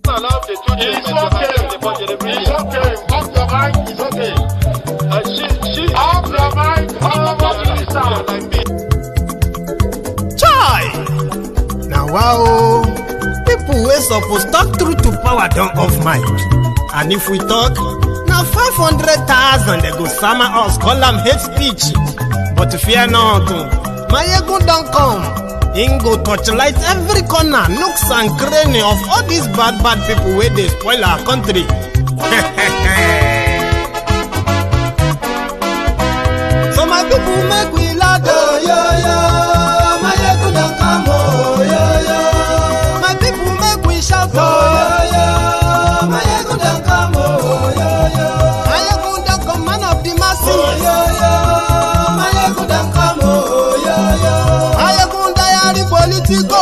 allow the two It's okay. It's okay. Off your mic. It's okay. Off your mic. Chai! Now wow, people wey suppose talk truth to power don't off mic. And if we talk, now 500,000 they go summer us, call them hate speech. But fear not, Maiyegun don't come. Him go torchlight every corner, nooks and cranny of all these bad people where they spoil our country. So my people make we laugh, oh, yo. Maiyegun don't come, oh, yo. My people make we shout, oh, yo. Maiyegun don't come, oh, yo. Maiyegun don't come, man of the masses, oh, yo. Maiyegun don't come, oh, yo. Maiyegun Diary Politico,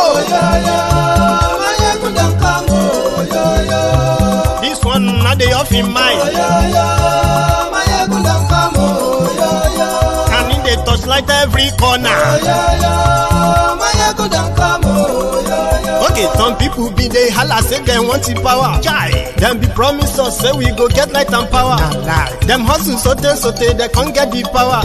Maiyegun don't come, oh, yo. This one not the off in mind, oh, Maiyegun don't come, oh, yo. And in the touchlight every corner, oh, Maiyegun don't come, oh, yo. Okay, some people be they holla say they want the power. Chai, them be promise us say we go get light and power. Nah. Them hustle sote they can't get the power.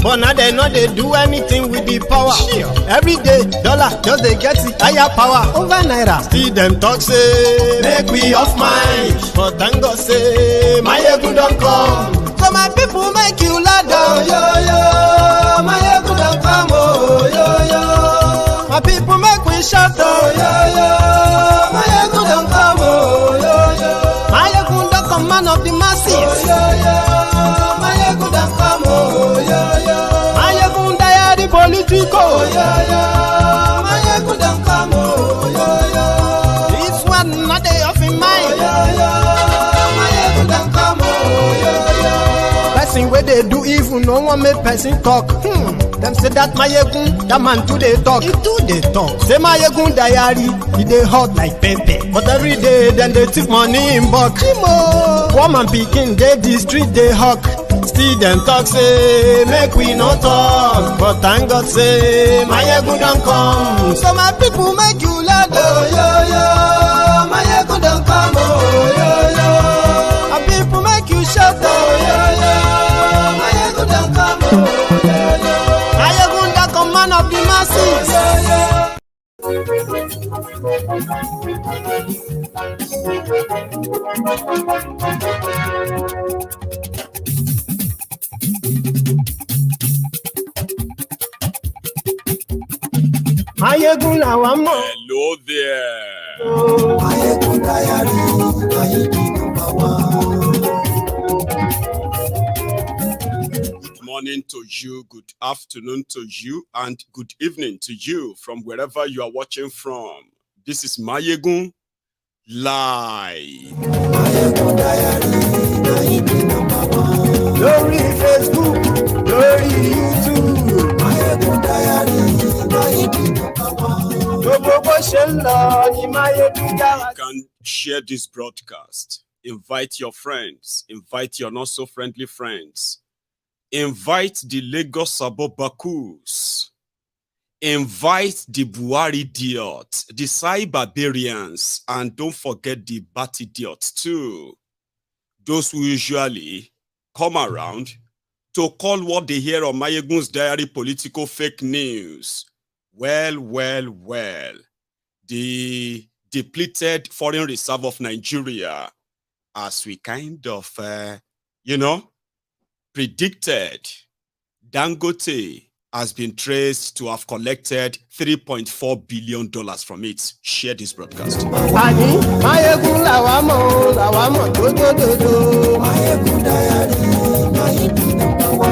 But now they know they do anything with the power. Sure. Every day, dollar just they get the higher power over naira. See them talk say make we off mind, but thank God say Maiyegun don't come. So my people make you laugh, oh, yo. Maiyegun don't come, oh, yo. My people make we shout, oh, yo. Maiyegun don't come, oh, yo. Maiyegun don't come, man of the masses, oh, yo. Maiyegun don't come, oh, yo. Maiyegun Diary Politico, oh, yo. Maiyegun don't come, oh, yo. This one not the off in mind, oh, yo. Maiyegun don't come, oh, yo. Person where they do evil, no one make person talk. Them say that Maiyegun, that man too they talk. He too they talk. Say Maiyegun Diary, he they hot like pepper. But every day then they take money in bulk. Woman picking, they the street they hawk. Still them talk say make we no talk. But thank God say Maiyegun don't come. So my people make you laugh, oh, yo. Maiyegun don't come, oh, yo. My people make you shout, oh, yo. Maiyegun don't come, oh, yo. Maiyegun don't come, man of the masses, oh, yo. Maiyegun làwa mọ̀. Hello there. Maiyegun Diary, Maiyegun number one. Good morning to you, good afternoon to you, and good evening to you from wherever you are watching from. This is Maiyegun Live. Maiyegun Diary, Maiyegun number one. Lórí Facebook, lórí YouTube. Maiyegun Diary, Maiyegun number one. Gbogbo bó ṣe ń lọ ni Maiyegun Diary. You can share this broadcast. Invite your friends. Invite your not so friendly friends. Invite the Lagos Bakus. Invite the Buhari idiots, the Sai barbarians, and don't forget the Bat idiots too. Those who usually come around to call what they hear on Maiyegun's Diary Politico fake news. Well. The depleted foreign reserve of Nigeria, as we kind of, predicted, Dangote has been traced to have collected $3.4 billion from it. Share this broadcast. Maiyegun làwa mọ̀, làwa mọ̀ dódódódó. Maiyegun Diary, Maiyegun number one.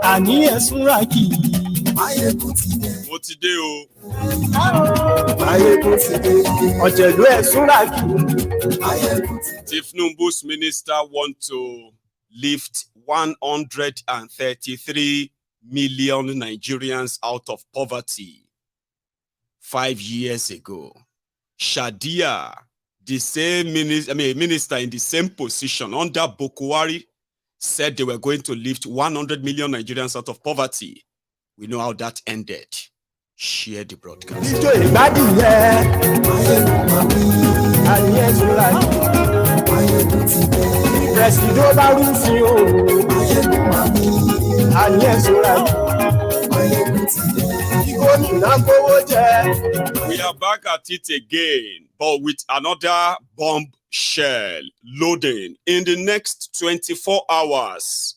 Àní ẹ̀sùn rà kì í. Maiyegun ti dé. Mo ti dé o. Maiyegun ti dé. Ọ̀jẹ̀lú ẹ̀sùn rà kì í. Maiyegun ti dé. Tinubu's minister want to lift 133 million Nigerians out of poverty 5 years ago. Shadia, the same minister in the same position under Buhari, said they were going to lift 100 million Nigerians out of poverty. We know how that ended. Share the broadcast. We are back at it again, but with another bombshell loading. In the next 24 hours,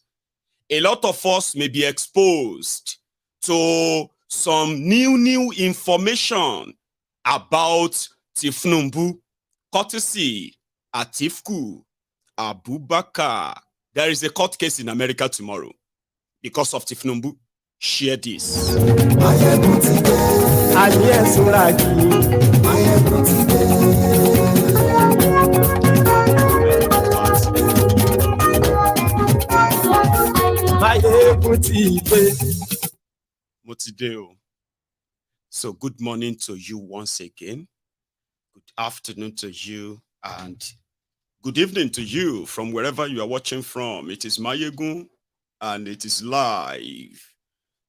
a lot of us may be exposed to some new information about Tifnumbu, courtesy Atifku Abubakar. There is a court case in America tomorrow because of Tifnumbu. Share this. Motideo. So good morning to you once again. Good afternoon to you and good evening to you from wherever you are watching from. It is Maiyegun and it is live.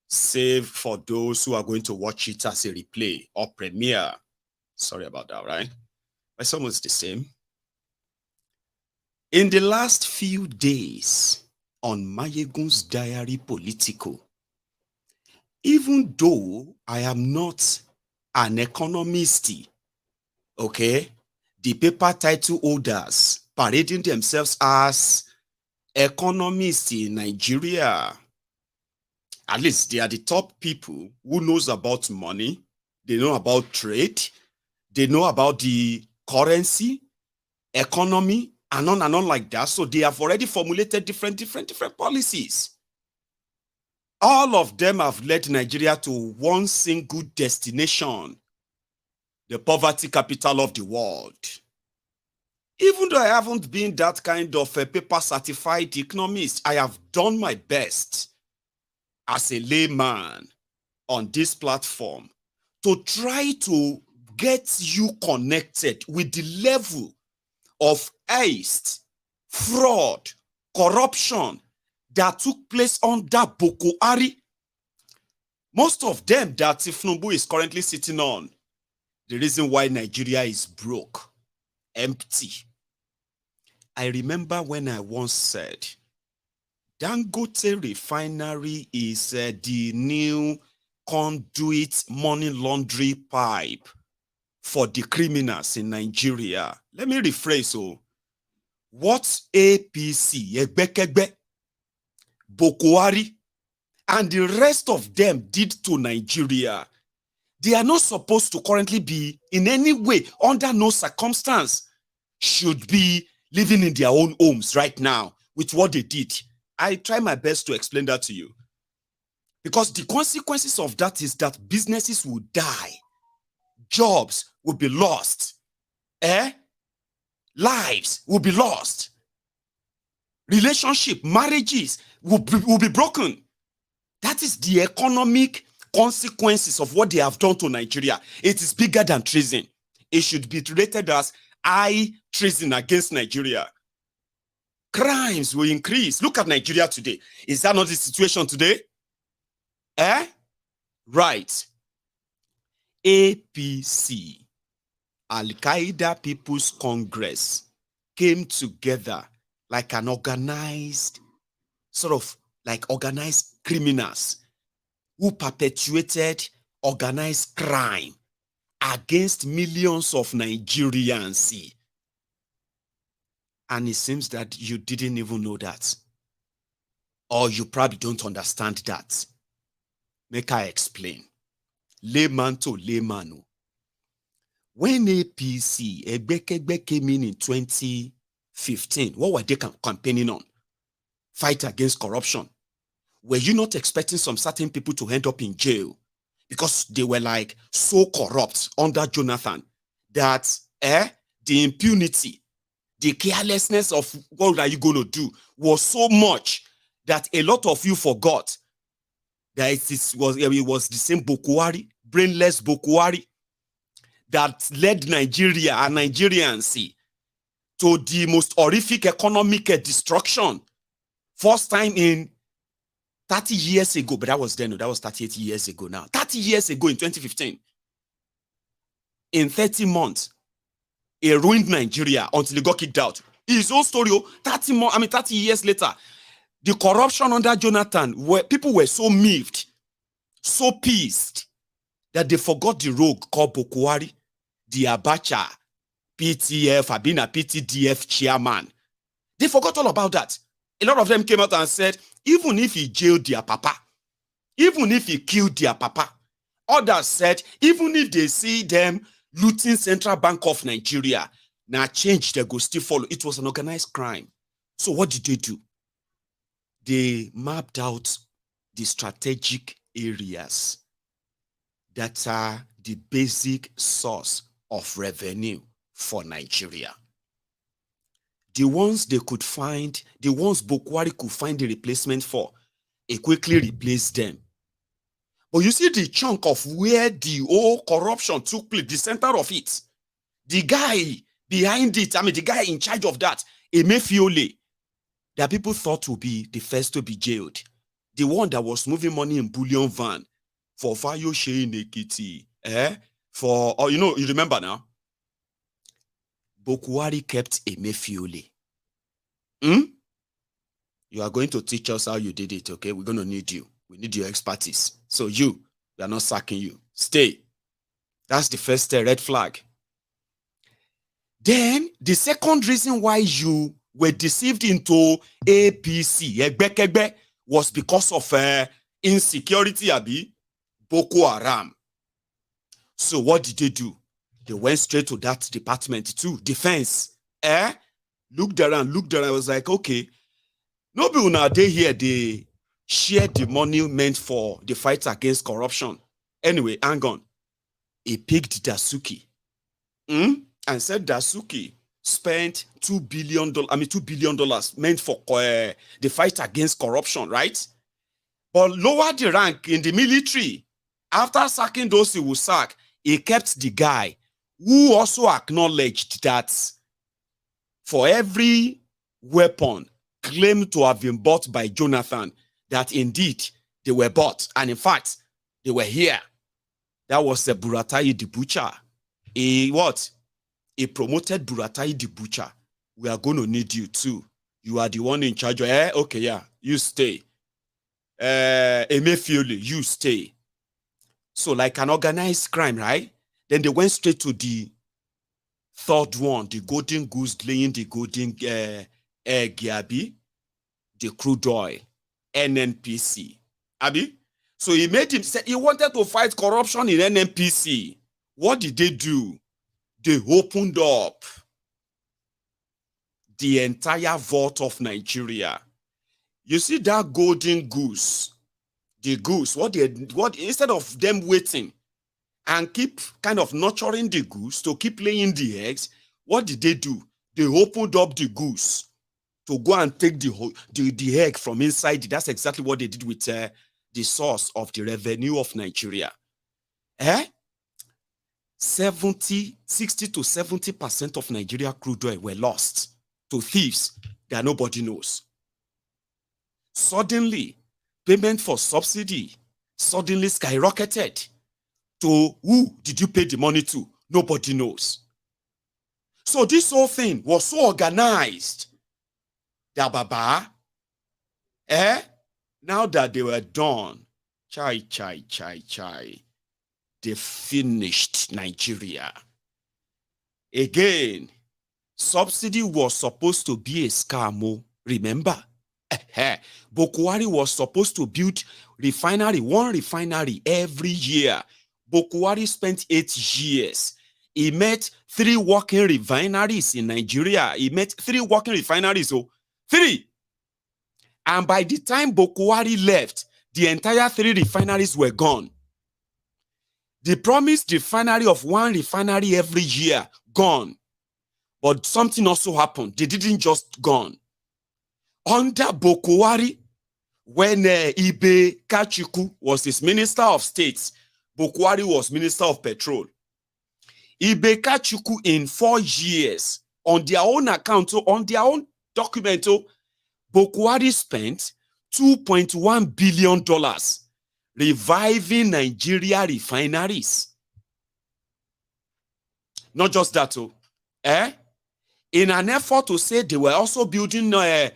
Save for those who are going to watch it as a replay or premiere. Sorry about that, right? It's almost the same. In the last few days on MaiyegunsDiary Politico, even though I am not an economist, okay, the paper title holders parading themselves as economists in Nigeria, at least they are the top people who knows about money, they know about trade, they know about the currency, economy, and on like that. So they have already formulated different policies. All of them have led Nigeria to one single destination, the poverty capital of the world. Even though I haven't been that kind of a paper certified economist, I have done my best as a layman on this platform to try to get you connected with the level of heist, fraud, corruption that took place under Buhari. Most of them that Tifnumbu is currently sitting on. The reason why Nigeria is broke, empty. I remember when I once said, Dangote Refinery is the new conduit money laundry pipe for the criminals in Nigeria. Let me rephrase. What APC, Egbekegbe, Buhari, and the rest of them did to Nigeria, they are not supposed to currently be in any way, under no circumstance, should be living in their own homes right now with what they did. I try my best to explain that to you. Because the consequences of that is that businesses will die. Jobs will be lost. Lives will be lost. Relationship, marriages will be broken. That is the economic consequences of what they have done to Nigeria. It is bigger than treason. It should be rated as high treason against Nigeria. Crimes will increase. Look at Nigeria today. Is that not the situation today? Right. APC, Al-Qaeda People's Congress, came together like an organized, sort of like organized criminals who perpetuated organized crime against millions of Nigerians. And it seems that you didn't even know that. Or you probably don't understand that. Make I explain. Layman to layman. When APC, Egbekegbe, came in 2015, what were they campaigning on? Fight against corruption. Were you not expecting some certain people to end up in jail? Because they were like so corrupt under Jonathan that the impunity, the carelessness of what are you going to do was so much that a lot of you forgot that it was the same Buhari, brainless Buhari, that led Nigeria and Nigerians to the most horrific economic destruction First time in 30 years ago, but that was then, that was 38 years ago now. 30 years ago in 2015. In 30 months, he ruined Nigeria until he got kicked out. His own story, 30 years later, the corruption under Jonathan, where people were so miffed, so pissed, that they forgot the rogue called Buhari, the Abacha, PTF, Abina PTDF chairman. They forgot all about that. A lot of them came out and said, even if he jailed their papa, even if he killed their papa, others said, even if they see them looting Central Bank of Nigeria, now change they go still follow. It was an organized crime. So what did they do? They mapped out the strategic areas that are the basic source of revenue for Nigeria. The ones they could find, the ones Buhari could find the replacement for, he quickly replaced them. But you see the chunk of where the whole corruption took place, the center of it, the guy behind it, the guy in charge of that, Emefiole, that people thought would be the first to be jailed. The one that was moving money in bullion van for Fayose Nekiti, for, you remember now? Buhari kept Emefiole. You are going to teach us how you did it, okay? We're going to need you. We need your expertise. So we are not sacking you. Stay. That's the first red flag. Then, the second reason why you were deceived into APC, was because of insecurity, Boko Haram. So what did they do? They went straight to that department too, defense. Looked around, I was like, okay, nobody now they here, they share the money meant for the fight against corruption. Anyway, hang on. He picked Dasuki. And said Dasuki spent $2 billion meant for the fight against corruption, right? But lower the rank in the military. After sacking those he will sack, he kept the guy who also acknowledged that for every weapon claimed to have been bought by Jonathan, that indeed they were bought. And in fact, they were here. That was Buratai the Butcher. He promoted Buratai the Butcher. We are going to need you too. You are the one in charge. Okay, yeah, you stay. Emefiole, you stay. So like an organized crime, right? Then they went straight to the third one, the golden goose laying the golden egg, Abi, the crude oil, NNPC. Abi? So he made him say he wanted to fight corruption in NNPC. What did they do? They opened up the entire vault of Nigeria. You see that golden goose, the goose, what instead of them waiting and keep kind of nurturing the goose to keep laying the eggs, what did they do? They opened up the goose to go and take the egg from inside. That's exactly what they did with the source of the revenue of Nigeria. 60 to 70% of Nigeria crude oil were lost to thieves that nobody knows. Suddenly, payment for subsidy suddenly skyrocketed. To who did you pay the money to? Nobody knows. So this whole thing was so organized that Baba, now that they were done, chai, they finished Nigeria. Again, subsidy was supposed to be a scam. Remember? Buhari was supposed to build one refinery every year. Buhari spent 8 years. He met 3 working refineries in Nigeria. He met 3 working refineries. So 3. And by the time Buhari left, the entire 3 refineries were gone. The promised refinery of 1 refinery every year, gone. But something also happened. They didn't just gone. Under Buhari, when Ibe Kachuku was his Minister of State, Buhari was Minister of Petrol. Ibe Kachuku in 4 years, on their own account, on their own document, Buhari spent $2.1 billion reviving Nigeria refineries. Not just that, in an effort to say they were also building, they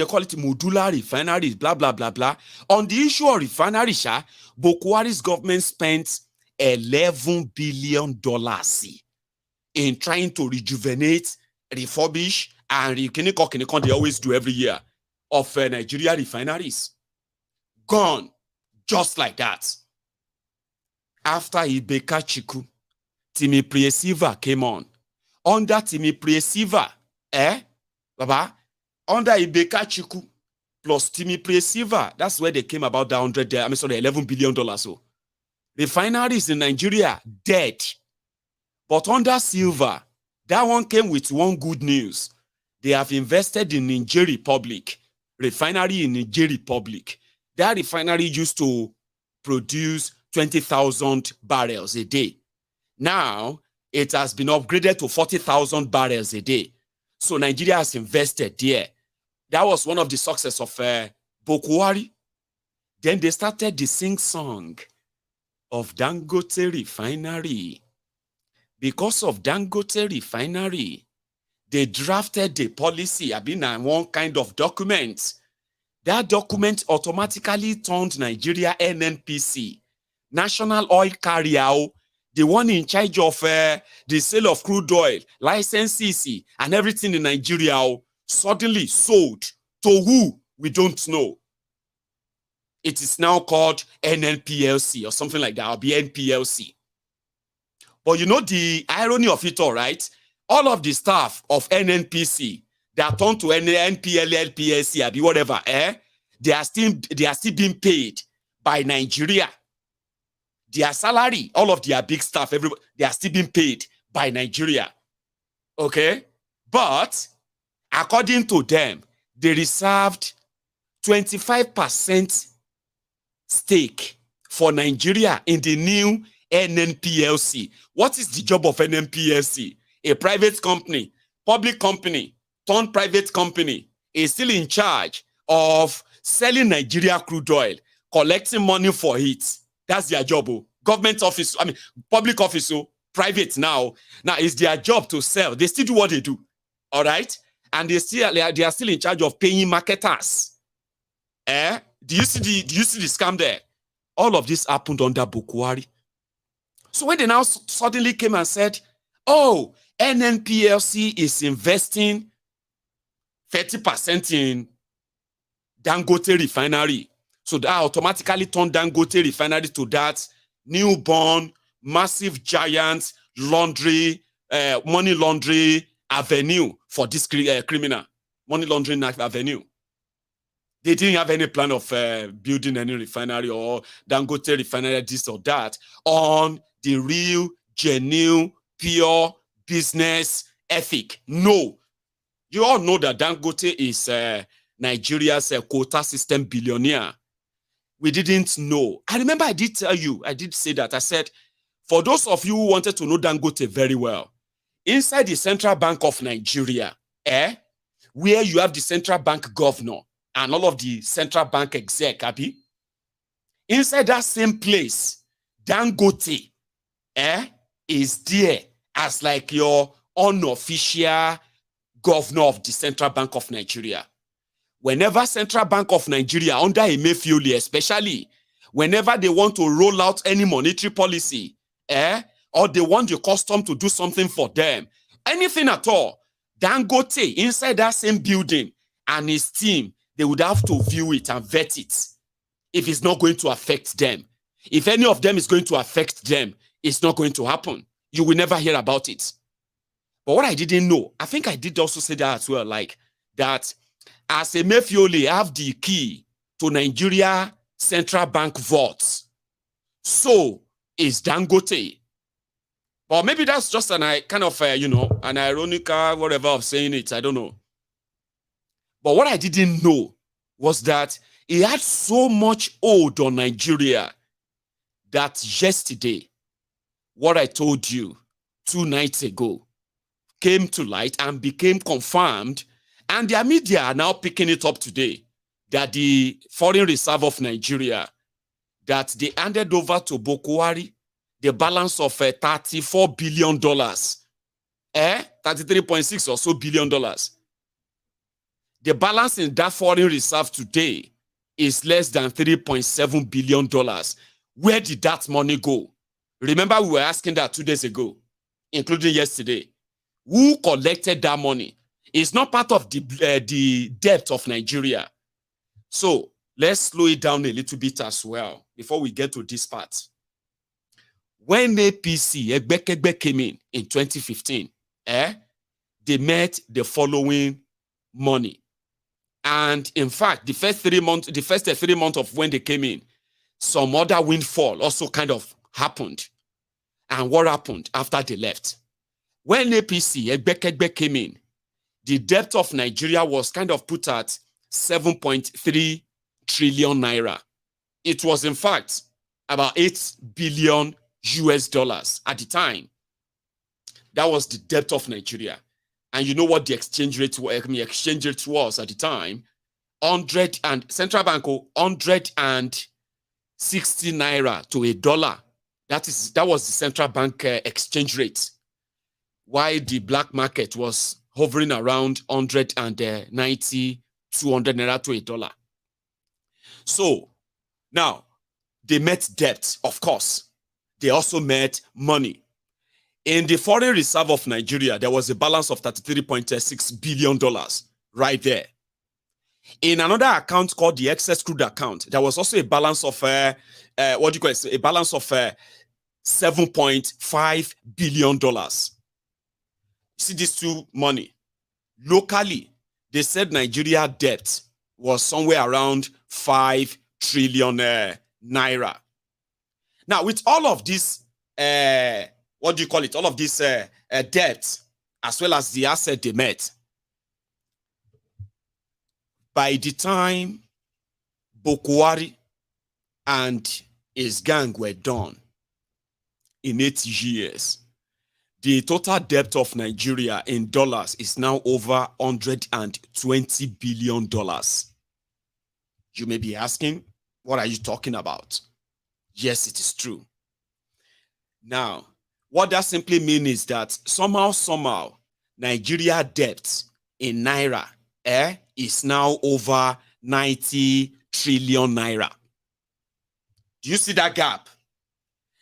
call it modular refineries, blah, blah, blah, blah. On the issue of refineries, Buhari's government spent $11 billion in trying to rejuvenate, refurbish, and they always do every year, of Nigeria refineries. Gone, just like that. After Ibeka Chiku, Timi Priesiva came on. Under Timi Priesiva, under Ibeka Chiku plus Timi Priesiva, that's where they came about the $11 billion. So refineries in Nigeria dead. But under Silva, that one came with one good news. They have invested in Niger Republic, refinery in Niger Republic. That refinery used to produce 20,000 barrels a day. Now, it has been upgraded to 40,000 barrels a day. So Nigeria has invested there. That was one of the success of Buhari. Then they started the sing-song of Dangote Refinery. Because of Dangote Refinery, they drafted the policy, one kind of document. That document automatically turned Nigeria NNPC, National Oil Carrier, the one in charge of the sale of crude oil, licenses, and everything in Nigeria, suddenly sold to who? We don't know. It is now called NNPLC or something like that, or BNPLC. But you know the irony of it all, right? All of the staff of NNPC, they are turned to NPLLPLC, whatever, they are still being paid by Nigeria. Their salary, all of their big staff, everybody, they are still being paid by Nigeria. Okay? But according to them, they reserved 25% stake for Nigeria in the new NNPLC. What is the job of NNPLC? A private company, public company, turned private company, is still in charge of selling Nigeria crude oil, collecting money for it. That's their job. Government office, public office, private now. Now it's their job to sell. They still do what they do. All right? And they are still in charge of paying marketers. Do you see the scam there? All of this happened under Buhari. So when they now suddenly came and said, oh, NNPLC is investing 30% in Dangote Refinery. So that automatically turned Dangote Refinery to that newborn, massive giant money laundry avenue for this criminal. Money laundering avenue. They didn't have any plan of building any refinery or Dangote Refinery, this or that, on the real, genuine, pure business ethic. No. You all know that Dangote is Nigeria's quota system billionaire. We didn't know. I remember I did tell you, I did say that. I said, for those of you who wanted to know Dangote very well, inside the Central Bank of Nigeria, where you have the central bank governor and all of the central bank exec, inside that same place, Dangote is there as like your unofficial governor of the Central Bank of Nigeria. Whenever Central Bank of Nigeria, under Emefiele especially, whenever they want to roll out any monetary policy, or they want the custom to do something for them, anything at all, Dangote inside that same building and his team, they would have to view it and vet it if it's not going to affect them. If any of them is going to affect them, it's not going to happen. You will never hear about it. But what I didn't know, I think I did also say that as well, like that as Emefiele have the key to Nigeria Central Bank vaults, so is Dangote. Or maybe that's just an kind of, an ironical whatever of saying it, I don't know. But what I didn't know was that he had so much hold on Nigeria that yesterday, what I told you 2 nights ago, came to light and became confirmed And their media are now picking it up today that the foreign reserve of Nigeria, that they handed over to Buhari the balance of $34 billion, 33.6 or so billion dollars. The balance in that foreign reserve today is less than $3.7 billion. Where did that money go? Remember, we were asking that 2 days ago, including yesterday. Who collected that money? It's not part of the debt of Nigeria. So let's slow it down a little bit as well before we get to this part. When APC, Egbekegbe, came in 2015, they met the following money. And in fact, the first 3 months of when they came in, some other windfall also kind of happened. And what happened after they left? When APC, Egbekegbe, came in, the debt of Nigeria was kind of put at 7.3 trillion naira. It was, in fact, about 8 billion US dollars at the time. That was the debt of Nigeria. And you know what the exchange rate was at the time? 100 and central bank 160 naira to $1. That was the central bank exchange rate. While the black market was hovering around 190, 200 naira to $1. So now they met debt, of course. They also met money. In the foreign reserve of Nigeria, there was a balance of $33.6 billion right there. In another account called the excess crude account, there was also a balance of a balance of $7.5 billion. See these two money. Locally, they said Nigeria debt was somewhere around 5 trillion naira. Now, with all of this, all of this debt, as well as the asset they met, by the time Buhari and his gang were done in 8 years, the total debt of Nigeria in dollars is now over $120 billion. You may be asking, what are you talking about? Yes, it is true. Now, what that simply means is that somehow, Nigeria debt in naira is now over 90 trillion naira. Do you see that gap?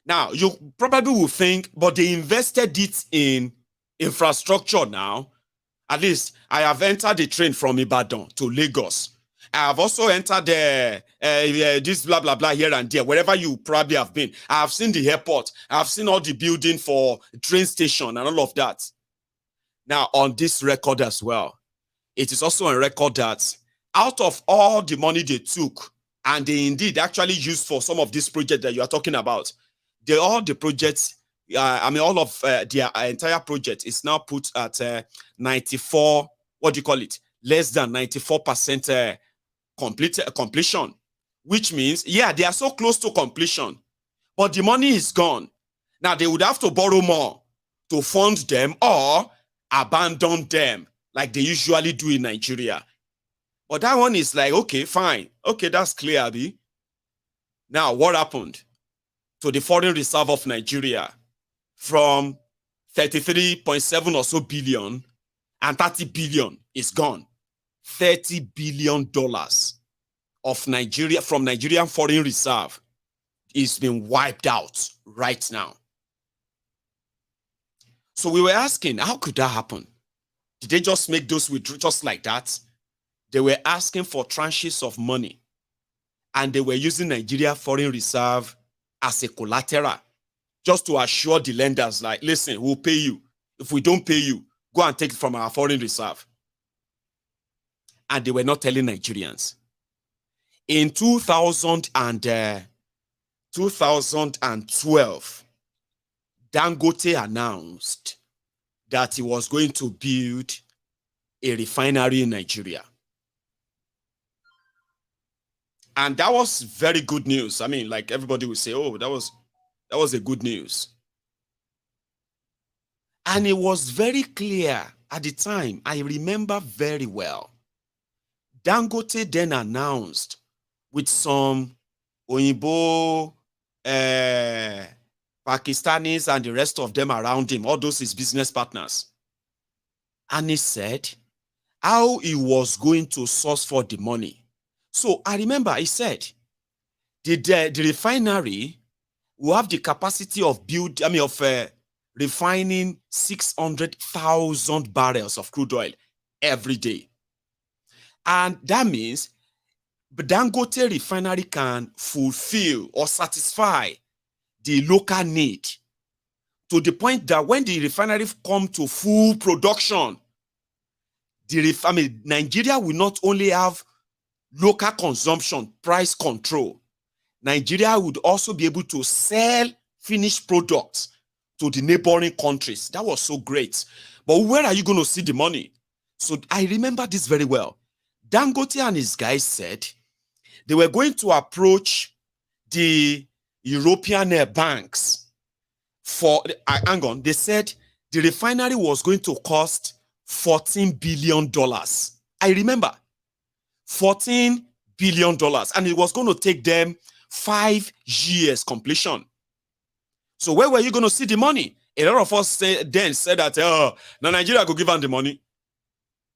Now, you probably will think, but they invested it in infrastructure now. At least, I have entered the train from Ibadan to Lagos. I have also entered this blah, blah, blah here and there, wherever you probably have been. I have seen the airport. I have seen all the building for train station and all of that. Now, on this record as well, it is also a record that out of all the money they took, and they indeed actually used for some of this project that you are talking about, all of their entire project is now put at 94, less than 94% completion, which means, yeah, they are so close to completion, but the money is gone. Now, they would have to borrow more to fund them or abandon them like they usually do in Nigeria. But that one is like, okay, fine. Okay, that's clear, Abi. Now, what happened to the foreign reserve of Nigeria from 33.7 or so billion and 30 billion is gone? $30 billion of Nigeria from Nigerian foreign reserve is being wiped out right now. So we were asking, how could that happen? Did they just make those withdrawals just like that? They were asking for tranches of money, and they were using Nigeria foreign reserve as a collateral, just to assure the lenders, like, listen, we'll pay you. If we don't pay you, go and take it from our foreign reserve. And they were not telling Nigerians. In 2012, Dangote announced that he was going to build a refinery in Nigeria. And that was very good news. I mean, like, everybody would say, oh, that was a good news. And it was very clear at the time, I remember very well, Dangote then announced with some Oyinbo, Pakistanis and the rest of them around him, all those his business partners. And he said how he was going to source for the money. So I remember he said the refinery will have the capacity of refining 600,000 barrels of crude oil every day. And that means the Dangote refinery can fulfill or satisfy the local need to the point that when the refinery come to full production, Nigeria will not only have local consumption, price control. Nigeria would also be able to sell finished products to the neighboring countries. That was so great. But where are you going to see the money? So I remember this very well. Dangote and his guys said they were going to approach the European banks for, they said the refinery was going to cost $14 billion. I remember, $14 billion. And it was going to take them 5 years completion. So where were you going to see the money? A lot of us said that, now Nigeria could give them the money.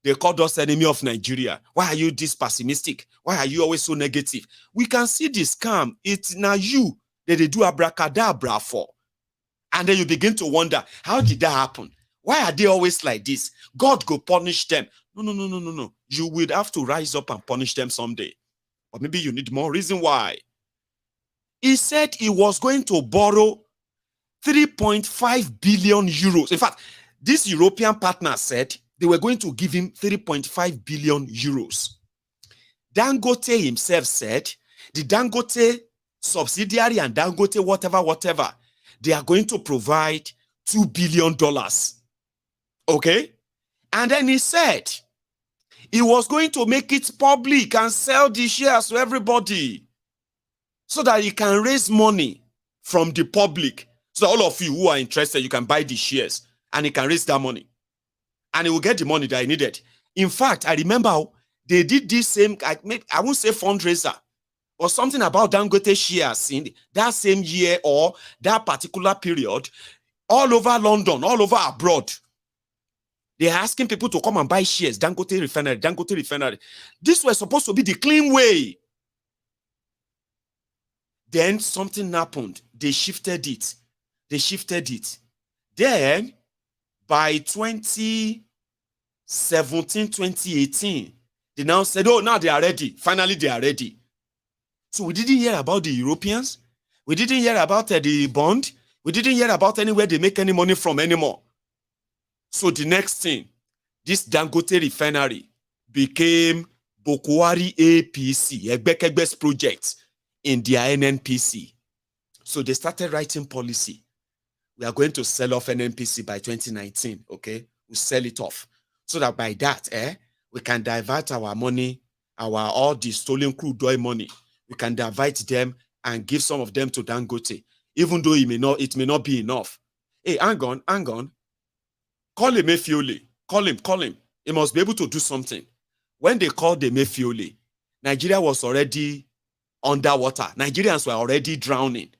They called us enemy of Nigeria. Why are you this pessimistic? Why are you always so negative? We can see the scam. It's now you that they do abracadabra for. And then you begin to wonder, how did that happen? Why are they always like this? God go punish them. No. You will have to rise up and punish them someday. Or maybe you need more reason why. He said he was going to borrow 3.5 billion euros. In fact, this European partner said they were going to give him 3.5 billion euros. Dangote himself said the Dangote subsidiary and Dangote whatever, they are going to provide $2 billion. Okay? And then he said he was going to make it public and sell the shares to everybody so that he can raise money from the public. So all of you who are interested, you can buy the shares and he can raise that money. And he will get the money that he needed. In fact, I remember they did this same, I won't say fundraiser, or something about Dangote shares in that same year or that particular period, all over London, all over abroad. They're asking people to come and buy shares, Dangote Refinery. This was supposed to be the clean way. Then something happened. They shifted it. Then, by 2017, 2018, they now said, oh, now they are ready. Finally, they are ready. So we didn't hear about the Europeans. We didn't hear about the bond. We didn't hear about anywhere they make any money from anymore. So the next thing, this Dangote Refinery became Buhari APC, Egbekegbe's project in their NNPC. So they started writing policy. We are going to sell off NNPC by 2019, okay? We'll sell it off. So that by that, we can divert our money, all the stolen crude oil money. We can divert them and give some of them to Dangote, even though it may not be enough. Hey, hang on. Call Emefiole. Call him. He must be able to do something. When they called Emefiole, Nigeria was already underwater. Nigerians were already drowning.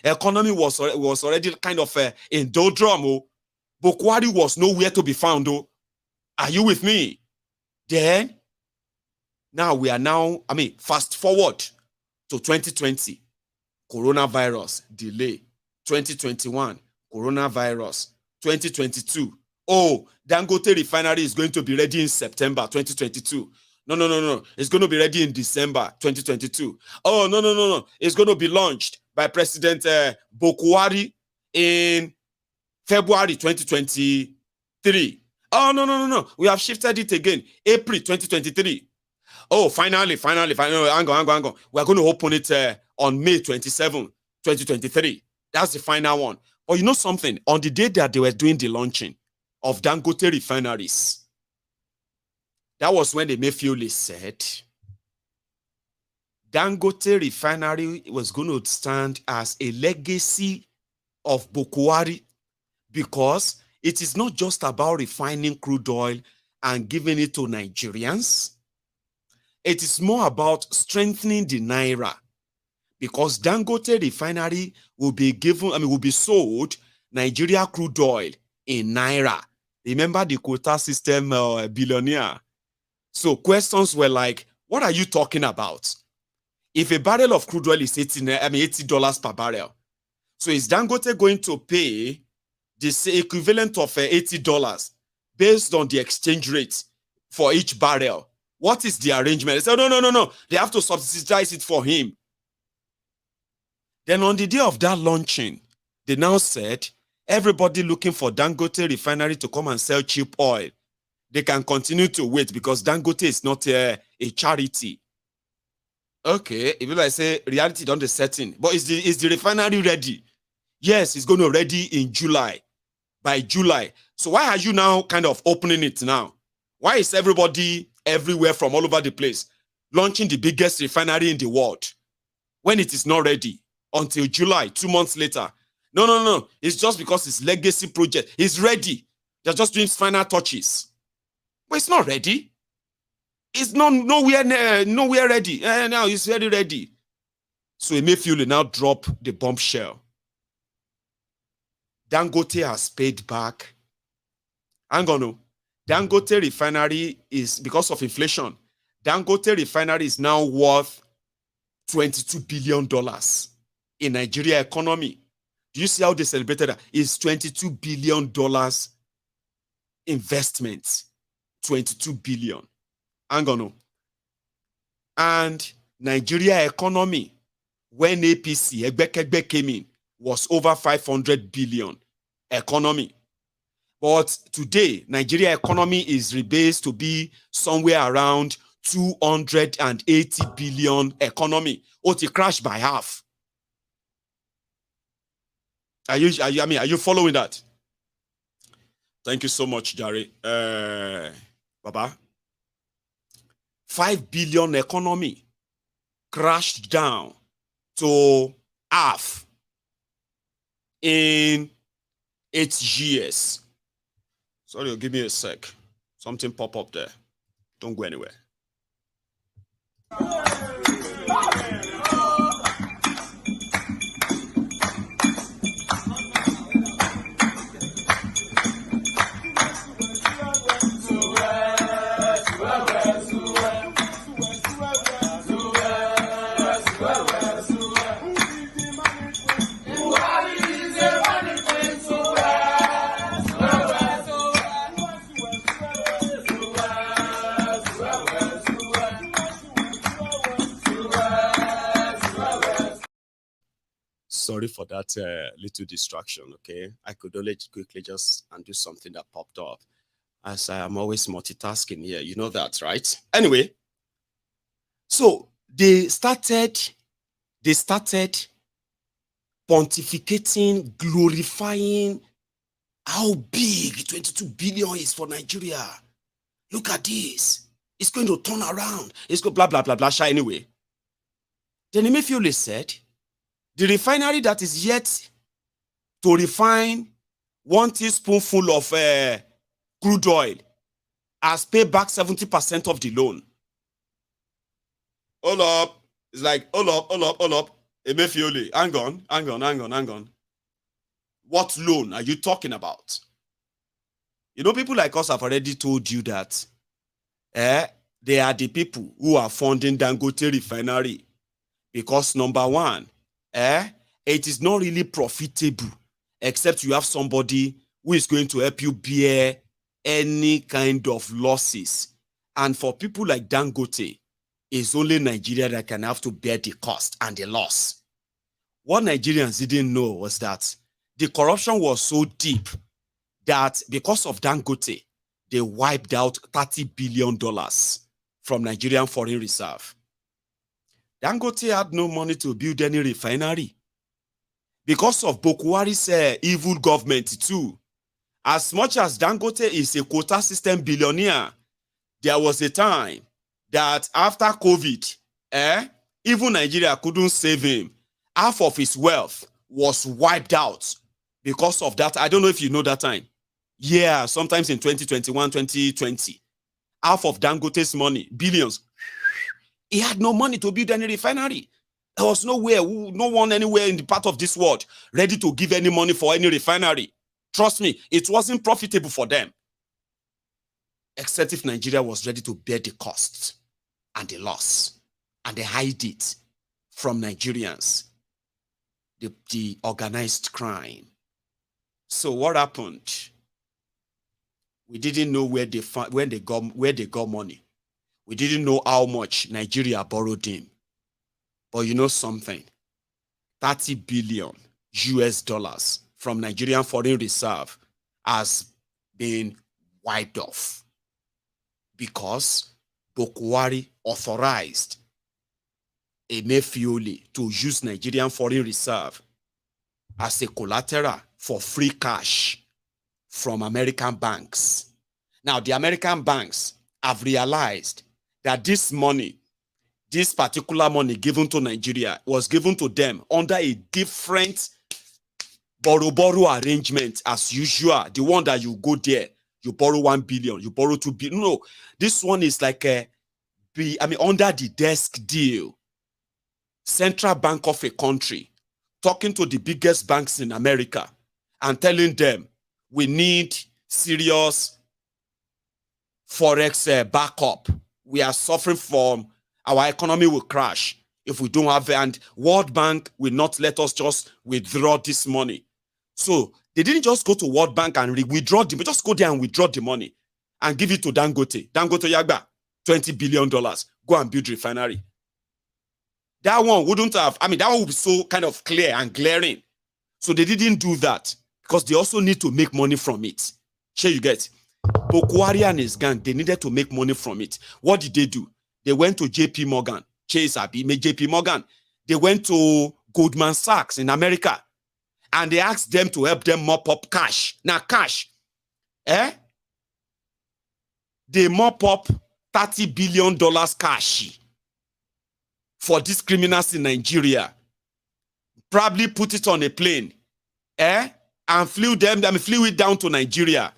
Economy was already kind of in doldrum. Buhari was nowhere to be found. Are you with me? Then, now we are fast forward to 2020. Coronavirus delay. 2021. Coronavirus. 2022. Oh, Dangote Refinery is going to be ready in September 2022. No. It's going to be ready in December 2022. Oh, no. It's going to be launched by President Buhari in February 2023. Oh, no. We have shifted it again. April 2023. Oh, finally. Hang on. We are going to open it on May 27, 2023. That's the final one. But you know something? On the day that they were doing the launching of Dangote refineries, that was when Emefiole said Dangote Refinery was going to stand as a legacy of Buhari because it is not just about refining crude oil and giving it to Nigerians. It is more about strengthening the Naira, because Dangote Refinery will be will be sold Nigeria crude oil in Naira. Remember the quota system, billionaire? So questions were like, what are you talking about? If a barrel of crude oil is $80 per barrel, so is Dangote going to pay the equivalent of $80 based on the exchange rate for each barrel? What is the arrangement? They said, no. They have to subsidize it for him. Then on the day of that launching, they now said, everybody looking for Dangote Refinery to come and sell cheap oil, they can continue to wait because Dangote is not a charity. Okay, if I say reality don't set in, but is the refinery ready? Yes, it's going to ready in July, by July. So why are you now kind of opening it now? Why is everybody everywhere from all over the place launching the biggest refinery in the world when it is not ready until July, 2 months later? No. It's just because it's legacy project. It's ready. They're just doing final touches. But it's not ready. It's nowhere ready. Now it's very ready. So Emefiele now drop the bombshell. Dangote has paid back. Hang on, no. Dangote Refinery is, because of inflation, Dangote Refinery is now worth $22 billion in Nigeria economy. Do you see how they celebrated that? It's $22 billion investment. 22 billion. Hang on, no. And Nigeria economy, when APC, Egbekegbe came in, was over 500 billion economy. But today, Nigeria economy is rebased to be somewhere around 280 billion economy. It crashed by half. Are you following that? Thank you so much, Jerry. Baba. 5 billion economy crashed down to half in 8 years. Sorry, give me a sec. Something pop up there. Don't go anywhere. Sorry for that little distraction, okay? I could only quickly just undo something that popped up, as I am always multitasking here. You know that, right? Anyway, so they started pontificating, glorifying how big 22 billion is for Nigeria. Look at this. It's going to turn around. It's going blah, blah, blah, blah, anyway. Then Emefiele said, the refinery that is yet to refine 1 teaspoonful of crude oil has paid back 70% of the loan. Hold up. It's like, hold up. Emefiele, hang on. What loan are you talking about? You know, people like us have already told you that they are the people who are funding Dangote Refinery because, number one, it is not really profitable except you have somebody who is going to help you bear any kind of losses. And for people like Dangote, it's only Nigeria that can have to bear the cost and the loss. What Nigerians didn't know was that the corruption was so deep that because of Dangote, they wiped out $30 billion from Nigerian foreign reserve. Dangote had no money to build any refinery because of Buhari's evil government too. As much as Dangote is a quota system billionaire, there was a time that after COVID, even Nigeria couldn't save him. Half of his wealth was wiped out because of that. I don't know if you know that time. Yeah, sometimes in 2021, 2020. Half of Dangote's money, billions. He had no money to build any refinery. There was no one anywhere in the part of this world ready to give any money for any refinery. Trust me, it wasn't profitable for them. Except if Nigeria was ready to bear the cost and the loss, and they hide it from Nigerians, the organized crime. So what happened? We didn't know where they got money. We didn't know how much Nigeria borrowed him. But you know something? 30 billion US dollars from Nigerian foreign reserve has been wiped off because Buhari authorized Emefiole to use Nigerian foreign reserve as a collateral for free cash from American banks. Now, the American banks have realized that this money, this particular money given to Nigeria, was given to them under a different borrow arrangement as usual. The one that you go there, you borrow 1 billion, you borrow 2 billion. No, this one is like under the desk deal. Central bank of a country talking to the biggest banks in America and telling them we need serious forex backup. We are suffering from our economy will crash if we don't have it, and World Bank will not let us just withdraw this money. So they didn't just go to World Bank and withdraw them, just go there and withdraw the money and give it to Dangote. Dangote Yagba, $20 billion. Go and build refinery. That one wouldn't have, that one would be so kind of clear and glaring. So they didn't do that because they also need to make money from it. Sure, you get. Buhari and his gang, they needed to make money from it. What did they do? They went to JP Morgan. Chase Abi made JP Morgan. They went to Goldman Sachs in America and they asked them to help them mop up cash. Now, cash, they mop up $30 billion cash for these criminals in Nigeria. Probably put it on a plane, and flew it down to Nigeria.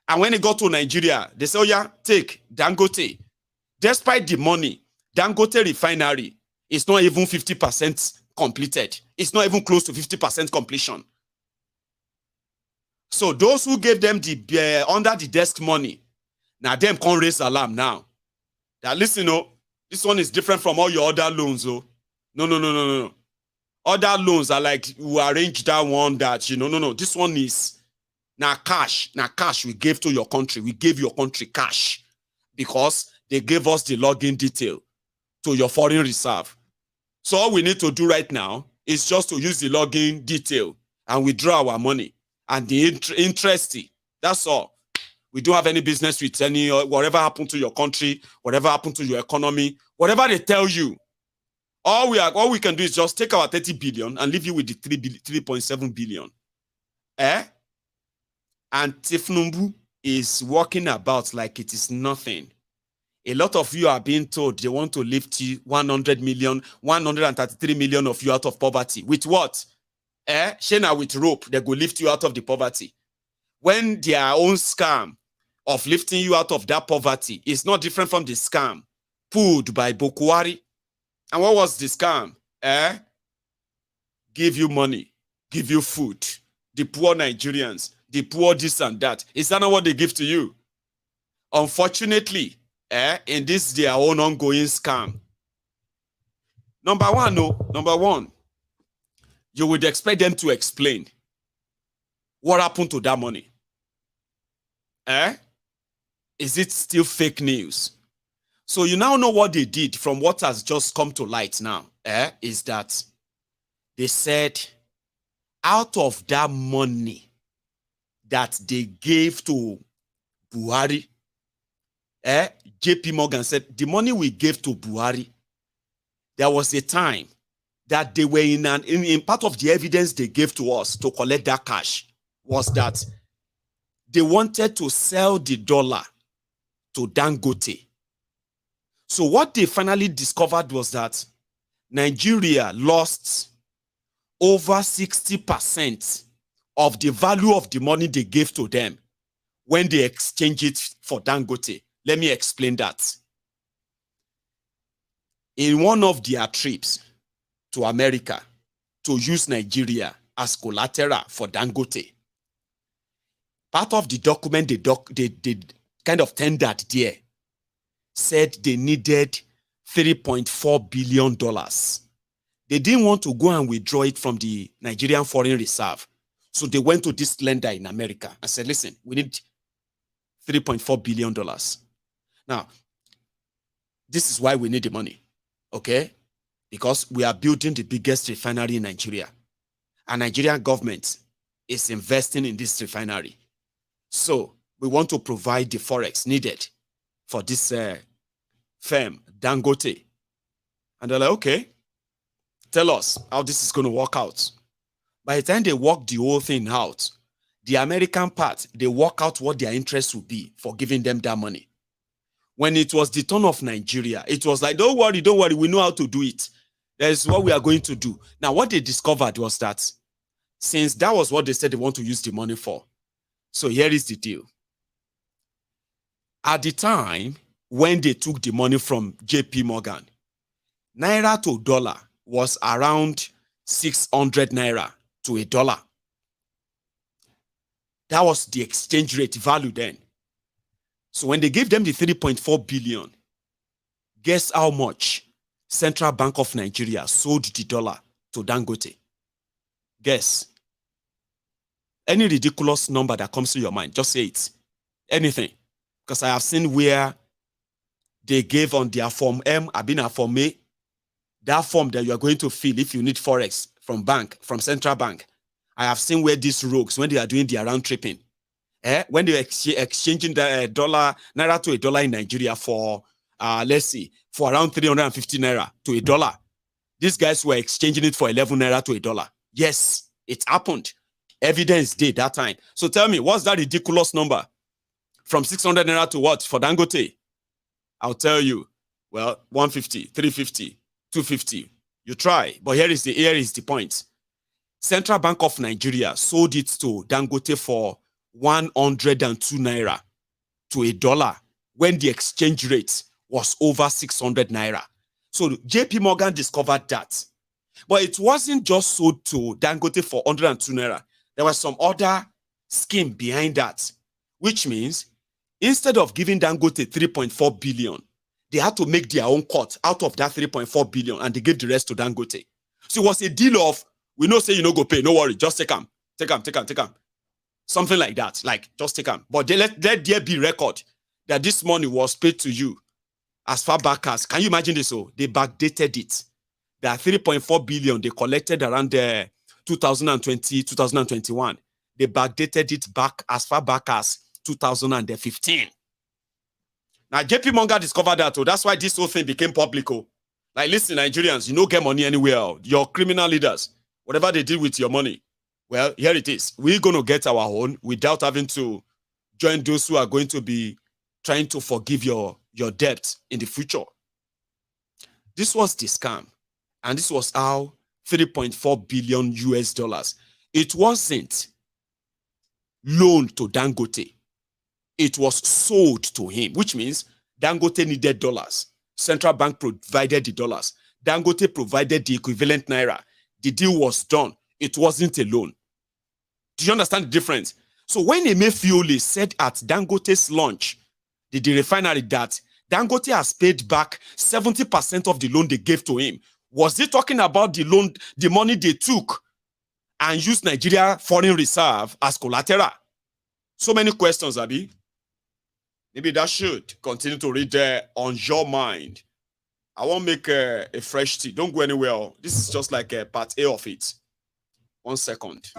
And when it got to Nigeria, they say, oh yeah, take Dangote. Despite the money, Dangote Refinery is not even 50% completed. It's not even close to 50% completion. So those who gave them the under the desk money, now them can't raise alarm now. That listen, this one is different from all your other loans. No. Other loans are like, we arrange that one that, no. This one is now cash. Now cash we gave to your country. We gave your country cash because they gave us the login detail to your foreign reserve. So all we need to do right now is just to use the login detail and withdraw our money. And the interest, that's all. We don't have any business with any, whatever happened to your country, whatever happened to your economy, whatever they tell you. All we can do is just take our 30 billion and leave you with the 3.7 billion. And Tifnumbu is walking about like it is nothing. A lot of you are being told they want to lift you 100 million, 133 million of you out of poverty. With what? Shena with rope, they go lift you out of the poverty. When their own scam of lifting you out of that poverty is not different from the scam pulled by Buhari. And what was the scam? Give you money, give you food. The poor Nigerians, the poor this and that. Is that not what they give to you? Unfortunately, in this their own ongoing scam. Number one, you would expect them to explain what happened to that money. Is it still fake news? So you now know what they did from what has just come to light now, is that they said out of that money that they gave to Buhari, JP Morgan said, the money we gave to Buhari, there was a time that they were in part of the evidence they gave to us to collect that cash was that they wanted to sell the dollar to Dangote. So what they finally discovered was that Nigeria lost over 60% of the value of the money they gave to them when they exchange it for Dangote. Let me explain that. In one of their trips to America to use Nigeria as collateral for Dangote, part of the document they kind of tendered there said they needed $3.4 billion. They didn't want to go and withdraw it from the Nigerian Foreign Reserve. So they went to this lender in America and said, listen, we need $3.4 billion. Now, this is why we need the money, okay? Because we are building the biggest refinery in Nigeria. And Nigerian government is investing in this refinery. So we want to provide the forex needed for this firm, Dangote. And they're like, okay, tell us how this is going to work out. By the time they work the whole thing out, the American part, they work out what their interest would be for giving them that money. When it was the turn of Nigeria, it was like, don't worry, we know how to do it. That is what we are going to do. Now, what they discovered was that since that was what they said they want to use the money for, so here is the deal. At the time, when they took the money from JP Morgan, Naira to dollar was around 600 Naira to a dollar. That was the exchange rate value then. So when they gave them the 3.4 billion, guess how much Central Bank of Nigeria sold the dollar to Dangote? Guess. Any ridiculous number that comes to your mind, just say it. Anything. Because I have seen where they gave on their Form M, I've been a Form A, that form that you are going to fill if you need forex from bank, from central bank. I have seen where these rogues, when they are doing their round tripping, when they are exchanging the dollar, Naira to a dollar in Nigeria for, let's see, for around 350 Naira to a dollar. These guys were exchanging it for 11 Naira to a dollar. Yes, it happened. Evidence did that time. So tell me, what's that ridiculous number? From 600 Naira to what? For Dangote? I'll tell you. Well, 150, 350, 250. You try. But here is the point. Central Bank of Nigeria sold it to Dangote for 102 Naira to a dollar when the exchange rate was over 600 Naira. So JP Morgan discovered that. But it wasn't just sold to Dangote for 102 Naira. There was some other scheme behind that, which means instead of giving Dangote 3.4 billion, they had to make their own cut out of that 3.4 billion and they gave the rest to Dangote. So it was a deal of, we know say you no go pay, no worry, just take them. Something like that, like just take them. But they let there be record that this money was paid to you as far back as, can you imagine this? So they backdated it. That 3.4 billion they collected around 2020, 2021. They backdated it back as far back as 2015. Now, JP Morgan discovered that, so that's why this whole thing became public. Like, listen, Nigerians, you don't get money anywhere. Your criminal leaders, whatever they did with your money, well, here it is. We're going to get our own without having to join those who are going to be trying to forgive your debt in the future. This was the scam. And this was how 3.4 billion US dollars. It wasn't loaned to Dangote. It was sold to him, which means Dangote needed dollars. Central Bank provided the dollars. Dangote provided the equivalent Naira. The deal was done. It wasn't a loan. Do you understand the difference? So when Emefiole said at Dangote's launch, the refinery, that Dangote has paid back 70% of the loan they gave to him, was he talking about the loan, the money they took and used Nigeria Foreign Reserve as collateral? So many questions, Abi. Maybe that should continue to read there on your mind. I won't make a fresh tea. Don't go anywhere. This is just like a part A of it. 1 second.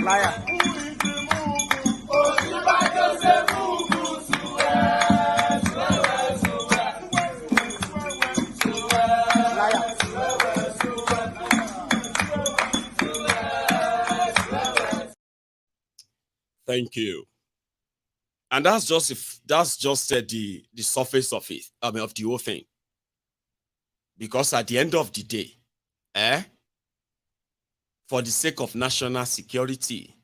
Liar. Thank you. And that's just the surface of it. I mean, of the whole thing. Because at the end of the day, for the sake of national security,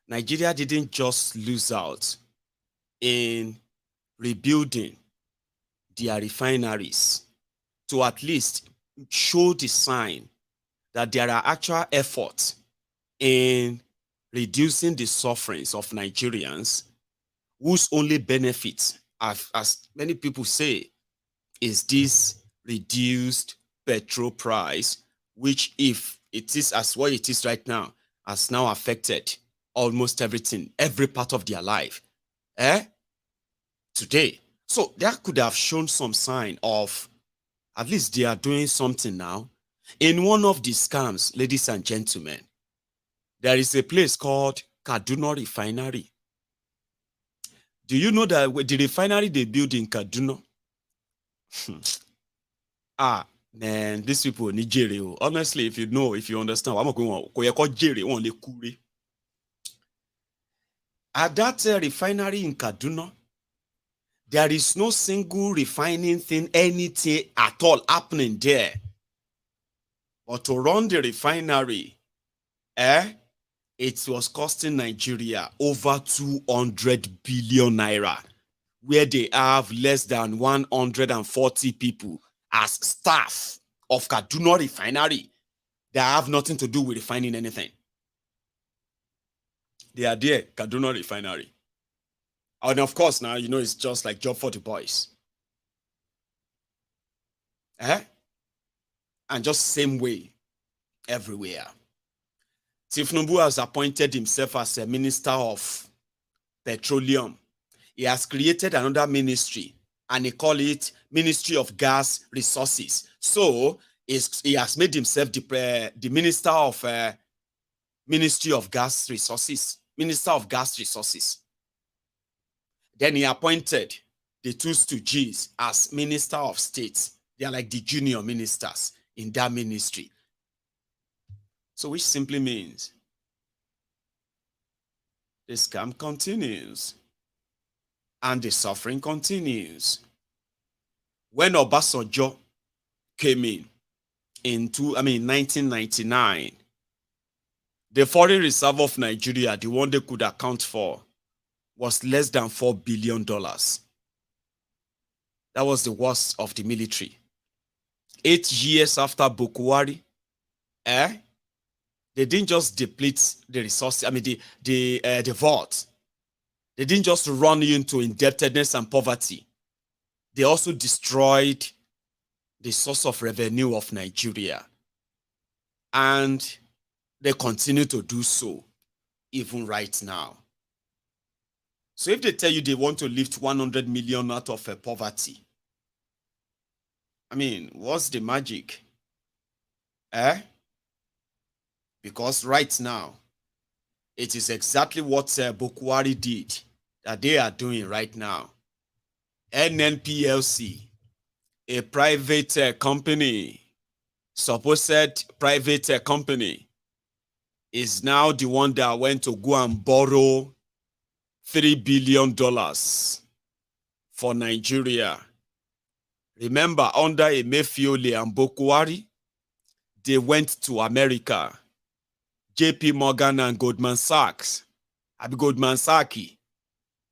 Nigeria didn't just lose out in rebuilding their refineries to at least show the sign that there are actual efforts in reducing the sufferings of Nigerians whose only benefit, as many people say, is this reduced petrol price, which, if it is as what it is right now, has now affected almost everything, every part of their life. Today. So that could have shown some sign of at least they are doing something now. In one of the scams, ladies and gentlemen, there is a place called Kaduna Refinery. Do you know that the refinery they build in Kaduna? Man, these people need Nigeria. Honestly, if you know, if you understand, I'm going to at that refinery in Kaduna, there is no single refining thing, anything at all happening there. But to run the refinery, it was costing Nigeria over 200 billion naira, where they have less than 140 people as staff of Kaduna Refinery that have nothing to do with refining anything. They are there, Kaduna Refinery. And of course, now, you know, it's just like job for the boys. And just same way everywhere. Tinubu has appointed himself as a minister of petroleum. He has created another ministry, and he call it Ministry of Gas Resources. So he has made himself the minister of Ministry of Gas Resources, Minister of Gas Resources. Then he appointed the two stooges as Minister of State. They are like the junior ministers in that ministry. So which simply means the scam continues and the suffering continues. When Obasanjo came in 1999, the foreign reserve of Nigeria, the one they could account for, was less than $4 billion. That was the worst of the military. 8 years after Buhari, they didn't just deplete the resources, the vault. They didn't just run you into indebtedness and poverty. They also destroyed the source of revenue of Nigeria. And they continue to do so even right now. So if they tell you they want to lift 100 million out of poverty, I mean, what's the magic? Because right now, it is exactly what Buhari did that they are doing right now. NNPLC, a private company, supposed private company, is now the one that went to go and borrow $3 billion for Nigeria. Remember, under Emefiole and Buhari, they went to America. JP Morgan and Goldman Sachs. Goldman Sachs.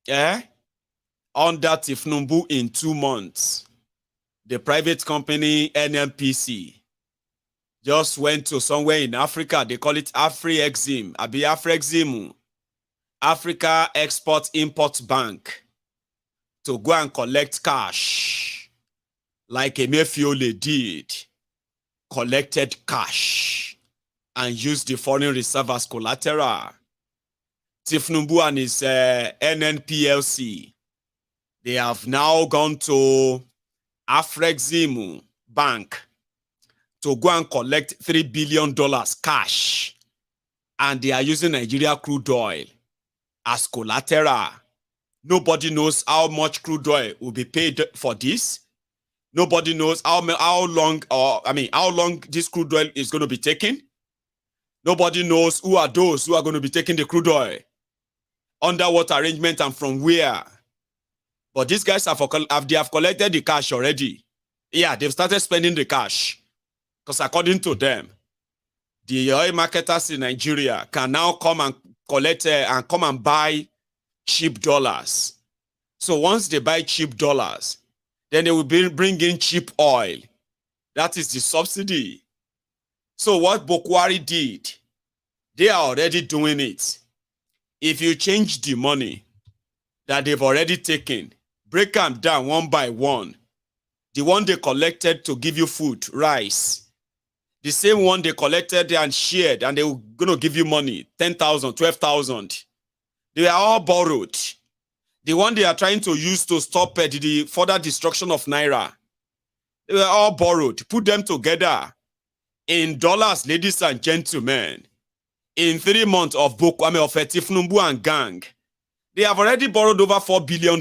Under Tinubu in 2 months. The private company NMPC just went to somewhere in Africa. They call it Afrexim. Africa Export-Import Bank, to go and collect cash like Emefiole did. Collected cash and used the foreign reserve as collateral. Tinubu and his NNPLC, they have now gone to Afrexim Bank to go and collect $3 billion cash and they are using Nigeria crude oil as collateral. Nobody knows how much crude oil will be paid for this. Nobody knows how long this crude oil is going to be taken. Nobody knows who are those who are going to be taking the crude oil, under what arrangement and from where. But these guys have collected the cash already. Yeah, they've started spending the cash. Because according to them, the oil marketers in Nigeria can now come and collect and come and buy cheap dollars. So once they buy cheap dollars, then they will bring in cheap oil. That is the subsidy. So what Buhari did, they are already doing it. If you change the money that they've already taken, break them down one by one. The one they collected to give you food, rice. The same one they collected and shared, and they were going to give you money, 10,000, 12,000. They are all borrowed. The one they are trying to use to stop the further destruction of Naira, they were all borrowed. Put them together in dollars, ladies and gentlemen. In 3 months of Tifnumbu and gang, they have already borrowed over $4 billion.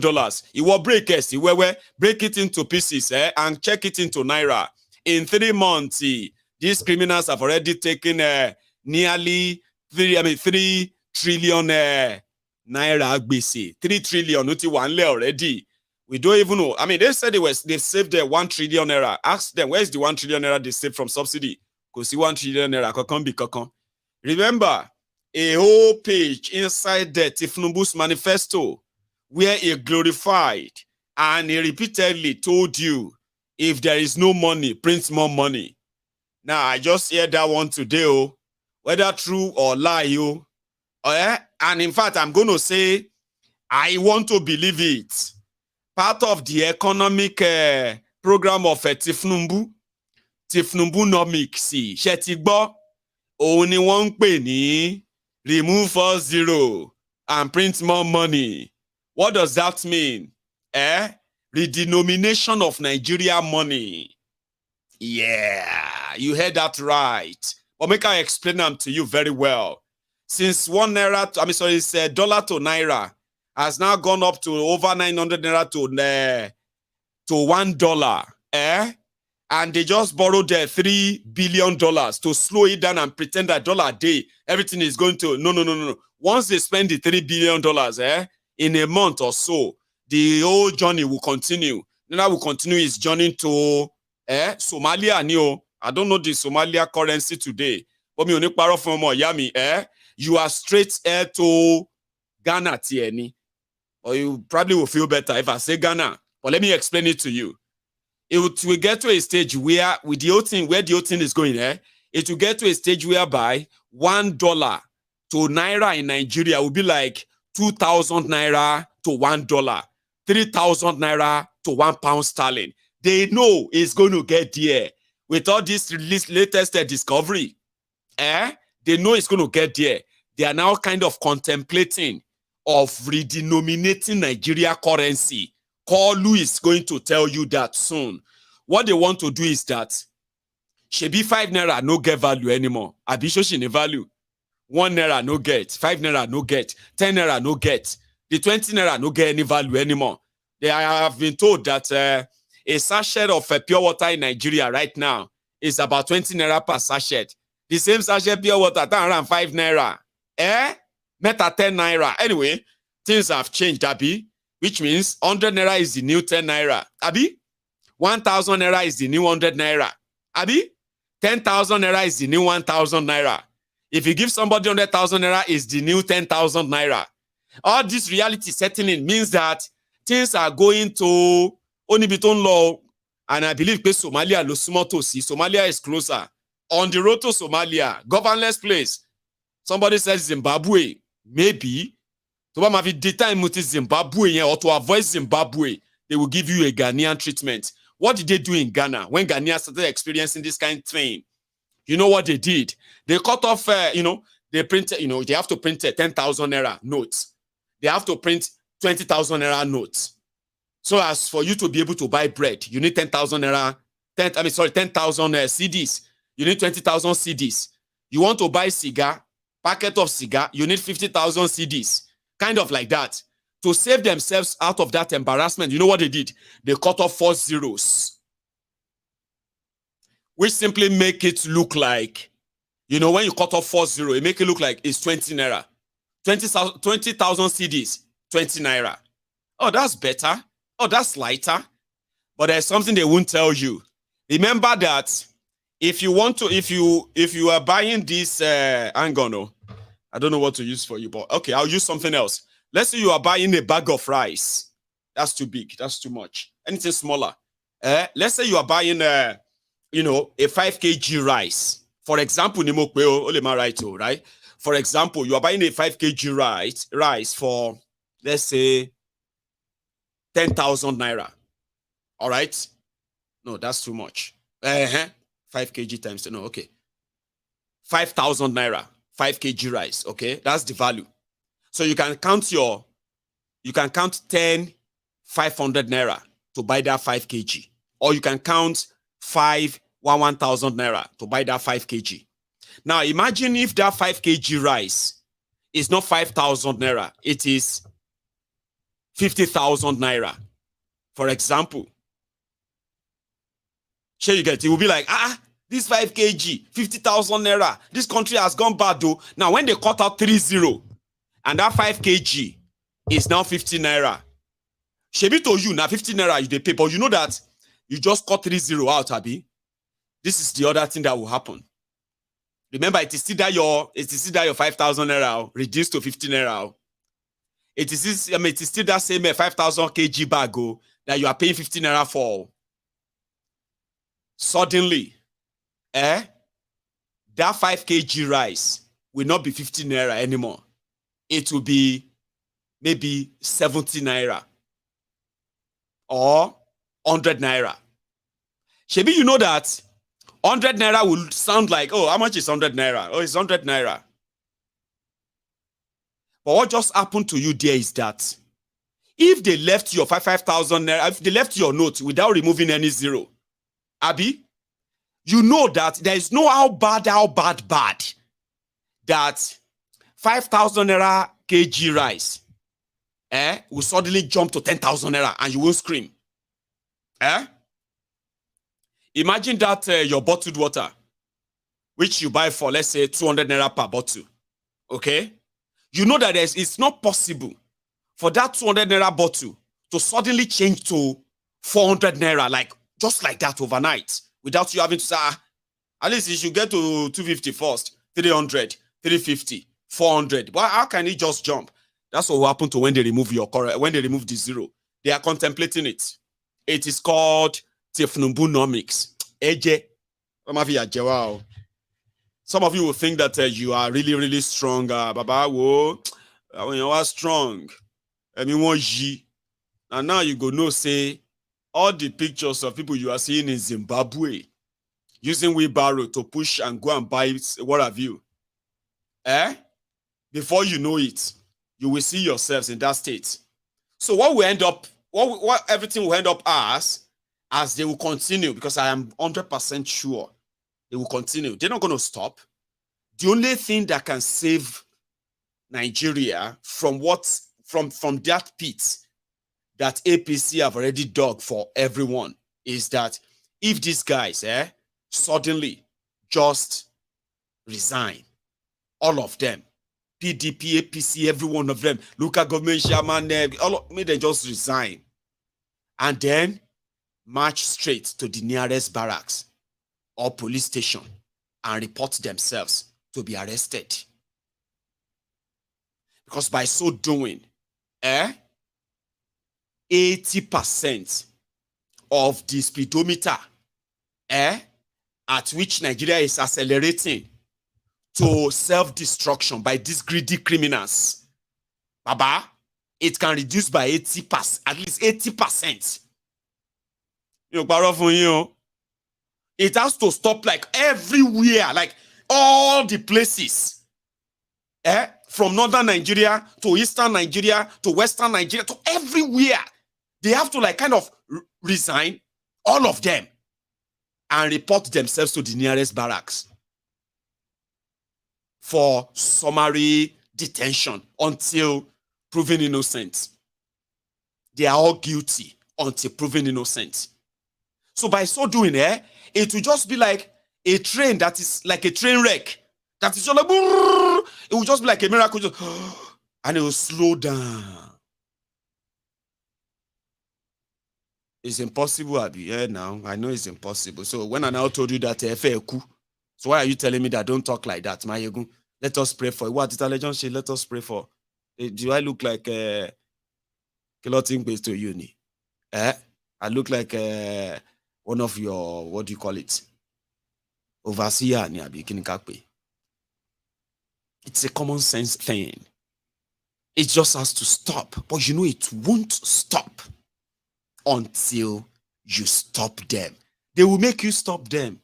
It will break it into pieces and check it into Naira. In 3 months, these criminals have already taken nearly 3 trillion Naira gbese. 3 trillion already. We don't even know. I mean, they said they saved 1 trillion naira. Ask them, where's the 1 trillion naira they saved from subsidy? Because the 1 trillion naira. Remember, a whole page inside the Tifnumbu's manifesto where he glorified and he repeatedly told you, if there is no money, print more money. Now, I just heard that one today, whether true or lie, and in fact, I'm going to say, I want to believe it. Part of the economic program of Tifnumbunomics, Shetigbo, only one penny, remove 40 and print more money. What does that mean? Redenomination of Nigeria money. Yeah, you heard that right. But make I explain them to you very well. Since $1 dollar to Naira has now gone up to over 900 Naira to $1, and they just borrowed $3 billion to slow it down and pretend that dollar a day, everything is going to, no. Once they spend the $3 billion, in a month or so, the whole journey will continue. Now will continue its journey to Somalia. I don't know the Somalia currency today, but me only paro from Miami. You are straight to Ghana, TNI. Or you probably will feel better if I say Ghana. But let me explain it to you. It will get to a stage where with the whole thing, where the whole thing is going, it will get to a stage whereby $1 to Naira in Nigeria will be like 2,000 Naira to $1, 3,000 Naira to £1 sterling. They know it's going to get there. With all this latest discovery, they know it's going to get there. They are now kind of contemplating of redenominating Nigeria currency. Kalu is going to tell you that soon. What they want to do is that Shebi 5 Naira no get value anymore. Abishoshi ne value. 1 Naira no get. 5 Naira no get. 10 Naira no get. The 20 Naira no get any value anymore. They have been told that a sachet of pure water in Nigeria right now is about 20 Naira per sachet. The same sachet pure water around 5 Naira. Meta 10 Naira. Anyway, things have changed, Abi. Which means 100 Naira is the new 10 Naira. Abi? 1,000 Naira is the new 100 Naira. Abi? 10,000 Naira is the new 1,000 Naira. If you give somebody 100,000 Naira, is the new 10,000 Naira. All this reality settling means that things are going to Onibiton law, and I believe Somalia, Somalia is closer. On the road to Somalia, governless place. Somebody says Zimbabwe, maybe. To have data in Zimbabwe or to avoid Zimbabwe, they will give you a Ghanaian treatment. What did they do in Ghana when Ghanaians started experiencing this kind of thing? You know what they did? They cut off, they printed, they have to print 10,000 Naira notes. They have to print 20,000 Naira notes. So as for you to be able to buy bread, you need 10,000 Naira, 10,000 CDs. You need 20,000 CDs. You want to buy cigar, packet of cigar, you need 50,000 CDs. Kind of like that. To save themselves out of that embarrassment, you know what they did? They cut off 4 zeros. Which simply make it look like, you know, when you cut off 4 zeros, it make it look like it's 20 naira. 20,000 CDs, 20 naira. Oh, that's better. Oh, that's lighter. But there's something they won't tell you. Remember that if you want to, if you are buying this, hang on, no, I don't know what to use for you, but okay, I'll use something else. Let's say you are buying a bag of rice. That's too big. That's too much. Anything smaller. Let's say you are buying, you know, a 5 kg rice. For example, right? For example, you are buying a 5 kg rice for, let's say, 10,000 naira. All right? No, that's too much. 5 kg times 10. No, okay. 5,000 naira. 5 kg rice. Okay, that's the value. So you can count 10, 500 naira to buy that 5 kg. Or you can count 1,000 naira to buy that 5 kg. Now imagine if that 5 kg rice is not 5,000 naira, it is 50,000 naira. For example, sure you get it will be like, this 5 kg, 50,000 naira. This country has gone bad though. Now when they cut out 30 and that 5 kg is now 50 naira. Shebi to you now 50 naira you dey pay, but you know that you just cut 30 out, Abi. This is the other thing that will happen. Remember, it is still that your 5,000 naira reduced to 50 naira. It is still that same 5,000 kg bag that you are paying 50 naira for. Suddenly, that 5 kg rice will not be 50 naira anymore. It will be maybe 70 naira or 100 naira. Shebi, you know that 100 naira will sound like, oh, how much is 100 naira? Oh, it's 100 naira. But what just happened to you there is that if they left your 5,000 naira, if they left your note without removing any zero, Abi, you know that there is no how bad that 5,000 naira kg rice will suddenly jump to 10,000 naira and you will scream. Imagine that your bottled water, which you buy for, let's say, 200 naira per bottle, okay? You know that it's not possible for that 200 naira bottle to suddenly change to 400 naira, like just like that overnight, without you having to say, at least you should get to 250 first, 300, 350, 400. But how can it just jump? That's what will happen to when they remove the zero. They are contemplating it. It is called Tifnumbunomics. Some of you will think that you are really, really strong. Baba, when you are strong, and now you go know, say, all the pictures of people you are seeing in Zimbabwe using wheelbarrow to push and go and buy what have you. Before you know it, you will see yourselves in that state. So what will end up, what everything will end up as they will continue, because I am 100% sure they will continue. They're not going to stop. The only thing that can save Nigeria from that pit that APC have already dug for everyone is that if these guys suddenly just resign, all of them, PDP, APC, every one of them, local government chairman, may they just resign and then march straight to the nearest barracks or police station and report themselves to be arrested. Because by so doing, 80% of the speedometer at which Nigeria is accelerating to self-destruction by these greedy criminals, Baba, it can reduce by 80%, at least 80%. It has to stop like everywhere, like all the places. From northern Nigeria to eastern Nigeria to western Nigeria to everywhere. They have to like kind of resign, all of them, and report themselves to the nearest barracks for summary detention until proven innocent. They are all guilty until proven innocent. So by so doing, it will just be like a train that is like a train wreck. That is just like, it will just be like a miracle, and it will slow down. It's impossible, Abi. Yeah, now I know it's impossible. So when I now told you that, so why are you telling me that don't talk like that, Maiyegun? Let us pray for it. What intelligence should let us pray for? Do I look like Kiloting based to uni? I look like one of your, what do you call it? Overseer. It's a common sense thing. It just has to stop. But you know it won't stop until you stop them. They will make you stop them.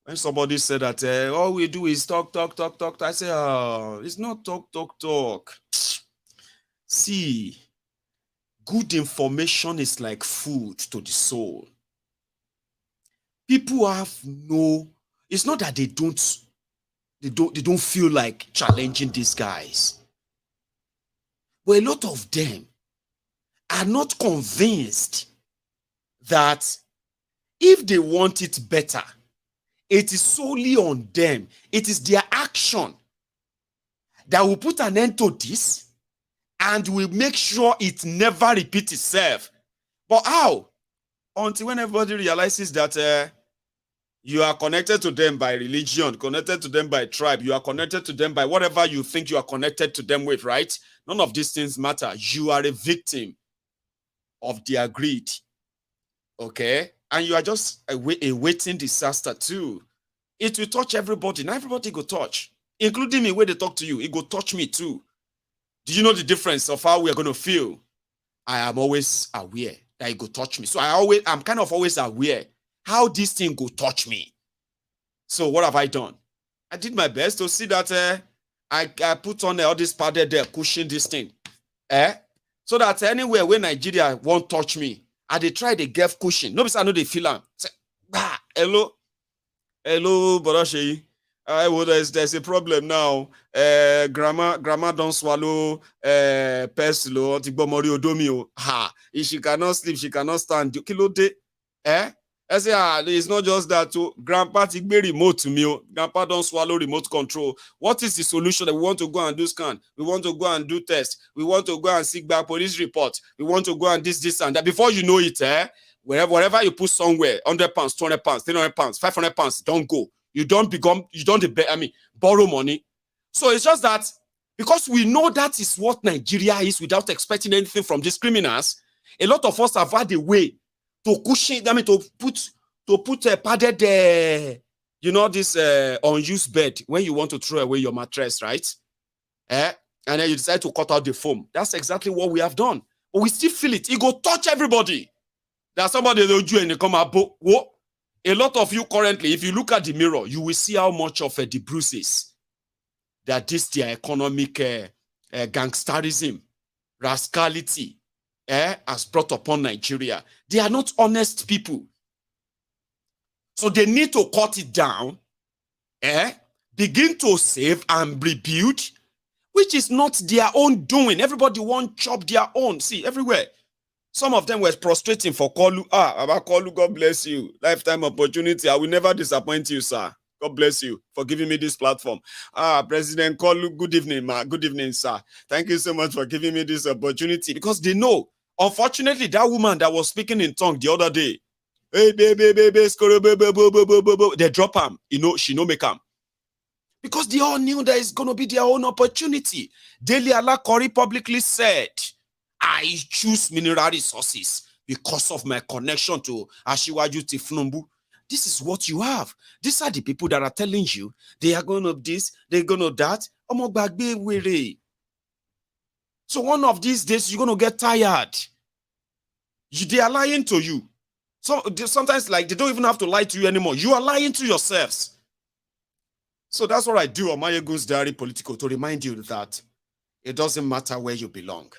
When somebody said that all we do is talk, I say, oh, it's not talk. See, good information is like food to the soul. People have it's not that they don't feel like challenging these guys. But a lot of them are not convinced that if they want it better, it is solely on them. It is their action that will put an end to this and will make sure it never repeats itself. But how? Until when everybody realizes that you are connected to them by religion, connected to them by tribe, you are connected to them by whatever you think you are connected to them with, right? None of these things matter. You are a victim of their greed, okay? And you are just awaiting disaster too. It will touch everybody. Now everybody go touch, including me. When they talk to you, it go touch me too. Do you know the difference of how we are going to feel? I am always aware that it go touch me. So I'm kind of always aware how this thing go touch me. So what have I done? I did my best to see that I put on all this padded there, cushion this thing. So that anywhere where Nigeria won't touch me, I they try the get cushion. Nobody I know they feel am. Say, hello, Barashi. There's a problem now. Grandma don't swallow peslo. If she cannot sleep, she cannot stand. Kilo de, I say, it's not just that. Grandpa take me remote to me. Grandpa don't swallow remote control. What is the solution? That we want to go and do scan. We want to go and do test. We want to go and seek back police report. We want to go and this and that. Before you know it, wherever you put somewhere, 100 pounds, 200 pounds, 300 pounds, 500 pounds, don't go. You don't borrow money. So it's just that because we know that is what Nigeria is without expecting anything from these criminals, a lot of us have had a way to cushion, to put a padded, this unused bed when you want to throw away your mattress, right? And then you decide to cut out the foam. That's exactly what we have done. But we still feel it. It go touch everybody. There's somebody that do and they come up. A lot of you currently, if you look at the mirror, you will see how much of the bruises that this their economic gangsterism, rascality, has brought upon Nigeria. They are not honest people. So they need to cut it down, begin to save and rebuild, which is not their own doing. Everybody won't chop their own. See, everywhere. Some of them were prostrating for Kolu. About Kolu, God bless you. Lifetime opportunity. I will never disappoint you, sir. God bless you for giving me this platform. President Kolu, good evening, ma. Good evening, sir. Thank you so much for giving me this opportunity because they know. Unfortunately, that woman that was speaking in tongue the other day, hey, baby, they drop him. She no make him. Because they all knew that it's going to be their own opportunity. Dele Alakori publicly said, I choose mineral resources because of my connection to Ashiwaju Tifnumbu. This is what you have. These are the people that are telling you they are going to this, they're going to that. So one of these days, you're going to get tired. They are lying to you. So sometimes they don't even have to lie to you anymore. You are lying to yourselves. So that's what I do on MaiyegunsDiary Politico to remind you that it doesn't matter where you belong.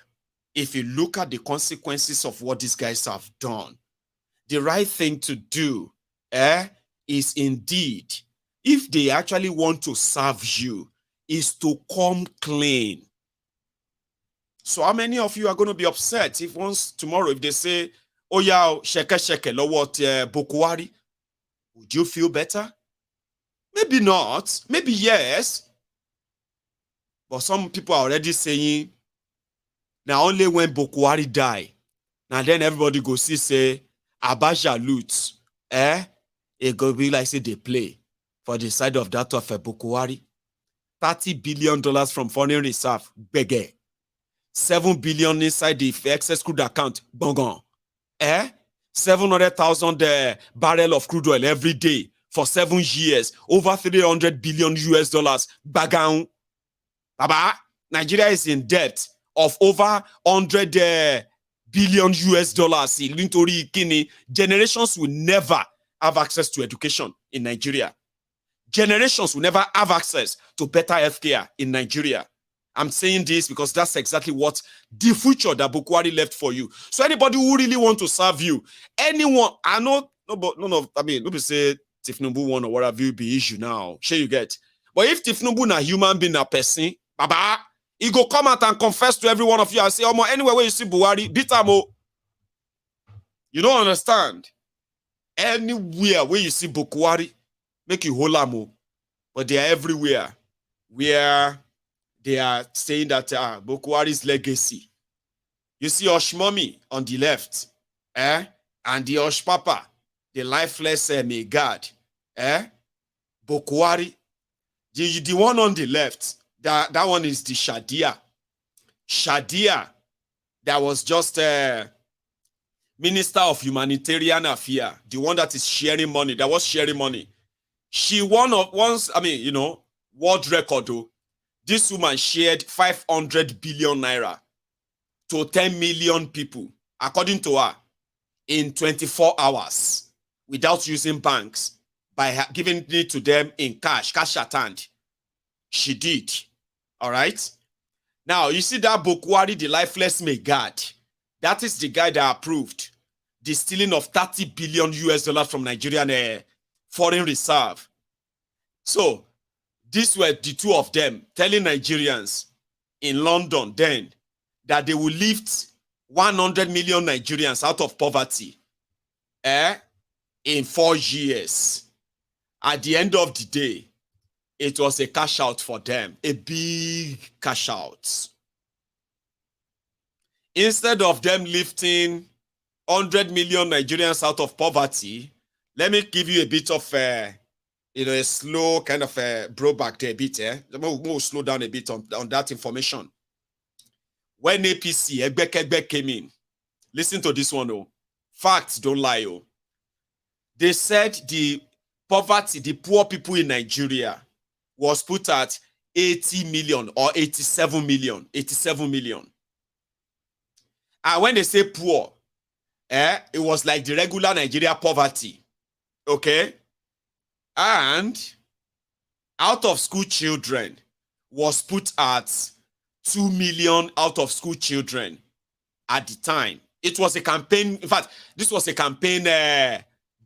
If you look at the consequences of what these guys have done, the right thing to do is indeed, if they actually want to serve you, is to come clean. So how many of you are going to be upset if once tomorrow, if they say, oh yeah, sheke lo what Buhari, would you feel better? Maybe not, maybe yes. But some people are already saying, now only when Buhari die, now then everybody go see say, Abacha loot, it go be like say they play for the side of that of Buhari. $30 billion from foreign reserve, bege. 7 billion inside the excess crude account, bongon. 700,000 barrel of crude oil every day for 7 years, over 300 billion US dollars, bagang. Baba, Nigeria is in debt of over 100 billion US dollars. Generations will never have access to education in Nigeria. Generations will never have access to better healthcare in Nigeria. I'm saying this because that's exactly what the future that Buhari left for you. So anybody who really want to serve you, anyone, I know, nobody say Tifnubu one or whatever you be issue now. Sure you get. But if Tifnubu na human being a person, Baba, he go come out and confess to every one of you and say, oh, anywhere where you see Buhari, beat him. You don't understand. Anywhere where you see Buhari, make you hold him. But they are everywhere where they are saying that Buhari's legacy. You see Oshmami on the left, and the Oshpapa, the lifeless Maigad, Buhari. The one on the left, that one is the Shadia. Shadia, that was just Minister of Humanitarian Affairs, the one that is sharing money, that was sharing money. She world record though. This woman shared 500 billion naira to 10 million people, according to her, in 24 hours without using banks, by giving it to them in cash at hand. She did. All right? Now, you see that Buhari, the lifeless Maigad, that is the guy that approved the stealing of 30 billion US dollars from Nigerian foreign reserve. So, these were the two of them telling Nigerians in London then that they will lift 100 million Nigerians out of poverty in 4 years. At the end of the day, it was a cash out for them, a big cash out. Instead of them lifting 100 million Nigerians out of poverty, let me give you a bit of a slow kind of bro back there a bit. We'll slow down a bit on that information. When APC, Egbek came in, listen to this one, facts don't lie. They said the poverty, the poor people in Nigeria was put at 80 million or 87 million. 87 million. And when they say poor, it was like the regular Nigeria poverty. Okay? And out of school children was put at 2 million out of school children at the time. It was a campaign. In fact, this was a campaign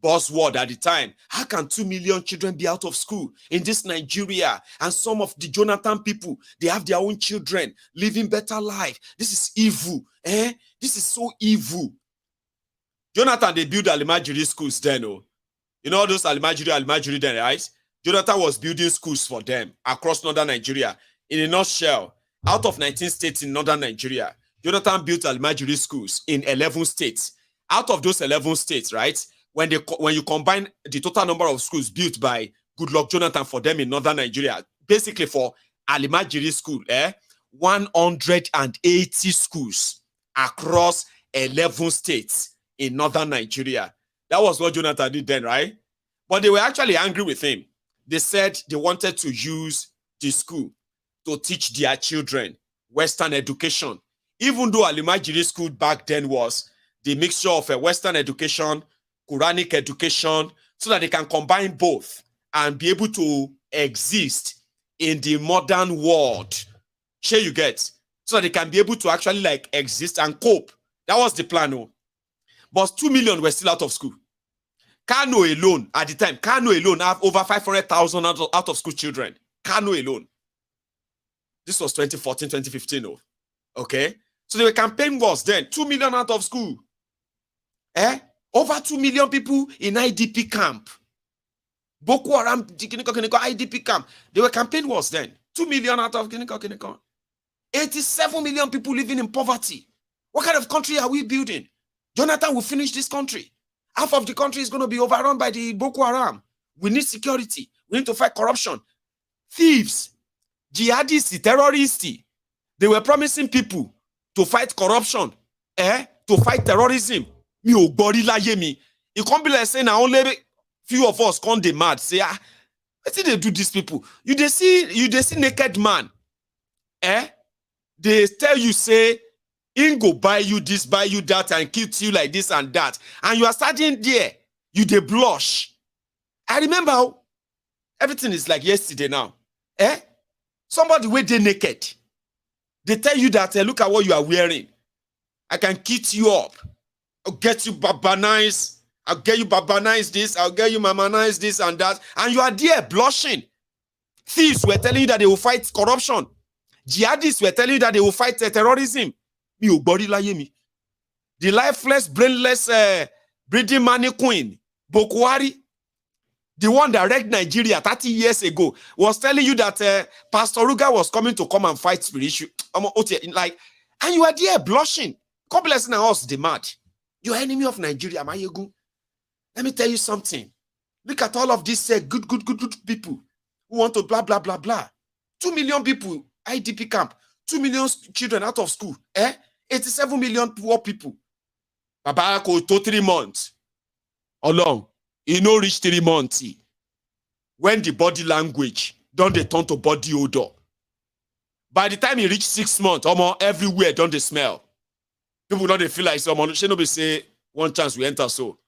buzzword at the time. How can 2 million children be out of school in this Nigeria? And some of the Jonathan people, they have their own children living better life. This is evil. This is so evil. Jonathan, they built Alimajiri schools then. You know those Alimajiri then, right? Jonathan was building schools for them across northern Nigeria. In a nutshell, out of 19 states in northern Nigeria, Jonathan built Alimajiri schools in 11 states. Out of those 11 states, right, when you combine the total number of schools built by Goodluck Jonathan for them in northern Nigeria, basically for Alimajiri school, 180 schools across 11 states in northern Nigeria. That was what Jonathan did then, right? But they were actually angry with him. They said they wanted to use the school to teach their children Western education. Even though Alimajiri school back then was the mixture of a Western education, Quranic education, so that they can combine both and be able to exist in the modern world. Sure you get? So that they can be able to actually like exist and cope. That was the plan. But 2 million were still out of school. Kano alone, at the time, Kano alone have over 500,000 out of school children. Kano alone. This was 2014, 2015. Oh, okay. So the campaign was then 2 million out of school. Over 2 million people in IDP camp. Boko Haram, IDP camp. The campaign was then 2 million out of 87 million people living in poverty. What kind of country are we building? Jonathan will finish this country. Half of the country is going to be overrun by the Boko Haram. We need security. We need to fight corruption. Thieves, jihadists, terrorists, they were promising people to fight corruption, to fight terrorism. Me o body laye me. It can't be like saying now only few of us can't mad. Say, what did they do these people? You they see naked man. They tell you, say, in go buy you this, buy you that, and kill you like this and that. And you are standing there, you they blush. I remember everything is like yesterday now. Somebody where they naked. They tell you that, look at what you are wearing. I can kit you up. I'll get you babanize. I'll get you babanize this. I'll get you mamanize this and that. And you are there blushing. Thieves were telling you that they will fight corruption. Jihadists were telling you that they will fight terrorism. The lifeless, brainless, breeding money queen, Buhari, the one that wrecked Nigeria 30 years ago, was telling you that Pastor Ruga was coming to come and fight spiritual. Like, and you are there blushing. God bless us, the mad. You're enemy of Nigeria, Maiyegun. Let me tell you something. Look at all of these good people who want to blah, blah, blah, blah. 2 million people, IDP camp. 2 million children out of school. 87 million poor people. Baba go to 3 months. How long? He no reach 3 months. When the body language don't they turn to body odor. By the time he reach 6 months, everywhere don't they smell. People don't they feel like someone should not be say one chance we enter so.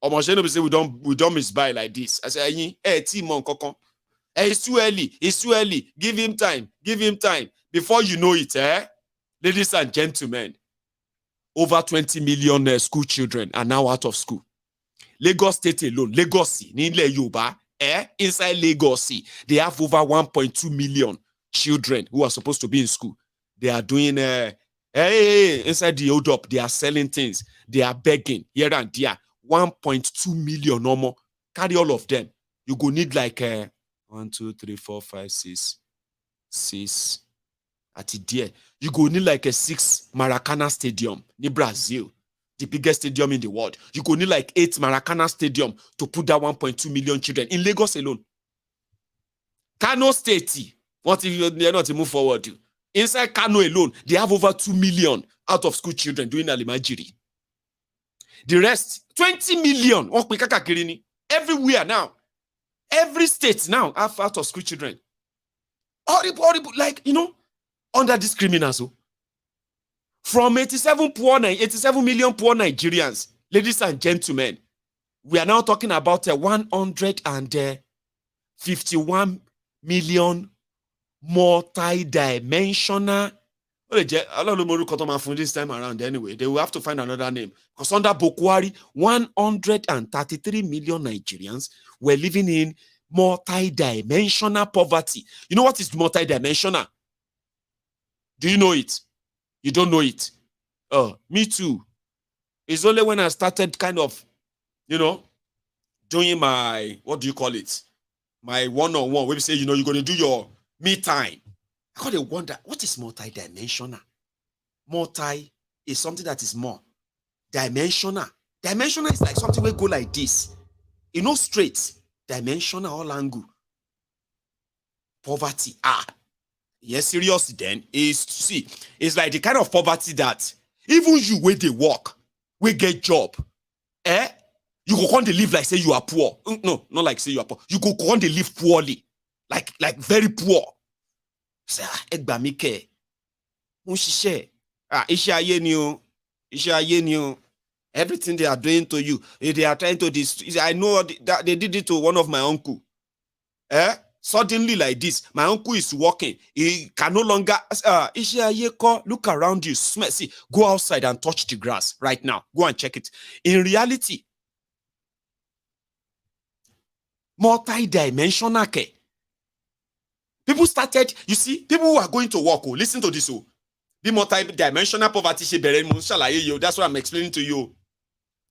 Should not be say we don't misbuy like this. I say, it's too early. It's too early. Give him time. Give him time. Before you know it, ladies and gentlemen, over 20 million school children are now out of school. Lagos State alone, Lagos, Yoruba, inside Lagos, they have over 1.2 million children who are supposed to be in school. They are doing, inside the hold up, they are selling things. They are begging here and there. 1.2 million no more. Carry all of them. You go need like 1, 2, 3, 4, 5, 6. At the you go need like a 6 Maracana Stadium in Brazil, the biggest stadium in the world. You go need like 8 Maracana Stadium to put that 1.2 million children in Lagos alone. Kano State, what if they're not to move forward? Inside Kano alone, they have over 2 million out of school children doing alimajiri. The rest, 20 million, everywhere now. Every state now have out of school children. Horrible, like, under this criminals. From 87 million poor Nigerians, ladies and gentlemen, we are now talking about 151 million multi-dimensional. This time around anyway, they will have to find another name. Because under Buhari, 133 million Nigerians were living in multi-dimensional poverty. You know what is multi-dimensional? Do you know it? You don't know it. Me too. It's only when I started kind of, doing my, what do you call it? My one-on-one, where we say, you're going to do your me time. I got to wonder, what is multi-dimensional? Multi is something that is more. Dimensional. Dimensional is like something we go like this. Straight. Dimensional all angle. Poverty. Yes, serious then. It's like the kind of poverty that even you where they work, we get job. You go on to live like say you are poor. No, not like say you are poor. You go on to live poorly. Like very poor. Say, egbamike. Everything they are doing to you, they are trying to destroy. I know that they did it to one of my uncle. Suddenly like this, my uncle is walking. He can no longer. Look around you. See, go outside and touch the grass right now. Go and check it. In reality, multi-dimensional. People started, you see, people who are going to work, listen to this, the multi-dimensional poverty, that's what I'm explaining to you.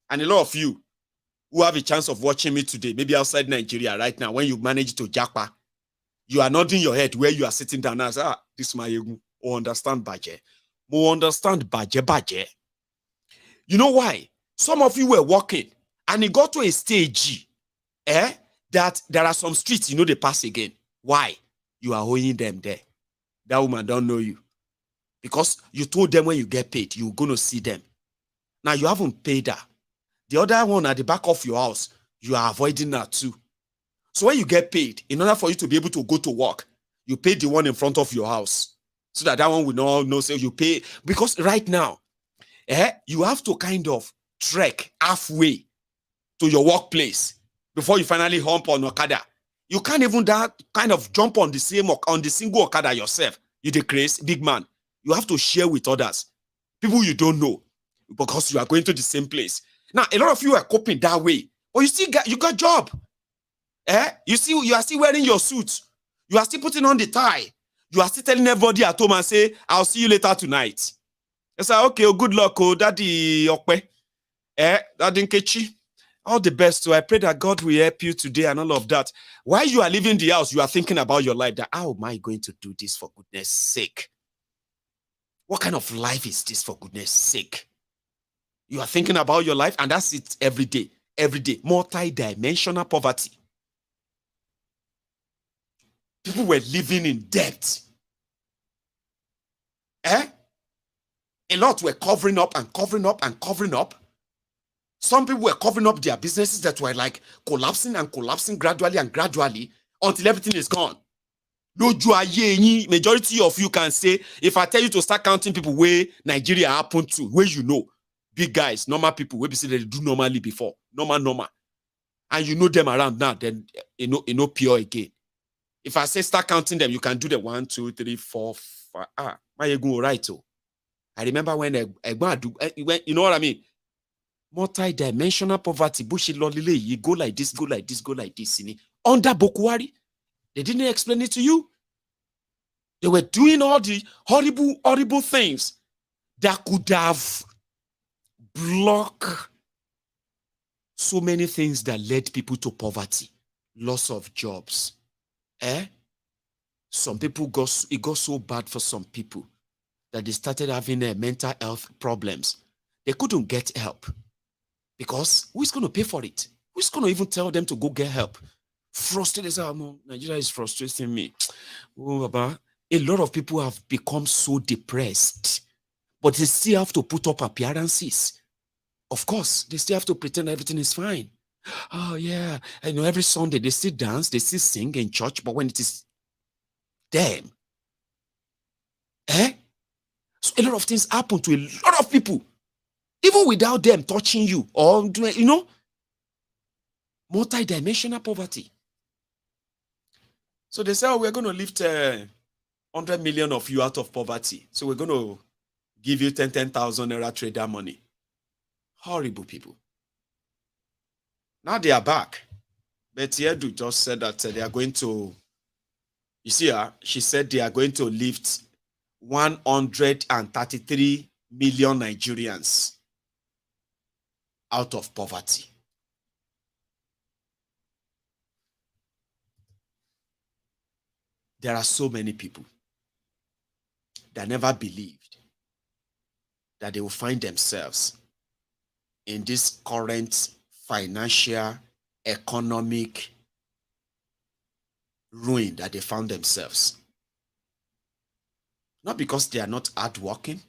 And a lot of you who have a chance of watching me today, maybe outside Nigeria right now, when you manage to japa, you are nodding your head where you are sitting down and say, this Maiyegun, understand baje. Mo understand baje. You know why? Some of you were walking and it got to a stage, that there are some streets, they pass again. Why? You are owing them there. That woman don't know you. Because you told them when you get paid, you're going to see them. Now you haven't paid her. The other one at the back of your house, you are avoiding her too. So when you get paid, in order for you to be able to go to work, you pay the one in front of your house. So that one will not know, say you pay. Because right now, you have to kind of trek halfway to your workplace before you finally hump on Okada. You can't even kind of jump on the single Okada yourself. You decrease, big man. You have to share with others, people you don't know, because you are going to the same place. Now, a lot of you are coping that way, but you got job. You are still wearing your suit. You are still putting on the tie. You are still telling everybody at home and say, I'll see you later tonight. It's like, okay, good luck, daddy, Okwe. Daddy Nkechi. All the best. So I pray that God will help you today and all of that. While you are leaving the house, you are thinking about your life, that how am I going to do this for goodness sake? What kind of life is this for goodness sake? You are thinking about your life, and that's it every day. Every day. Multi-dimensional poverty. People were living in debt. A lot were covering up and covering up and covering up. Some people were covering up their businesses that were like collapsing and collapsing gradually and gradually until everything is gone. Majority of you can say, if I tell you to start counting people where Nigeria happened to, where big guys, normal people, where they do normally before, normal. And you know them around now, then pure again. If I say start counting them, you can do the 1, 2, 3, 4, 5. Maiyegun right. I remember when you know what I mean? Multi-dimensional poverty, bullshit lolly, you go like this, go like this, go like this. Under Buhari, they didn't explain it to you. They were doing all the horrible things that could have blocked so many things that led people to poverty, loss of jobs. Some people it got so bad for some people that they started having mental health problems. They couldn't get help because who's going to pay for it? Who's going to even tell them to go get help? Frustrated. Nigeria is frustrating me. A lot of people have become so depressed, but they still have to put up appearances. Of course, they still have to pretend everything is fine. Oh, yeah. I know every Sunday they still dance, they still sing in church, but when it is them, so a lot of things happen to a lot of people, even without them touching you or doing, multi-dimensional poverty. So they say, we're going to lift 100 million of you out of poverty. So we're going to give you 10,000 naira trader money. Horrible people. Now they are back. Betty Edu just said that they are going to, you see her, she said they are going to lift 133 million Nigerians out of poverty. There are so many people that never believed that they will find themselves in this current financial, economic ruin that they found themselves. Not because they are not hardworking,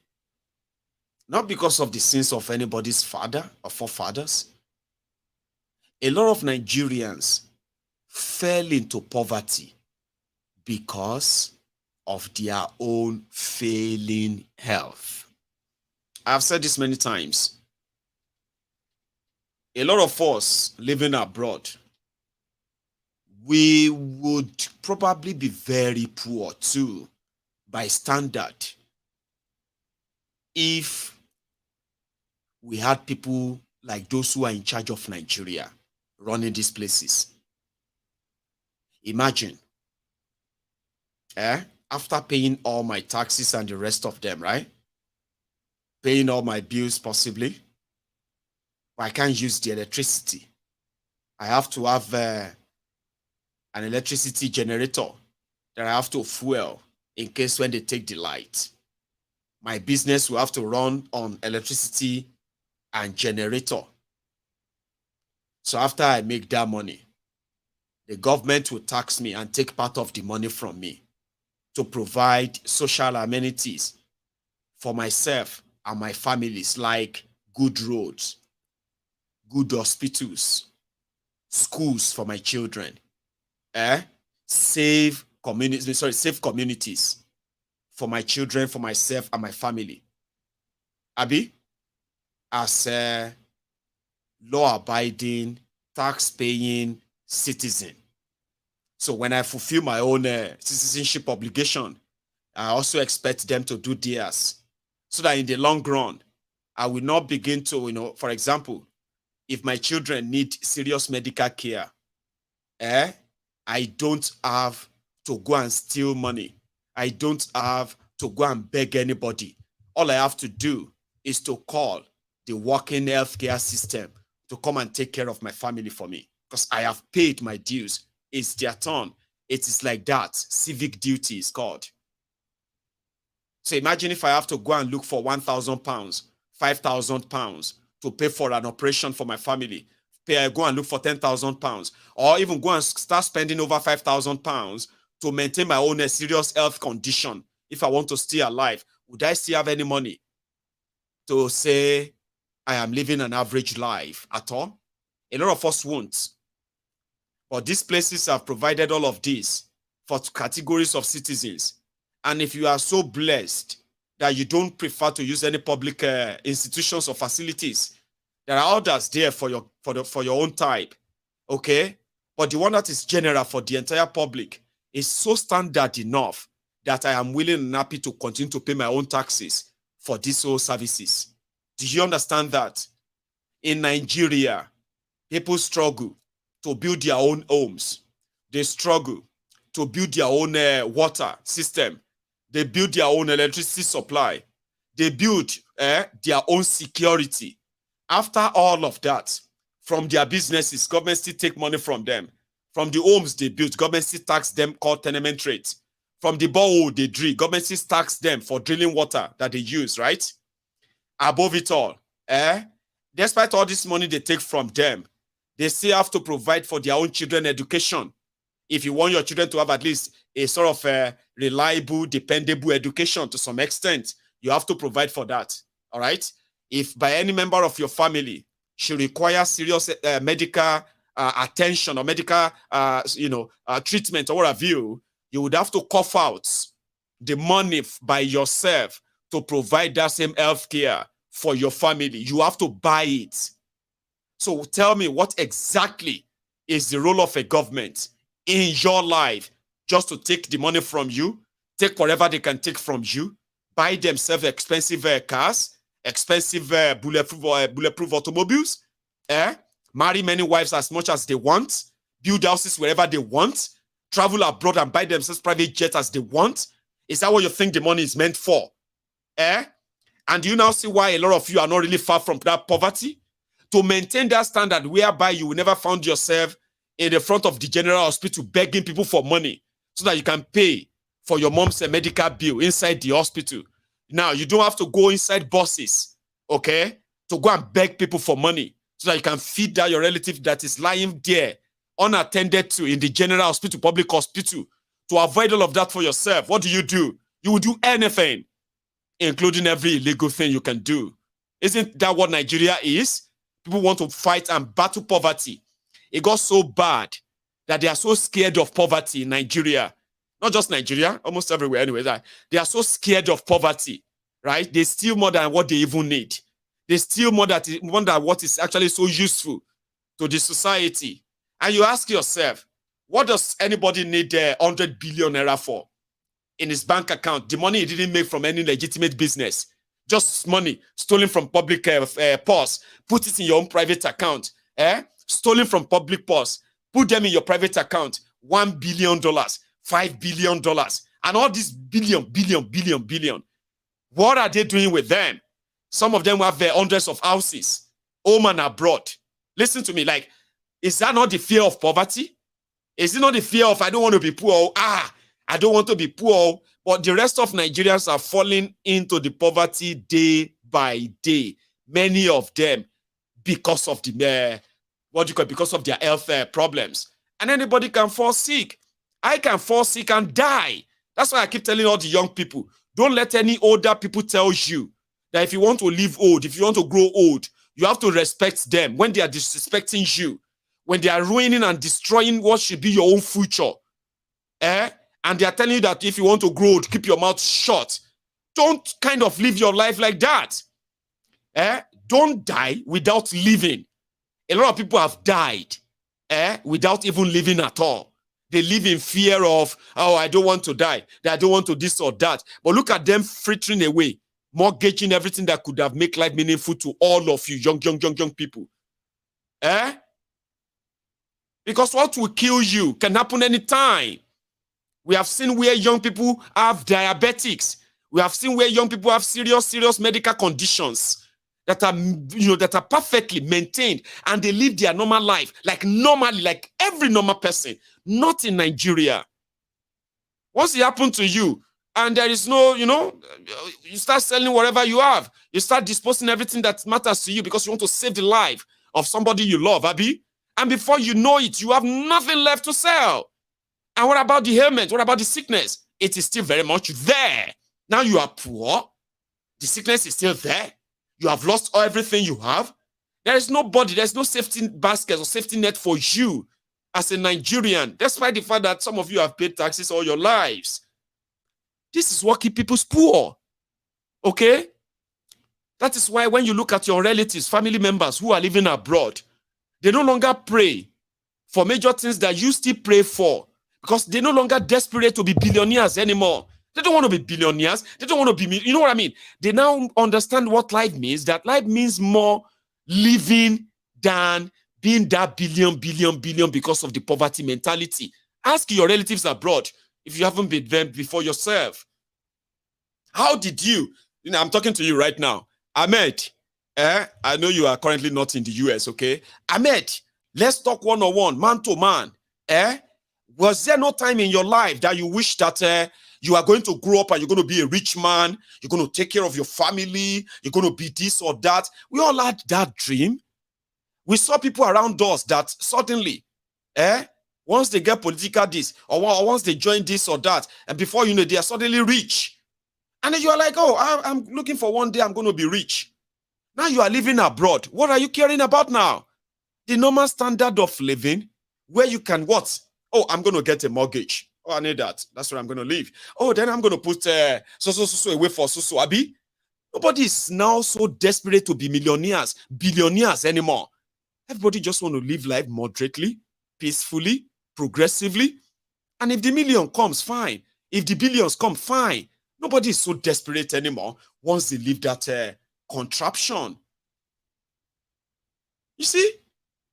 not because of the sins of anybody's father or forefathers. A lot of Nigerians fell into poverty because of their own failing health. I've said this many times. A lot of us living abroad, we would probably be very poor too, by standard, if we had people like those who are in charge of Nigeria running these places. Imagine after paying all my taxes and the rest of them, right? Paying all my bills possibly, but I can't use the electricity. I have to have an electricity generator that I have to fuel in case when they take the light. My business will have to run on electricity and generator. So after I make that money, the government will tax me and take part of the money from me to provide social amenities for myself and my families, like good roads, good hospitals, schools for my children, safe communities for my children, for myself and my family. Abi, as a law-abiding, tax-paying citizen. So when I fulfill my own citizenship obligation, I also expect them to do theirs, so that in the long run, I will not begin to, for example, if my children need serious medical care, I don't have to go and steal money. I don't have to go and beg anybody. All I have to do is to call the working healthcare system to come and take care of my family for me, because I have paid my dues. It's their turn. It is like that. Civic duty is called. So imagine if I have to go and look for 1,000 pounds, 5,000 pounds to pay for an operation for my family. Go and look for 10,000 pounds, or even go and start spending over 5,000 pounds to maintain my own serious health condition. If I want to stay alive, would I still have any money to say I am living an average life at all? A lot of us won't. But these places have provided all of this for categories of citizens. And if you are so blessed that you don't prefer to use any public institutions or facilities, there are others there for your own type, okay? But the one that is general for the entire public is so standard enough that I am willing and happy to continue to pay my own taxes for these whole services. Do you understand that? In Nigeria, people struggle to build their own homes. They struggle to build their own water system. They build their own electricity supply. They build their own security. After all of that, from their businesses, government still take money from them. From the homes they built, government still tax them, called tenement rate. From the borehole they drill, government still tax them for drilling water that they use, right? Above it all, despite all this money they take from them, they still have to provide for their own children education. If you want your children to have at least a sort of reliable, dependable education to some extent, you have to provide for that, all right? If by any member of your family should require serious medical attention or medical, treatment or what have you, you would have to cough out the money by yourself to provide that same health care for your family. You have to buy it. So tell me, what exactly is the role of a government in your life? Just to take the money from you, take whatever they can take from you, buy themselves expensive cars, expensive bulletproof automobiles, marry many wives as much as they want, build houses wherever they want, travel abroad and buy themselves private jets as they want. Is that what you think the money is meant for? And do you now see why a lot of you are not really far from that poverty? To maintain that standard whereby you will never find yourself in the front of the general hospital begging people for money so that you can pay for your mom's medical bill inside the hospital. Now, you don't have to go inside buses, okay, to go and beg people for money so that you can feed that your relative that is lying there unattended to in the general hospital, public hospital. To avoid all of that for yourself, what do? You will do anything, including every illegal thing you can do. Isn't that what Nigeria is? People want to fight and battle poverty. It got so bad that they are so scared of poverty in Nigeria. Not just Nigeria, almost everywhere anyway. They are so scared of poverty, right? They steal more than what they even need. They steal more than what is actually so useful to the society. And you ask yourself, what does anybody need 100 billion naira for in his bank account? The money he didn't make from any legitimate business. Just money stolen from public purse. Put it in your own private account. Stolen from public purse. Put them in your private account. $1 billion, $5 billion. And all these billion. What are they doing with them? Some of them have their hundreds of houses, home and abroad. Listen to me, like, is that not the fear of poverty? Is it not the fear of, I don't want to be poor? I don't want to be poor. But the rest of Nigerians are falling into the poverty day by day. Many of them because of the, because of their health problems. And anybody can fall sick. I can fall sick and die. That's why I keep telling all the young people, don't let any older people tell you that if you want to live old, if you want to grow old, you have to respect them when they are disrespecting you, when they are ruining and destroying what should be your own future. And they are telling you that if you want to grow old, keep your mouth shut. Don't kind of live your life like that. Don't die without living. A lot of people have died without even living at all. They live in fear of, oh, I don't want to die. I don't want to this or that. But look at them frittering away, mortgaging everything that could have made life meaningful to all of you, young people. Because what will kill you can happen anytime. We have seen where young people have diabetics. We have seen where young people have serious medical conditions that are perfectly maintained, and they live their normal life like normally, like every normal person. Not in Nigeria. Once it happens to you, and there is no, you start selling whatever you have. You start disposing everything that matters to you because you want to save the life of somebody you love, Abi. And before you know it, you have nothing left to sell. And what about the ailment? What about the sickness? It is still very much there. Now you are poor. The sickness is still there. You have lost everything you have. There is nobody, there's no safety basket or safety net for you as a Nigerian, despite the fact that some of you have paid taxes all your lives. This is what keeps people poor. Okay? That is why when you look at your relatives, family members who are living abroad, they no longer pray for major things that you still pray for, because they're no longer desperate to be billionaires anymore. They don't want to be billionaires. They don't want to be, you know what I mean? They now understand what life means, that life means more living than being that billion because of the poverty mentality. Ask your relatives abroad if you haven't been them before yourself. How did you, I'm talking to you right now. Ahmed, I know you are currently not in the US, okay? Ahmed, let's talk one-on-one, man to man. Was there no time in your life that you wish that you are going to grow up and you're going to be a rich man, you're going to take care of your family, you're going to be this or that? We all had that dream. We saw people around us that suddenly, once they get political this, or once they join this or that, and before you know, they are suddenly rich. And then you are like, oh, I'm looking for one day I'm going to be rich. Now you are living abroad. What are you caring about now? The normal standard of living where you can what? Oh, I'm going to get a mortgage. Oh, I need that. That's where I'm going to live. Oh, then I'm going to put so away for so Abi. Nobody is now so desperate to be millionaires, billionaires anymore. Everybody just want to live life moderately, peacefully, progressively. And if the million comes, fine. If the billions come, fine. Nobody is so desperate anymore once they leave that contraption. You see?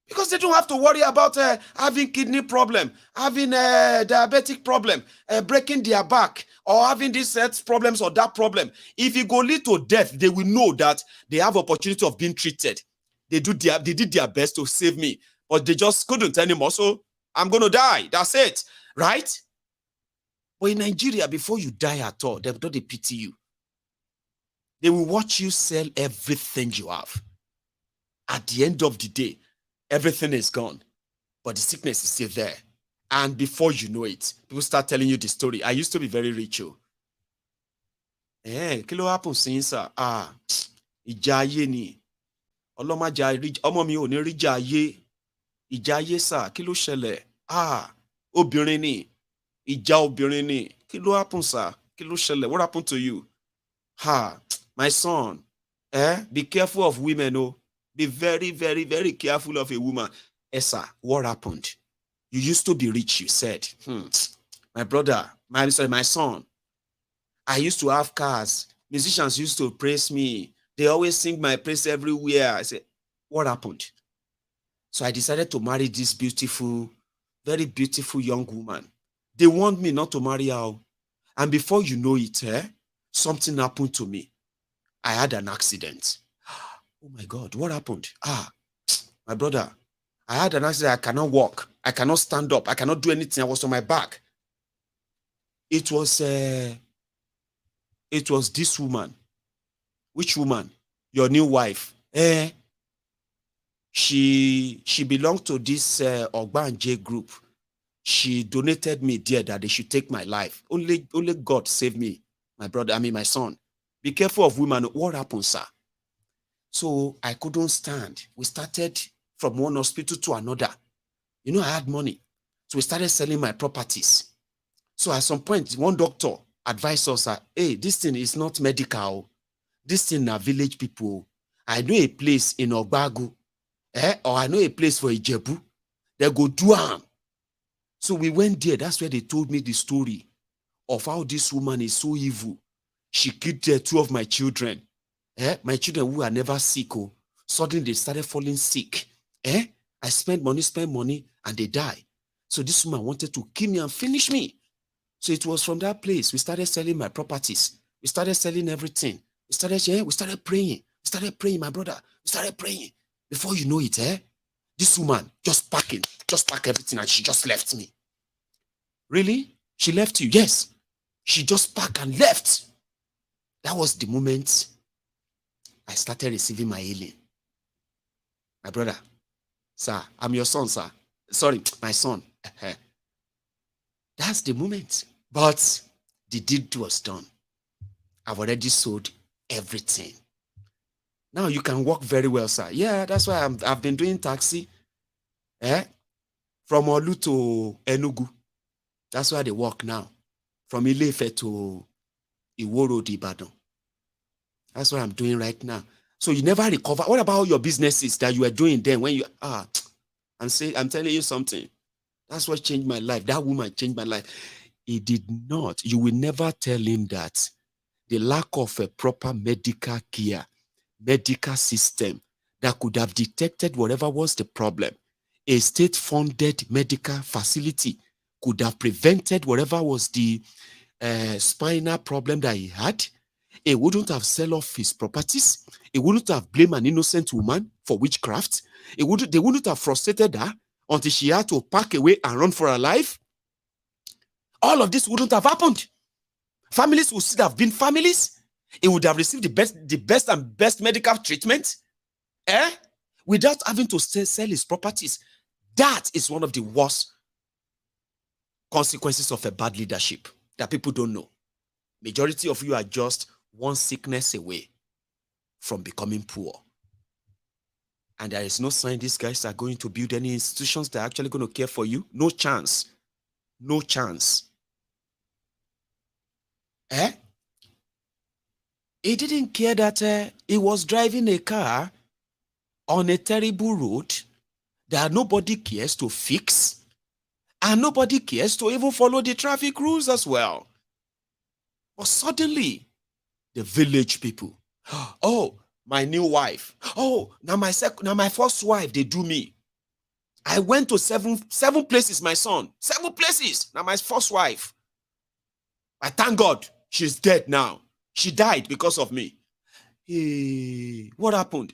Because they don't have to worry about having kidney problem, having a diabetic problem, breaking their back, or having these health problems or that problem. If it go lead to death, they will know that they have opportunity of being treated. They did their best to save me, but they just couldn't anymore. So I'm going to die. That's it. Right? But in Nigeria, before you die at all, they don't pity you. They will watch you sell everything you have. At the end of the day, everything is gone, but the sickness is still there. And before you know it, people start telling you the story. I used to be very rich. Kilo happen since ìjà ni. Ọlọ́mọ jà rich, ọmọ mi ò ní rí jà ayé. Ìjà ayé sà, kí ló ṣẹlẹ̀? Obìnrin ni. Ìjà obìnrin ni. Kí ló happen sà? Kí ló ṣẹlẹ̀? What happened to you? My son, be careful of women, oh. Be very, very, very careful of a woman. Sir, what happened? You used to be rich, you said. My brother, my son, I used to have cars. Musicians used to praise me. They always sing my praise everywhere. I said, what happened? So I decided to marry this beautiful, very beautiful young woman. They want me not to marry her. And before you know it, something happened to me. I had an accident. Oh my God, what happened? My brother, I had an accident. I cannot walk. I cannot stand up. I cannot do anything. I was on my back. It was this woman. Which woman? Your new wife. She belonged to this Ogbanje group. She donated me there that they should take my life. Only God saved me, my brother. My son. Be careful of women. What happened, sir? So I couldn't stand. We started from one hospital to another. I had money. So we started selling my properties. So at some point, one doctor advised us, hey, this thing is not medical. This thing are village people. I know a place in Ogbagu, or I know a place for Ijebu. They go do harm. So we went there. That's where they told me the story of how this woman is so evil. She killed 2 of my children. My children who are never sick. Suddenly they started falling sick. I spent money, and they die. So this woman wanted to kill me and finish me. So it was from that place we started selling my properties. We started selling everything. We started praying. We started praying, my brother. We started praying. Before you know it, this woman just pack everything, and she just left me. Really? She left you? Yes. She just packed and left. That was the moment I started receiving my healing. My brother, sir, I'm your son, sir. Sorry, my son. That's the moment. But the deed was done. I've already sold everything. Now you can walk very well, sir. Yeah, that's why I've been doing taxi. From Olu to Enugu. That's why they walk now. From Ile-Ife to Iwo Road, Ibadan. That's what I'm doing right now. So you never recover. What about your businesses that you were doing then when you I'm telling you something. That's what changed my life. That woman changed my life. It did not. You will never tell him that the lack of a proper medical care, medical system that could have detected whatever was the problem, a state-funded medical facility could have prevented whatever was the spinal problem that he had. He wouldn't have sell off his properties. He wouldn't have blamed an innocent woman for witchcraft. They wouldn't have frustrated her until she had to pack away and run for her life. All of this wouldn't have happened. Families would still have been families. He would have received the best medical treatment, without having to sell his properties. That is one of the worst consequences of a bad leadership that people don't know. Majority of you are just one sickness away from becoming poor. And there is no sign these guys are going to build any institutions that are actually going to care for you. No chance. No chance. He didn't care that he was driving a car on a terrible road that nobody cares to fix, and nobody cares to even follow the traffic rules as well. But suddenly, the village people, oh, my new wife, oh, now my first wife, they do me. I went to seven places, my son, 7 places. Now my first wife. I thank God she's dead now. She died because of me. Hey, what happened?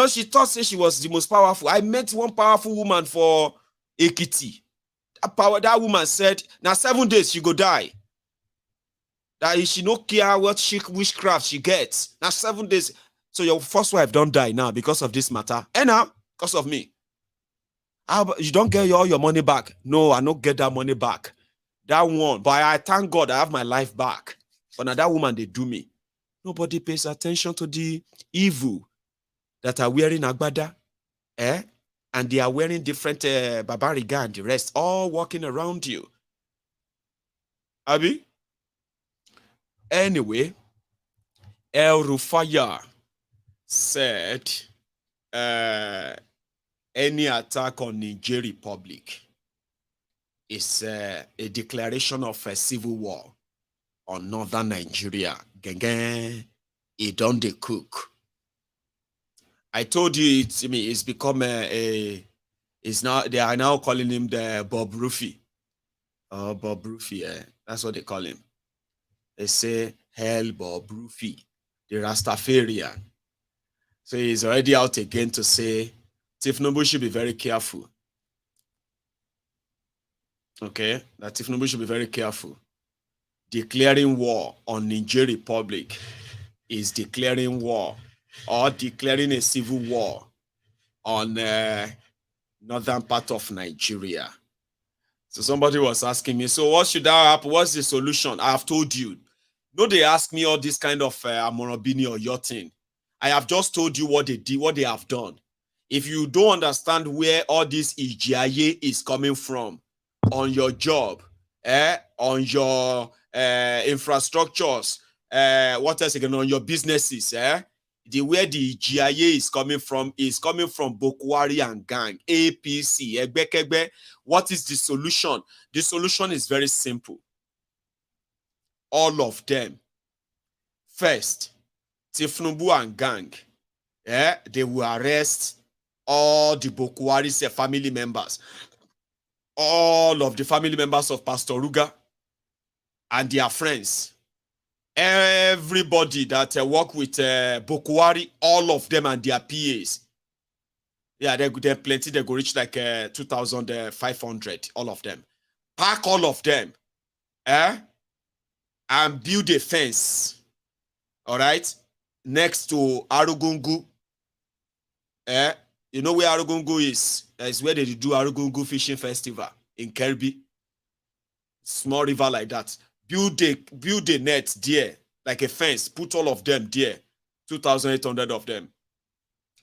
She thought she was the most powerful. I met one powerful woman for Ekiti. That woman said, now 7 days she go die. That she no care what witchcraft she gets. Now 7 days. So your first wife don't die now because of this matter. And now, because of me. You don't get all your money back. No, I don't get that money back. That one. But I thank God I have my life back. But now that woman, they do me. Nobody pays attention to the evil that are wearing agbada. And they are wearing different babariga and the rest, all walking around you. Abi? Anyway, El Rufaya said any attack on Niger Republic is a declaration of a civil war on northern Nigeria. It done the cook. I told you it's become they are now calling him the Bob Rufi. Oh, Bob Rufy, that's what they call him. They say Hell Bob Rufy, the Rastafarian. So he's already out again to say Tinubu should be very careful. Okay, that Tinubu should be very careful. Declaring war on Niger Republic is declaring war or declaring a civil war on northern part of Nigeria. So somebody was asking me, so what should that happen? What's the solution? I have told you. No, they ask me all this kind of Amorabini or yachting. I have just told you what they did, what they have done. If you don't understand where all this Ijiaye is coming from on your job, on your infrastructures, what else again, on your businesses, the where the GIA is coming from Buhari and gang, APC, Egbekegbe. What is the solution? The solution is very simple. All of them. First, Tinubu and gang, they will arrest all the Buhari's family members, all of the family members of Pastor Ruga and their friends. Everybody that work with Buhari, all of them and their PAs. Yeah, they're plenty. They go reach like 2,500, all of them. Pack all of them, and build a fence, all right, next to Arugungu. You know where Arugungu is? It's where they do Arugungu Fishing Festival in Kirby. Small river like that. Build a net there, like a fence, put all of them there, 2,800 of them.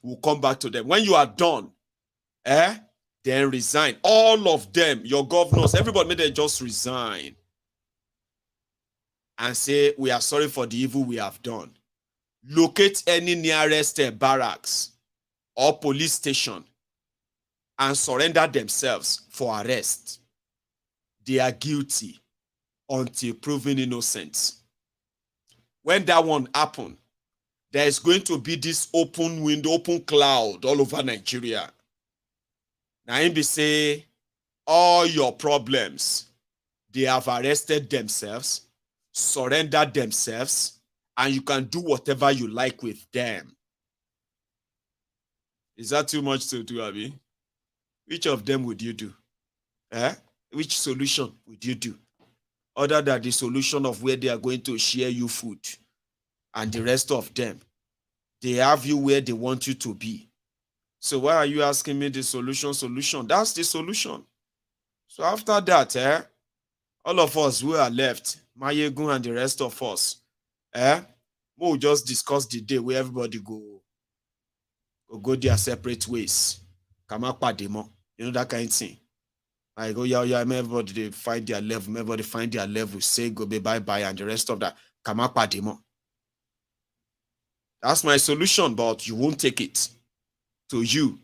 We'll come back to them. When you are done, then resign. All of them, your governors, everybody, may they just resign and say, we are sorry for the evil we have done. Locate any nearest barracks or police station and surrender themselves for arrest. They are guilty until proven innocent. When that one happens, there is going to be this open window, open cloud all over Nigeria. Now, him be say, all your problems, they have arrested themselves, surrendered themselves, and you can do whatever you like with them. Is that too much to do, Abi? Which of them would you do? Which solution would you do? Other than the solution of where they are going to share you food and the rest of them. They have you where they want you to be. So why are you asking me the solution? That's the solution. So after that, all of us who are left, Maiyegun and the rest of us, we'll just discuss the day where everybody go their separate ways. Kamakpademo, you know, that kind of thing. I go, everybody they find their level, everybody find their level, say go bye-bye, and the rest of that. Kamakpademo. That's my solution, but you won't take it to you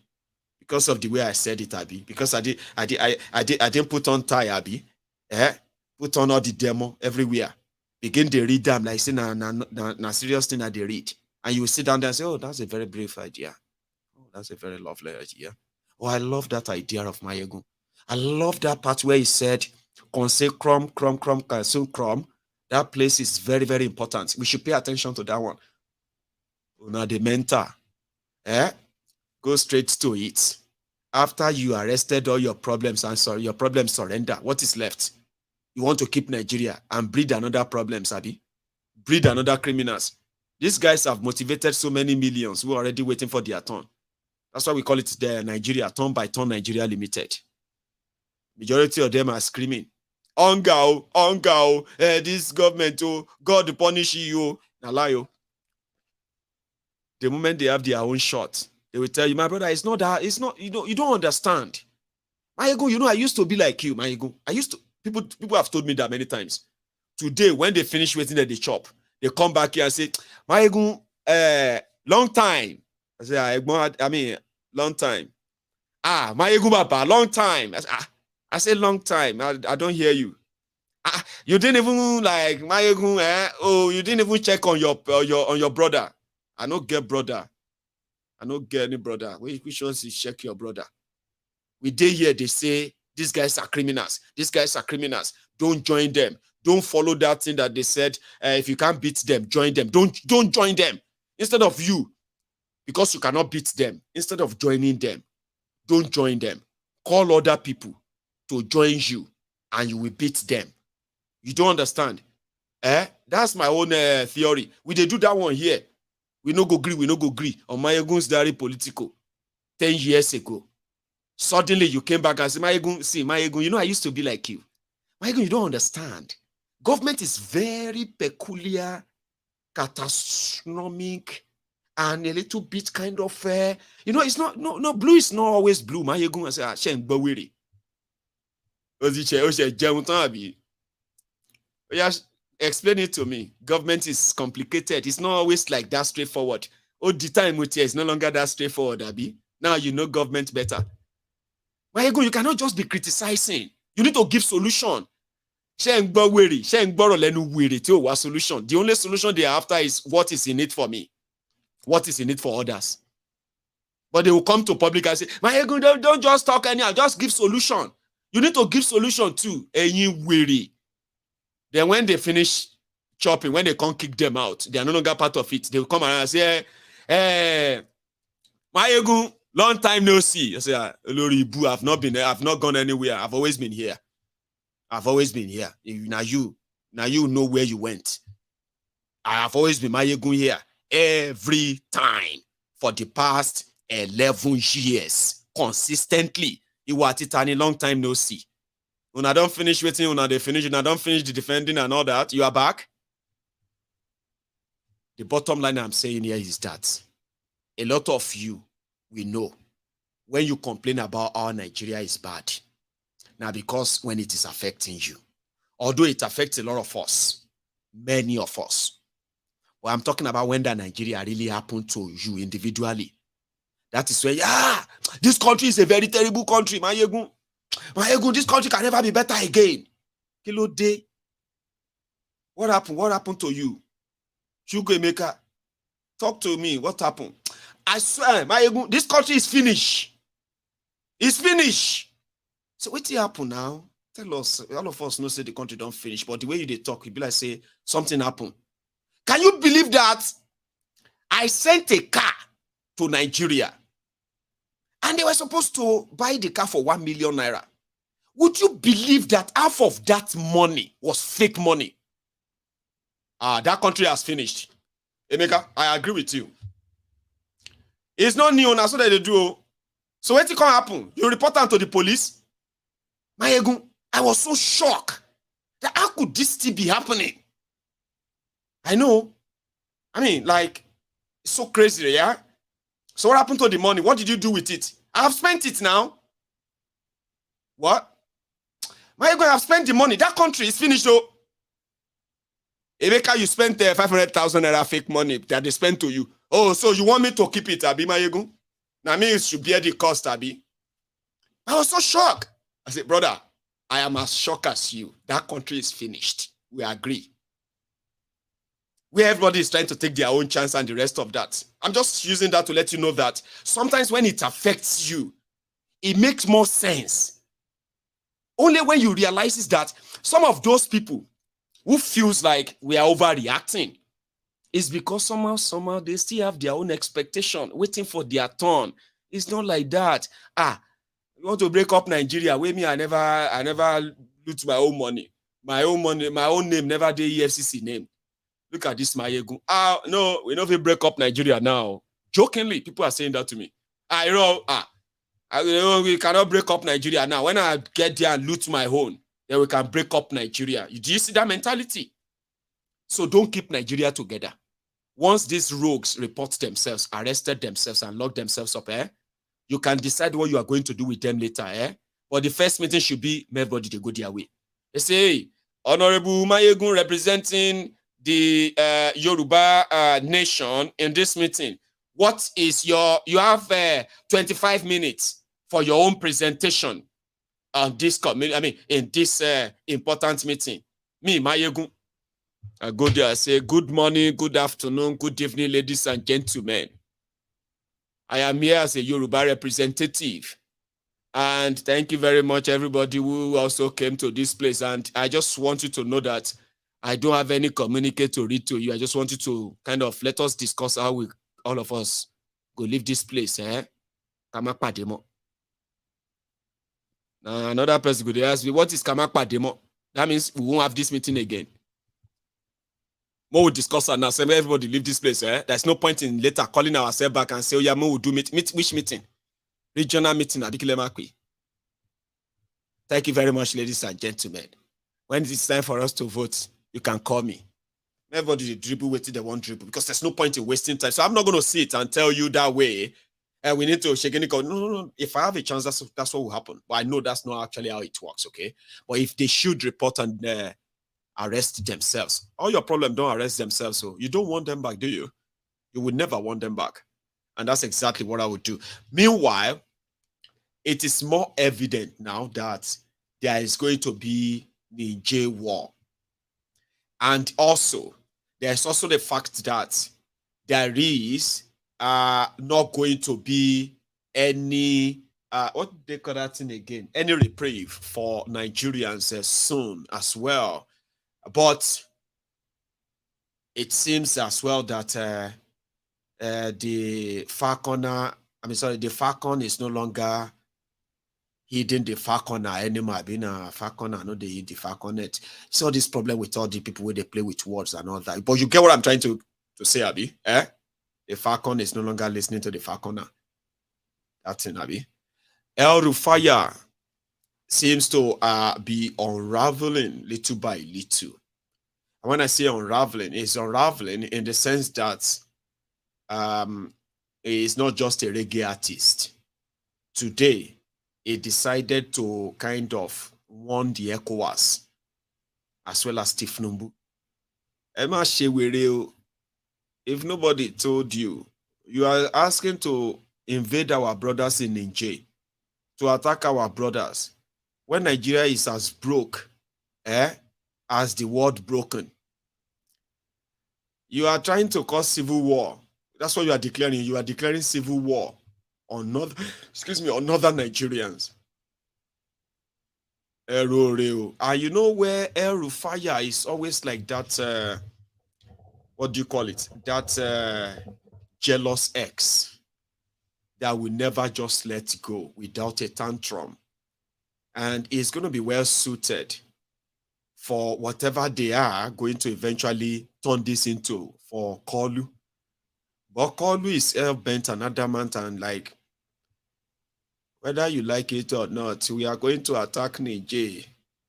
because of the way I said it, Abi. Because I didn't put on tie, Abi. Put on all the demo everywhere. Begin to read them like say na serious thing that they read. And you will sit down there and say, oh, that's a very brave idea. Oh, that's a very lovely idea. Oh, I love that idea of Maiyegun. I love that part where he said, Consecrum, crum. That place is very, very important. We should pay attention to that one. Now the mentor, go straight to it. After you arrested all your problems and your problems surrender, what is left? You want to keep Nigeria and breed another problem, Sabi? Breed another criminals. These guys have motivated so many millions who are already waiting for their turn. That's why we call it the Nigeria, turn by turn Nigeria Limited. Majority of them are screaming, Ongao, this government, God punish you. Nalayo. The moment they have their own shot, they will tell you, my brother, it's not that, it's not, you don't understand. Maiyegun, I used to be like you, Maiyegun. People have told me that many times. Today, when they finish waiting at the shop, they come back here and say, Maiyegun, long time. I say, long time. Maiyegun Baba, long time. I say, long time. I don't hear you. You didn't even like Maiyegun, you didn't even check on your brother. I don't get brother. I don't get any brother. Which ones is check your brother? We did here, they say These guys are criminals. These guys are criminals. Don't join them. Don't follow that thing that they said. If you can't beat them, join them. Don't join them. Instead of you, because you cannot beat them, instead of joining them, don't join them. Call other people to join you, and you will beat them. You don't understand? That's my own theory. We did do that one here. We no go agree on MaiyegundsDiary Politico 10 years ago. Suddenly you came back and said, Maiyegun, you know I used to be like you. Maiyegun, you don't understand. Government is very peculiar, catastrophic, and a little bit kind of it's not no blue is not always blue. Maiyegun, I say Bawiri. Explain it to me. Government is complicated. It's not always like that straightforward. All the time with you, it's no longer that straightforward, Abi. Now you know government better. Maiyegun, you cannot just be criticizing. You need to give solution. Solution. The only solution they are after is what is in it for me. What is in it for others. But they will come to public and say, Maiyegun, don't just talk anyhow, just give solution. You need to give solution too. Then when they finish chopping, when they can't kick them out, they are no longer part of it. They will come around and say, Maiyegun, long time no see. I say, I've not been there. I've not gone anywhere. I've always been here. Now you know where you went. I have always been Maiyegun here every time for the past 11 years consistently. You were at it and a long time no see. When I don't finish waiting, when they finish, when I don't finish the defending and all that, you are back. The bottom line I'm saying here is that a lot of you will know when you complain about how Nigeria is bad. Now, because when it is affecting you, although it affects a lot of us, many of us, well, I'm talking about when that Nigeria really happened to you individually. That is where, this country is a very terrible country, Maiyegun. Maiyegun, this country can never be better again. Kilo day. What happened? What happened to you? Chukwemeka, talk to me. What happened? I swear, Maiyegun, this country is finished. It's finished. So what happened now? Tell us. All of us know say the country don't finish, but the way you talk, you be like say something happened. Can you believe that I sent a car to Nigeria and they were supposed to buy the car for 1 million naira? Would you believe that half of that money was fake money? That country has finished. Emeka, I agree with you. It's not new, that's what they do. So what can happen? You report them to the police? Maiyegun, I was so shocked that how could this still be happening? I know. I mean, like, it's so crazy, yeah? So what happened to the money? What did you do with it? I have spent it now. What? Maiyegun, I have spent the money. That country is finished, though. Emeka, you spent 500,000 naira fake money that they spent to you. Oh, so you want me to keep it, Abi, Maiyegun? Now, me should bear the cost, Abi. I was so shocked. I said, brother, I am as shocked as you. That country is finished. We agree. Where everybody is trying to take their own chance and the rest of that. I'm just using that to let you know that sometimes when it affects you, it makes more sense. Only when you realize that some of those people who feels like we are overreacting is because somehow they still have their own expectation, waiting for their turn. It's not like that. You want to break up Nigeria? Wait me, I never loot my own money. My own name never did EFCC name. Look at this Maiyegun. No, we don't break up Nigeria now. Jokingly, people are saying that to me. We cannot break up Nigeria now. When I get there and loot my own, then we can break up Nigeria. Do you see that mentality? So don't keep Nigeria together. Once these rogues report themselves, arrested themselves, and lock themselves up, you can decide what you are going to do with them later. But the first meeting should be everybody to go their way. They say, hey, Honorable Maiyegun representing the Yoruba nation in this meeting. What is you have 25 minutes for your own presentation on this in this important meeting. Me, Maiyegun, I go there, I say, good morning, good afternoon, good evening, ladies and gentlemen. I am here as a Yoruba representative And thank you very much, everybody who also came to this place. And I just want you to know that I don't have any communique to read to you. I just want you to kind of let us discuss how we, all of us, go leave this place. Kamakpademo. Now, another person could ask me, what is Kamakpademo? That means we won't have this meeting again. More we'll discuss and now. Everybody leave this place. There's no point in later calling ourselves back and say, oh yeah, more we'll do which meeting? Regional meeting. Thank you very much, ladies and gentlemen. When it's time for us to vote, you can call me. Everybody dribble waiting they won't dribble because there's no point in wasting time. So I'm not going to sit and tell you that way. And we need to shake any go. No. If I have a chance, that's what will happen. But I know that's not actually how it works, okay? But if they should report and arrest themselves, all your problem don't arrest themselves. So you don't want them back, do you? You would never want them back. And that's exactly what I would do. Meanwhile, it is more evident now that there is going to be the J war. And also, there's also the fact that there is not going to be any, what they call that thing again? Any reprieve for Nigerians soon as well. But it seems as well that the Falcon is no longer hidden the far corner anymore. Being a far corner, no, they hid the far corner. So this problem with all the people where they play with words and all that. But you get what I'm trying to say, Abi? The far corner is no longer listening to the far corner. That's it, Abi. El Rufaya seems to be unraveling little by little. And when I say unraveling, it's unraveling in the sense that he's not just a reggae artist. Today, he decided to kind of warn the ECOWAS as well as Tifnumbu. Emma Shewere, if nobody told you, you are asking to invade our brothers in Niger, to attack our brothers, when Nigeria is as broke as the world broken. You are trying to cause civil war. That's what you are declaring. You are declaring civil war on northern Nigerians. And you know where El Rufaya is always like that, what do you call it? That jealous ex that will never just let go without a tantrum. And is going to be well suited for whatever they are going to eventually turn this into for Kolu. But Kolu is hell-bent and adamant and like, whether you like it or not, we are going to attack Niger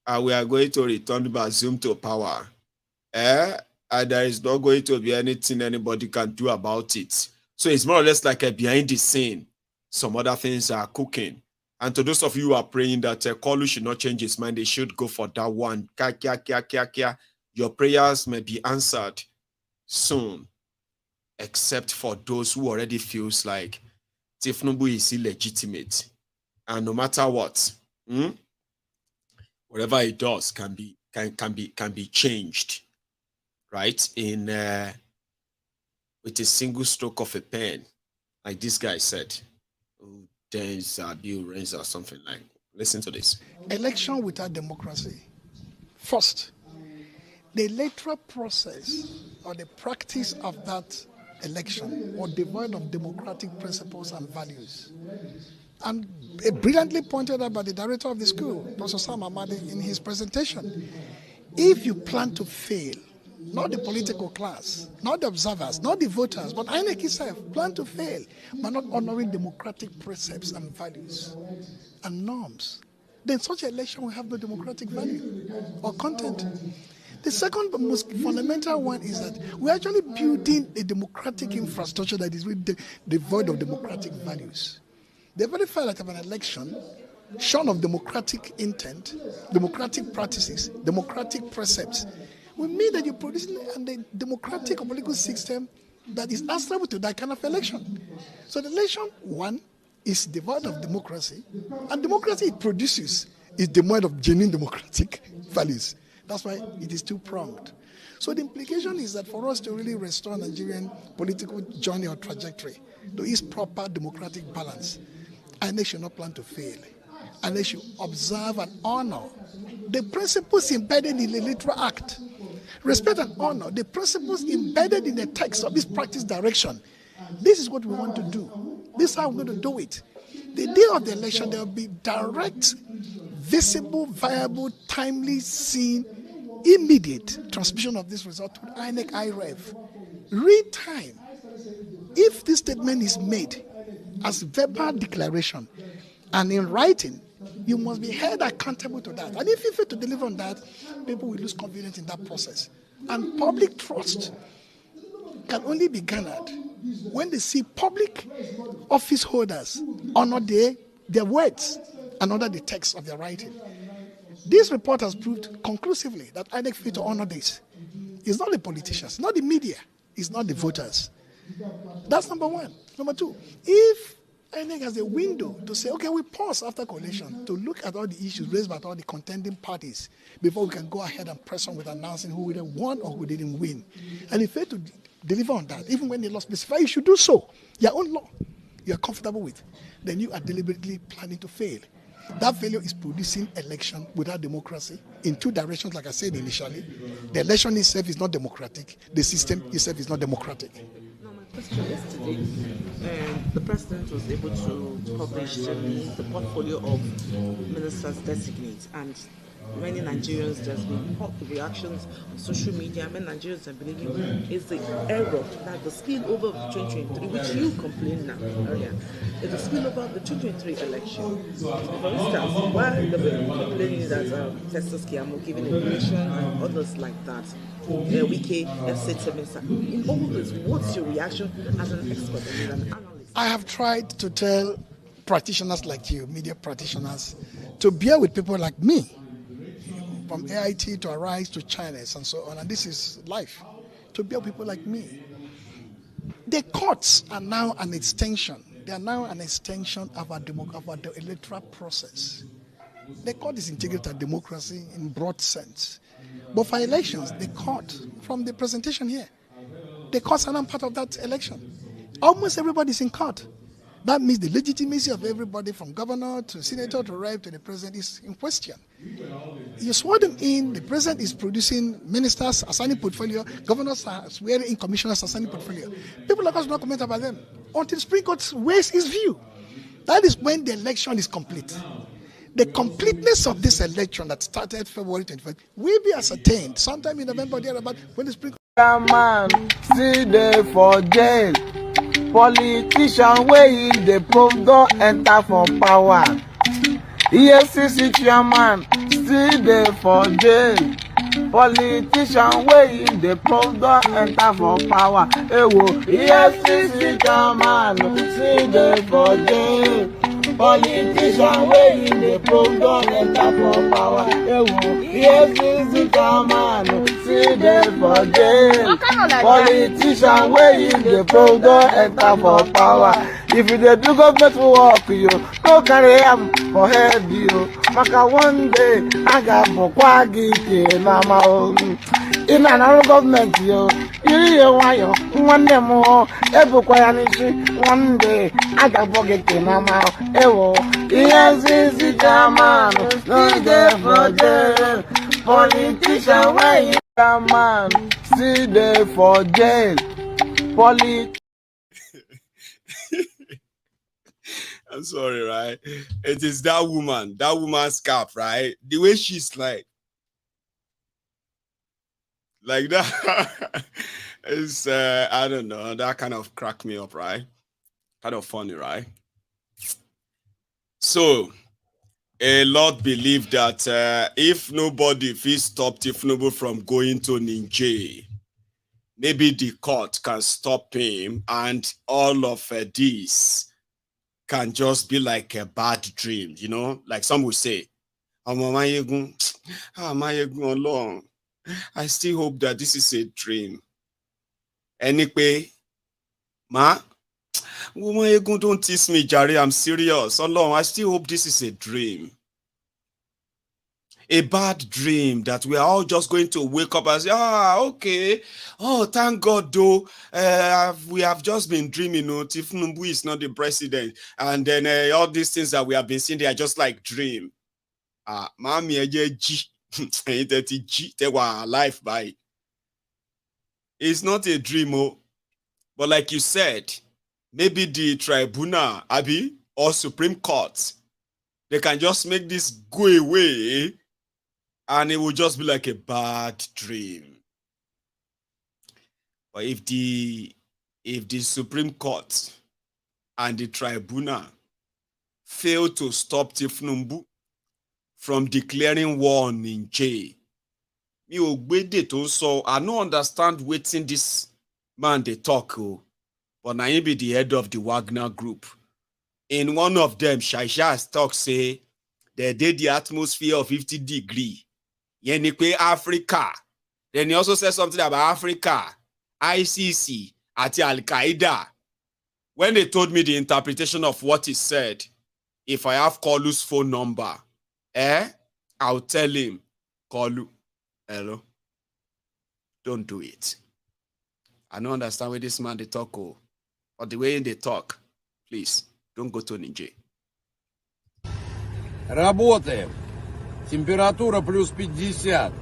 and we are going to return Bazoum to power. And there is not going to be anything anybody can do about it. So it's more or less like a behind the scene. Some other things are cooking. And to those of you who are praying that Kolu should not change his mind, they should go for that one. Your prayers may be answered soon, except for those who already feels like Tifnumbu is illegitimate. And no matter what, whatever it does can be changed, right? In with a single stroke of a pen, like this guy said. There's a bill rains or something like. Listen to this. Election without democracy. First, the electoral process or the practice of that election was devoid of democratic principles and values. And brilliantly pointed out by the director of the school, Professor Sam Amadi, in his presentation. If you plan to fail, not the political class, not the observers, not the voters, but INEC itself plan to fail by not honoring democratic precepts and values and norms, then such an election will have no democratic value or content. The second most fundamental one is that we're actually building a democratic infrastructure that is really devoid of democratic values. The very fact that of an election shorn of democratic intent, democratic practices, democratic precepts, will mean that you're producing a democratic or political system that is answerable to that kind of election. So the election, one, is devoid of democracy, and democracy it produces is devoid of genuine democratic values. That's why it is two-pronged. So the implication is that for us to really restore Nigerian political journey or trajectory, to its proper democratic balance, INEC should not plan to fail. and they should observe and honor the principles embedded in the Electoral Act. Respect and honor the principles embedded in the text of this practice direction. This is what we want to do. This is how we're going to do it. The day of the election, there will be direct, visible, viable, timely, seen, immediate transmission of this result to INEC IREV. Real time. If this statement is made as verbal declaration and in writing, you must be held accountable to that. And if you fail to deliver on that, people will lose confidence in that process. And public trust can only be garnered when they see public office holders honor their words and honor the text of their writing. This report has proved conclusively that INEC failed to honor this. It's not the politicians, not the media, it's not the voters. That's number one. Number two, if INEC has a window to say, okay, we pause after collation to look at all the issues raised by all the contending parties before we can go ahead and press on with announcing who either won or who didn't win. And if fail to deliver on that, even when the law specifies you should do so, your own law, you are comfortable with, then you are deliberately planning to fail. That failure is producing election without democracy in two directions, like I said initially. The election itself is not democratic. The system itself is not democratic. Question yesterday, the president was able to publish the portfolio of ministers designate, and many Nigerians, there's been reactions on social media. Many Nigerians are believing is the error that the spillover of 2023, which you complained now earlier, is the spillover of the 2023 election. For instance, why they were complaining that Festus Keyamo giving a election and others like that, Wike, in all this, what's your reaction as an expert and an analyst? I have tried to tell practitioners like you, media practitioners, to bear with people like me, from AIT to Arise to Chinese and so on, and this is life, to bear with people like me. The courts are now an extension. They are now an extension of our the electoral process. The court is integrated to democracy in broad sense. But for elections, the court, from the presentation here, the courts are not part of that election. Almost everybody is in court. That means the legitimacy of everybody from governor to senator to rep to the president is in question. You swore them in, the president is producing ministers assigning portfolio, governors are swearing in commissioners assigning portfolio. People like us do not comment about them until the Supreme Court weighs its view. That is when the election is complete. The completeness of this election that started February 25th will be ascertained sometime in November or thereabout when the Supreme Court. Man, see there for jail. Politician wey in the probe don enter for power. EFCC chairman still there for jail. Politician wey in the probe don enter for power. Ewo, EFCC chairman still there for jail. Politician wey in the probe don enter for power. Ewo, EFCC chairman still there for jail. Politician wey in the probe don enter for power. If you dey do government work, you no carry am for head, you. Maka one day aga bokwa gike na ma o. In another government, you hear why you one day more. Ebukwa ya nishi one day aga bogike na ma o. Ewo, EFCC chairman no dey for jail. Politician wey man still there for jail. I'm sorry, right? It is that woman's cap, right? The way she's like that is, I don't know, that kind of cracked me up, right? Kind of funny, right? So, a lot believe that if nobody feels stop Tinubu from going to Niger, maybe the court can stop him, and all of this can just be like a bad dream, you know? Like some will say, Maiyegun alone. I still hope that this is a dream. Anyway, Maiyegun, don't tease me, Jare. I'm serious. Alone, I still hope this is a dream. a bad dream that we are all just going to wake up and say, okay, oh, thank God, though, we have just been dreaming, Tinubu is not the president, and then all these things that we have been seeing, they are just like dream. Mommy, they were alive by. It's not a dream, but like you said, maybe the tribunal, Abi, or Supreme Court, they can just make this go away, and it will just be like a bad dream. But if the Supreme Court and the tribunal fail to stop Tinubu from declaring war on Niger, I don't understand wetin this man they talk, but now he be the head of the Wagner group. In one of them, Shaisha talk say they did the atmosphere of 50 degrees. Yenikwe Africa. Then he also said something about Africa, ICC, at Al-Qaeda. When they told me the interpretation of what he said, if I have Kolu's phone number, I'll tell him, Kolu, hello, don't do it. I don't understand where this man they talk, or the way they talk. Please, don't go to Niger. Работаем. Температура плюс 50.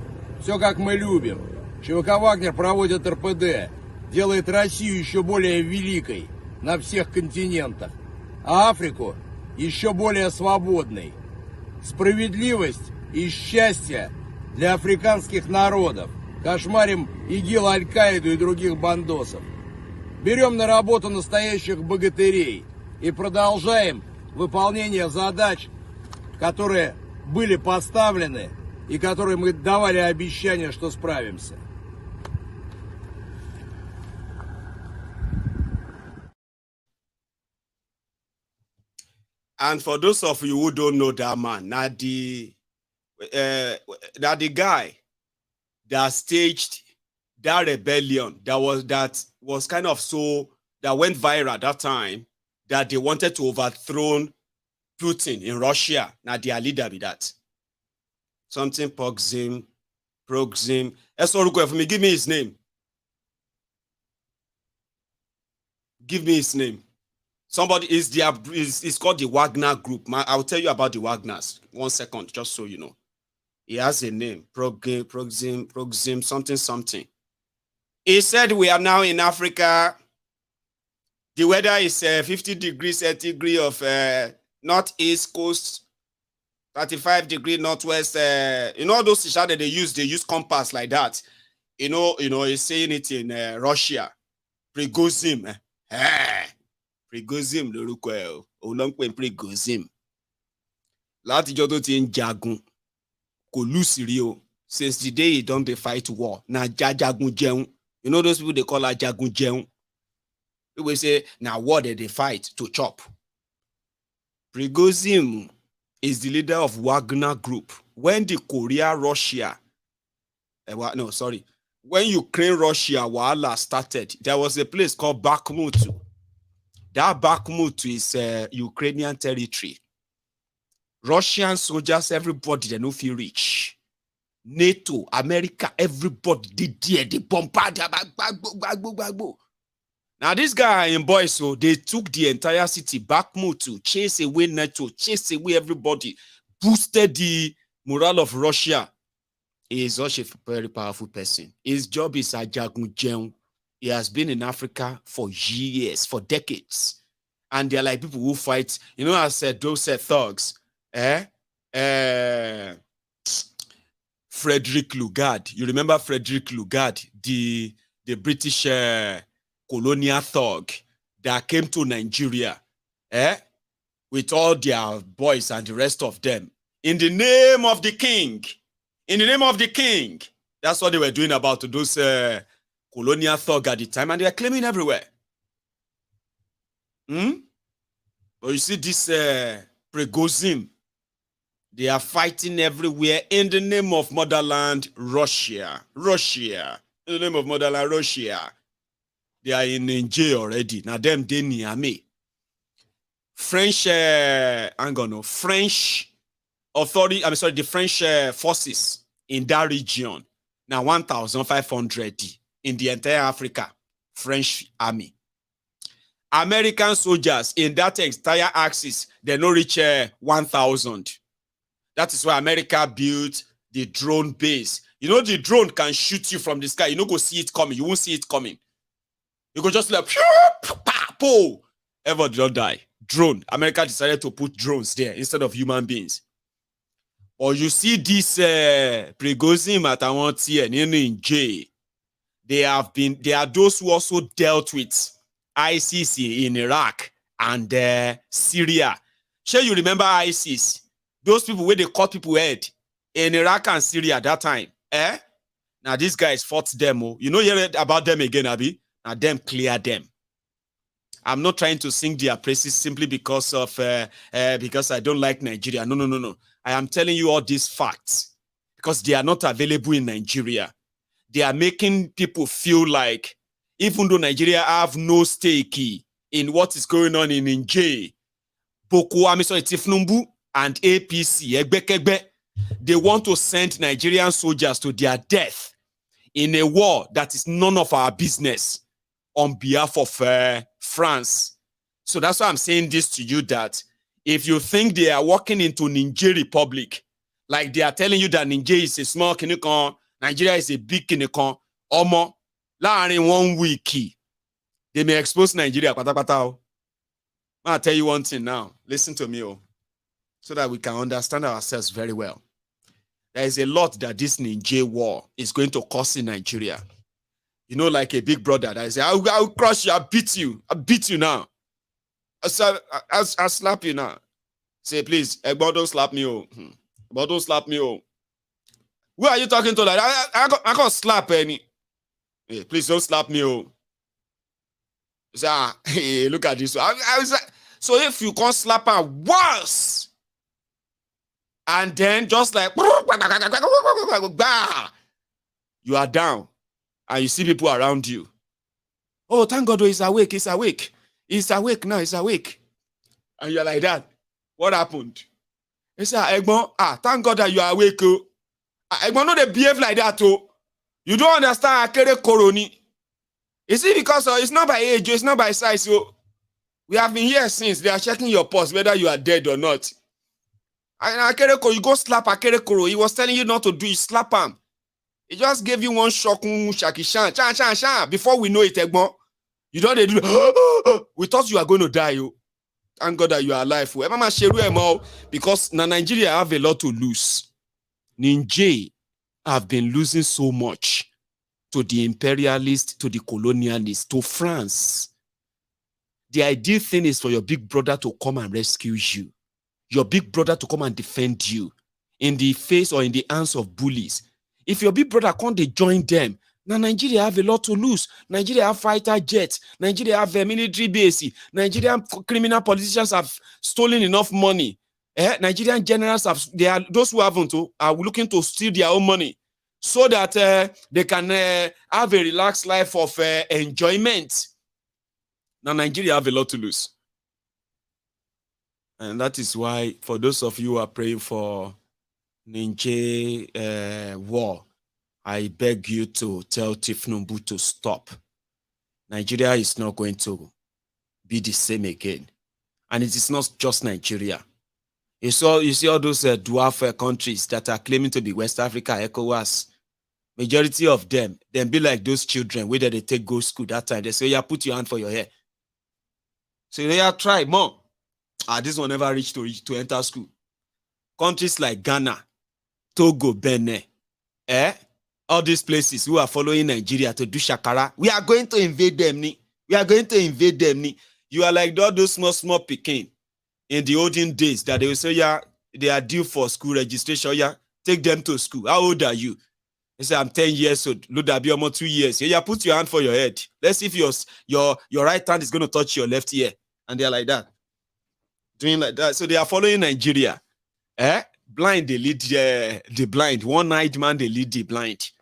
Все как мы любим. ЧВК «Вагнер» проводит РПД. Делает Россию еще более великой на всех континентах. А Африку еще более свободной. Справедливость и счастье для африканских народов. Кошмарим ИГИЛ, Аль-Каиду и других бандосов. Берем на работу настоящих богатырей и продолжаем выполнение задач, которые были поставлены и которые мы давали обещание, что справимся. And for those of you who don't know that man, that the guy that staged that rebellion that was kind of that went viral at that time, that they wanted to overthrow Putin in Russia. Now their leader be that. Something Proxim. For me, give me his name. Give me his name. Somebody is called the Wagner Group. I'll tell you about the Wagners. 1 second, just so you know. He has a name. Proxim, something. He said we are now in Africa. The weather is 50 degrees centigrade of northeast coast, 35 degree northwest. Those t-shirts that they use compass like that. He's saying it in Russia. Prigozhin. Prigozhin lórúkọ ẹ̀ o ló ń pè Prigozhin. Látijọ́ tó ti ń jagun kò lùsì rí o. Since the day he done the fight war, na jagun jẹun. You know those people they call jagun jẹun. People say na war they fight to chop. Prigozhin is the leader of Wagner Group. When the when Ukraine-Russia wahala started, there was a place called Bakhmut. That Bakhmut is Ukrainian territory. Russian soldiers, everybody, they no feel rich. NATO, America, everybody did there. They bombarded. Now this guy in boys, so they took the entire city, Bakhmut, to chase away NATO, chase away everybody, boosted the morale of Russia. He is such a very powerful person. His job is Ajagun Jeun. He has been in Africa for years, for decades. And they're like people who fight, I said, those thugs. Frederick Lugard. You remember Frederick Lugard, the British colonial thug that came to Nigeria, with all their boys and the rest of them. In the name of the king. In the name of the king. That's what they were doing about those colonial thugs at the time, and they are claiming everywhere. But you see this Prigozhin, they are fighting everywhere in the name of motherland Russia. In the name of motherland Russia. They are in Niger already. Now them they near me. French the French forces in that region. Now 1,500 in the entire Africa, French army. American soldiers in that entire axis, they no reach 1,000. That is why America built the drone base. You know, the drone can shoot you from the sky. You don't go see it coming. You won't see it coming. You go just like, ever don't die. Drone. America decided to put drones there instead of human beings. Or you see this Prigozhin Matawanti and in jail. They are those who also dealt with ISIS in Iraq and Syria. Sure, you remember ISIS? Those people where they cut people head in Iraq and Syria at that time. Now these guys fought them. Oh. You know, you heard about them again, Abi? Now them clear them. I'm not trying to sing their praises simply because of because I don't like Nigeria. No. I am telling you all these facts because they are not available in Nigeria. They are making people feel like even though Nigeria have no stake in what is going on in Niger, Boko Tifnumbu and APC, they want to send Nigerian soldiers to their death in a war that is none of our business on behalf of France. So that's why I'm saying this to you, that if you think they are walking into Niger Republic, like they are telling you that Niger is a small kinikon, Nigeria is a big kinikon, omo, in 1 week, they may expose Nigeria. I'll tell you one thing now. Listen to me, so that we can understand ourselves very well. There is a lot that this Niger war is going to cause in Nigeria. You know, like a big brother that say, I'll crush you, I'll beat you now. I'll slap you now. Say, please, Egbo, don't slap me, Egbo, don't slap me, Who are you talking to? Like, I can't slap any. Hey, please don't slap me, Say, hey, look at this. I was like, so if you can't slap her once, and then just like, you are down, and you see people around you. Oh, thank God, he's awake, he's awake. He's awake now, he's awake. And you're like that. What happened? He said, Egbo, thank God that you are awake. Egbo, no, they behave like that. You don't understand Akere Koroni. You see, because it's not by age, it's not by size. So we have been here since. They are checking your pulse, whether you are dead or not. And Akere Koro, you go slap Akere Koro. He was telling you not to do it, slap him. He just gave you one shock, shaki, before we know it, Egbo. You don't do. We thought you are going to die, Thank God that you are alive. Because Nigeria have a lot to lose. Niger have been losing so much to the imperialists, to the colonialists, to France. The ideal thing is for your big brother to come and rescue you. Your big brother to come and defend you in the face or in the hands of bullies. If your big brother can't join them, now Nigeria have a lot to lose. Nigeria have fighter jets. Nigeria have a military base. Nigerian criminal politicians have stolen enough money. Nigerian generals have, those who haven't are looking to steal their own money so that they can have a relaxed life of enjoyment. Now Nigeria have a lot to lose. And that is why, for those of you who are praying for Niger war, I beg you to tell Tifnumbu to stop. Nigeria is not going to be the same again. And it is not just Nigeria. You see all those dwarf countries that are claiming to be West Africa, ECOWAS. Majority of them be like those children, whether they take go school that time. They say, yeah, put your hand for your hair. So they are try more. This one never reached to enter school. Countries like Ghana, Togo, Benin, all these places who are following Nigeria to do shakara, we are going to invade them. We are going to invade them. You are like all those small Peking in the olden days that they will say, yeah, they are due for school registration. Yeah, take them to school. How old are you? They say, I'm 10 years old. Look, that be almost 2 years. Yeah, put your hand for your head. Let's see if your right hand is going to touch your left ear. And they're like that. Doing like that. So they are following Nigeria. Blind, they lead the blind. One-eyed man, they lead the blind.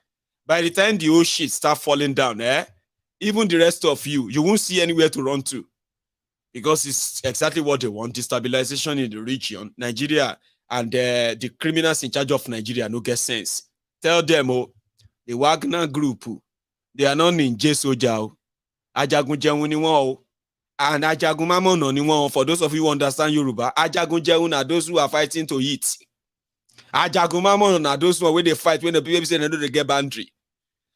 By the time the whole shit start falling down, even the rest of you won't see anywhere to run to. Because it's exactly what they want, destabilization in the region. Nigeria and the criminals in charge of Nigeria no get sense. Tell them, oh, the Wagner group, they are not ninja soldier. Ajagun ni won, and Ajagun Mamono ni won. For those of you who understand Yoruba, Ajagun are those who are fighting to eat. Ajagun Mamono are those who they fight when the people say they don't get boundary.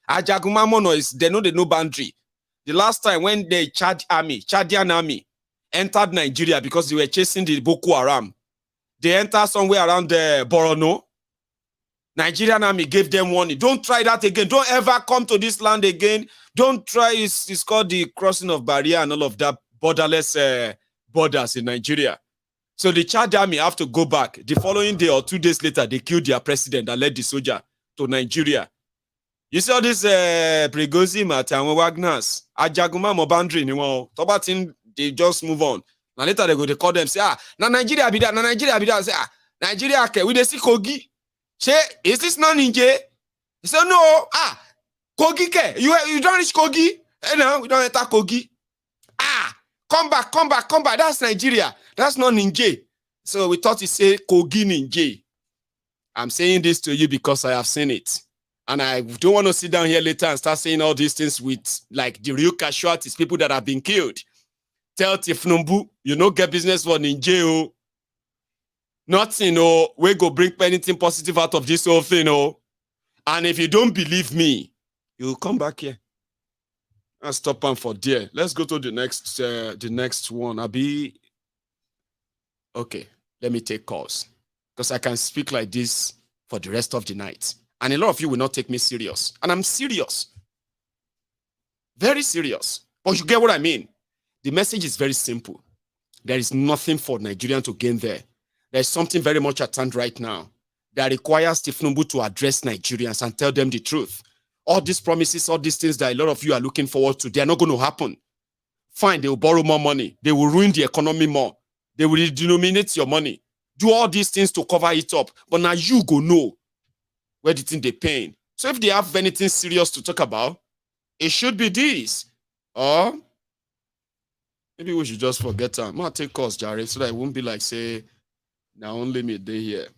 Ajagun Mamono is they know they no boundary. The last time when the Chadian army entered Nigeria because they were chasing the Boko Haram, they entered somewhere around the Borono. Nigerian army gave them warning. Don't try that again. Don't ever come to this land again. Don't try. It's called the crossing of barrier and all of that borderless borders in Nigeria. So the Chad army have to go back. The following day or 2 days later, they killed their president and led the soldier to Nigeria. You see all this Prigozhin, Matan, Wagners, Ajaguma, Mobandri, Tobatin, they just move on. And later they call them, say, na Nigeria be that, na Nigeria be that. Say, Nigeria, okay, we dey see Kogi. Say, is this not Ninja? He said, no, Kogi, ke? You don't reach Kogi? No, we don't enter Kogi. Come back. That's Nigeria. That's not Ninja. So we thought he said Kogi Ninja. I'm saying this to you because I have seen it. And I don't want to sit down here later and start saying all these things with like the real casualties, people that have been killed. Tell Tifnumbu, you no get business for Ninja. Nothing, we go bring anything positive out of this whole thing, And if you don't believe me, you'll come back here. I'll stop on for there. Let's go to the next one. Okay, let me take calls. Because I can speak like this for the rest of the night. And a lot of you will not take me serious. And I'm serious. Very serious. But you get what I mean. The message is very simple. There is nothing for Nigerians to gain there. There's something very much at hand right now that requires Tifnumbu to address Nigerians and tell them the truth. All these promises, all these things that a lot of you are looking forward to, they are not going to happen. Fine, they will borrow more money. They will ruin the economy more. They will denominate your money. Do all these things to cover it up. But now you go know where the thing they paying. So if they have anything serious to talk about, it should be this. Or maybe we should just forget them. I'll take calls, Jared, so that it won't be like, say, now only me day here.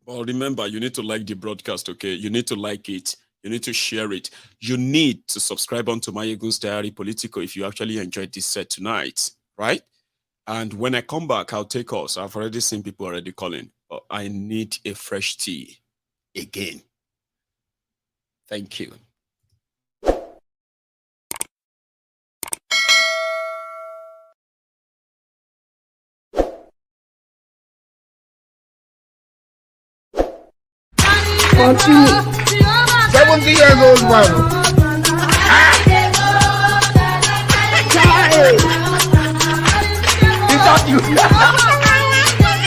But remember, you need to like the broadcast, okay? You need to like it. You need to share it. You need to subscribe onto MaiyegunsDiary Politico if you actually enjoyed this set tonight, right? And when I come back, I'll take calls. I've already seen people already calling. But I need a fresh tea again. Thank you. Continue. 70 years old man. Charade. Is that you?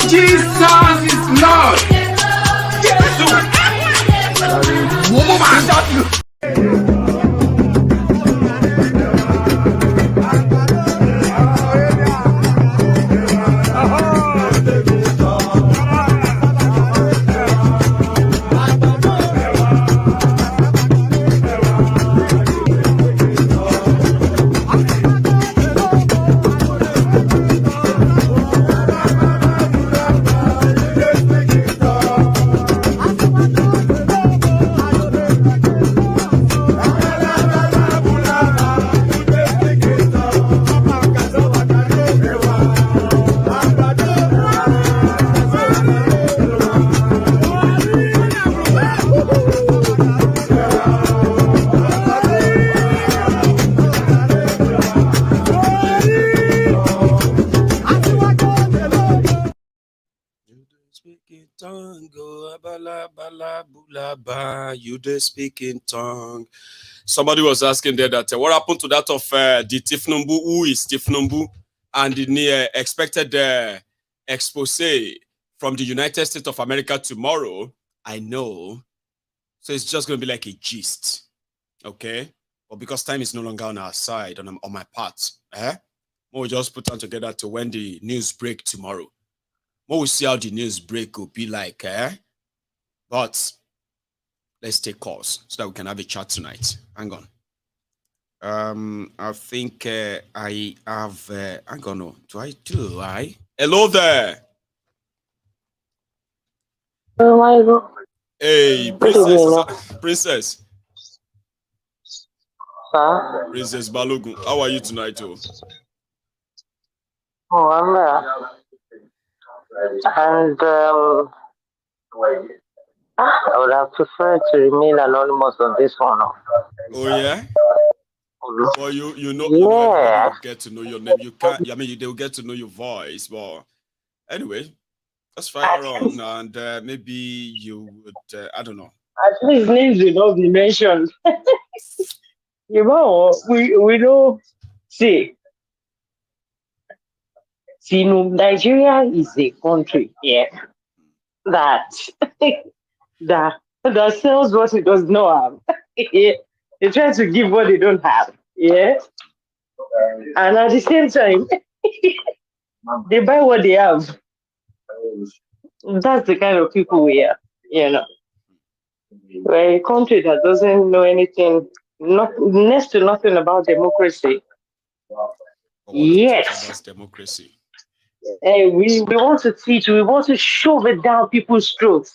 Jesus is Lord. Jesus. Woman, is that you? You dey speak in tongue. Somebody was asking there that what happened to that of the Tifnumbu? Who is Tifnumbu? And the expected expose from the United States of America tomorrow. I know. So it's just going to be like a gist. Okay? But because time is no longer on our side, on my part, we'll just put them together to when the news break tomorrow. We'll see how the news break will be like, But let's take calls so that we can have a chat tonight. Hang on. I think I have. Hang on. No. Do I? Hello there. Oh my God. Hey, Good evening. Princess Sir. Princess Balogun, how are you tonight, oh? Oh, I'm and I would have preferred to remain anonymous on this one. Oh yeah. Well, you know everybody Yes. will get to know your name. You can't. I mean, they will get to know your voice. But anyway, let's fire on, and maybe you would. I don't know. At least names will not be mentioned. You know, we know. See, Nigeria is a country, yeah, that that that sells what it does not have. Yeah. They try to give what they don't have, yeah, and at the same time, they buy what they have. That's the kind of people we are, you know. We're a country that doesn't know anything, not next to nothing about democracy. Yes. That's democracy. We want to teach, we want to shove it down people's throats.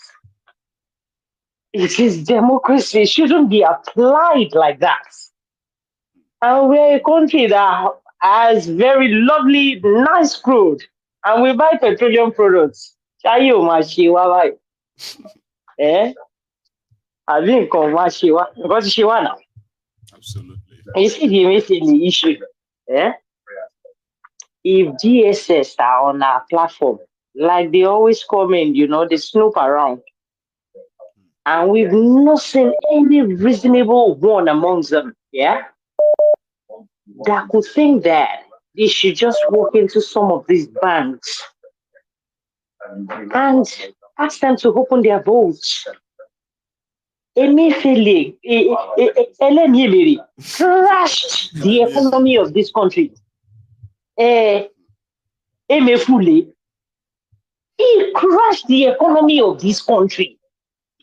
It is democracy. It shouldn't be applied like that. And we're a country that has very lovely, nice crude. And we buy petroleum products. Eh? I think because she now. Absolutely. You see the issue. Eh? If DSS are on our platform, like they always come in, you know, they snoop around. And we've not seen any reasonable one amongst them, yeah? That could think that they should just walk into some of these banks and ask them to open their votes. Emefiele, crashed the economy of this country. Emefiele, he crashed the economy of this country.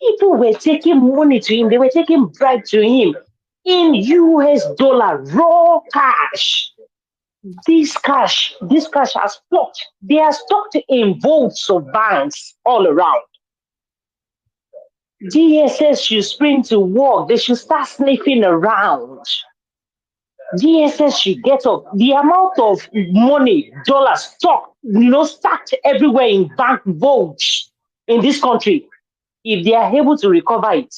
People were taking money to him, they were taking bribe to him in US dollar, raw cash. This cash has stocked. They are stocked in vaults of banks all around. DSS should spring to work. They should start sniffing around. DSS should get up. The amount of money, dollars, stock, stacked everywhere in bank vaults in this country. If they are able to recover it,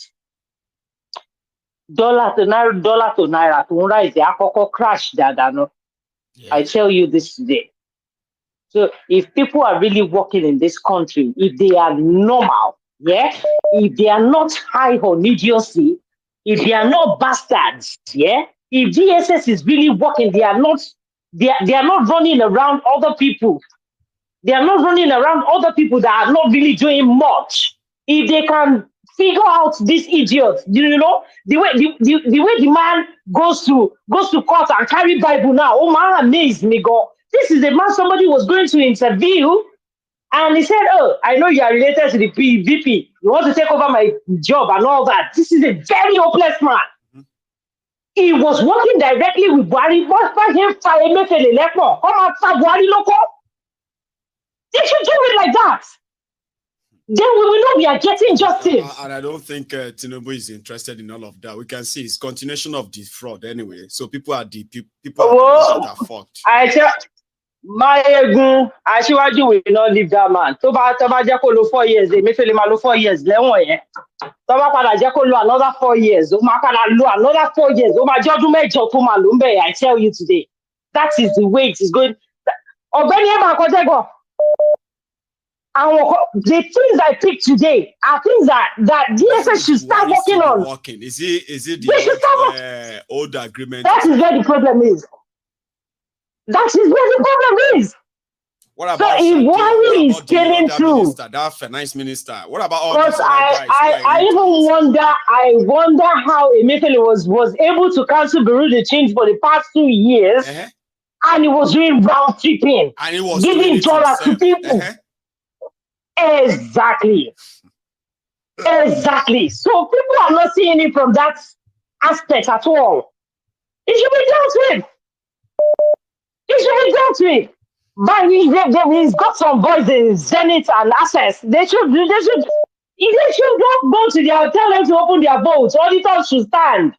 dollar to naira, to rise, they are crash that. I tell you this today. So if people are really working in this country, if they are normal, yeah, if they are not high on idiocy, if they are not bastards, yeah, if DSS is really working, they are not running around other people. They are not running around other people that are not really doing much. If they can figure out this idiot, the way the man goes to court and carry Bible now, oh man, amazed me, God. This is the man somebody was going to interview, and he said, "Oh, I know you are related to the VP. You want to take over my job and all that." This is a very hopeless man. He was working directly with Buhari. What for him? Come on, Buhari loco. They should do it like that. Then we will know we are getting justice. And I don't think Tinubu is interested in all of that. We can see it's continuation of the fraud anyway. So people are the that are fucked. I tell Maiyegun, Asiwaju will not leave that man. Toba Jeko lo 4 years, they may fail him 4 years. Toba Pada Jeko lo another 4 years. Umakana lo another 4 years. Jodu mejo to malumbe. I tell you today, that is the way it is going. Obeni Makotego. The things I picked today are things that DSS should start working on. Is it the old agreement? That is where the problem is. That is where the problem is. What about so if Buhari is scaling through that finance minister? What about all these guys? I wonder how Emefiele was able to cancel Bureau de change for the past 2 years, and he was doing round tripping, and he was giving dollars to people. Exactly. So people are not seeing it from that aspect at all. It should be dealt with. But he's got some boys in Zenith and Access. They should. They should not go to their, tell them to open their votes. Auditors should stand.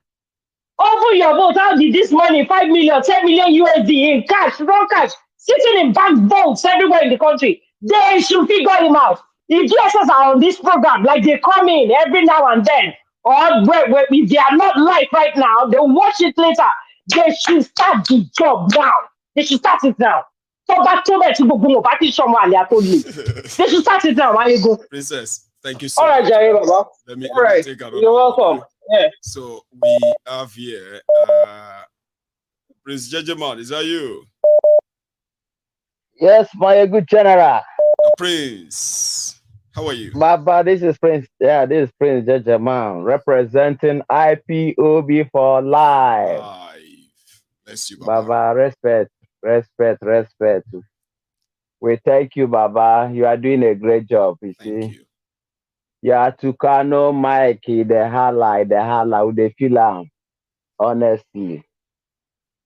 Open your vote. How did this money, 5 million, 10 million USD in cash, raw cash, sitting in bank votes everywhere in the country? They should figure him out. If DSS are on this program, like they come in every now and then, or if they are not live right now, they'll watch it later. They should start the job now. They should start it now. So back to that, they should start it now. Maiyegun. Princess, thank you so All right, much. Jerry, Baba. Let me All right, take another you're one. welcome. Yeah. So we have here Prince Jejeman. Is that you? Yes, my good general. Prince, how are you? Baba, this is Prince. Yeah, this is Prince Jejeman representing IPOB for life. Bless you, Baba. Baba, respect. We thank you, Baba. You are doing a great job. You Thank see. you. Yeah, Tukano, Mikey, the highlight, the feel honestly.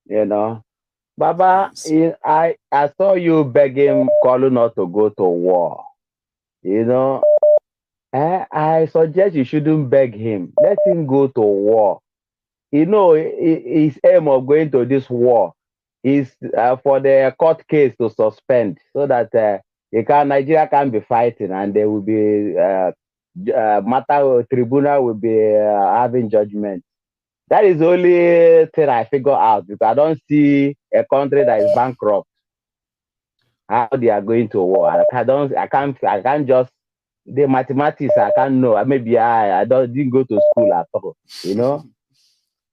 You know. Baba, I saw you begging Kolu not to go to war. You know, I suggest you shouldn't beg him. Let him go to war. You know, his aim of going to this war is for the court case to suspend so that Nigeria can be fighting and there will be tribunal will be having judgment. That is the only thing I figure out because I don't see a country that is bankrupt. How they are going to war. I can't just the mathematics I can't know. Maybe I didn't go to school at all, you know.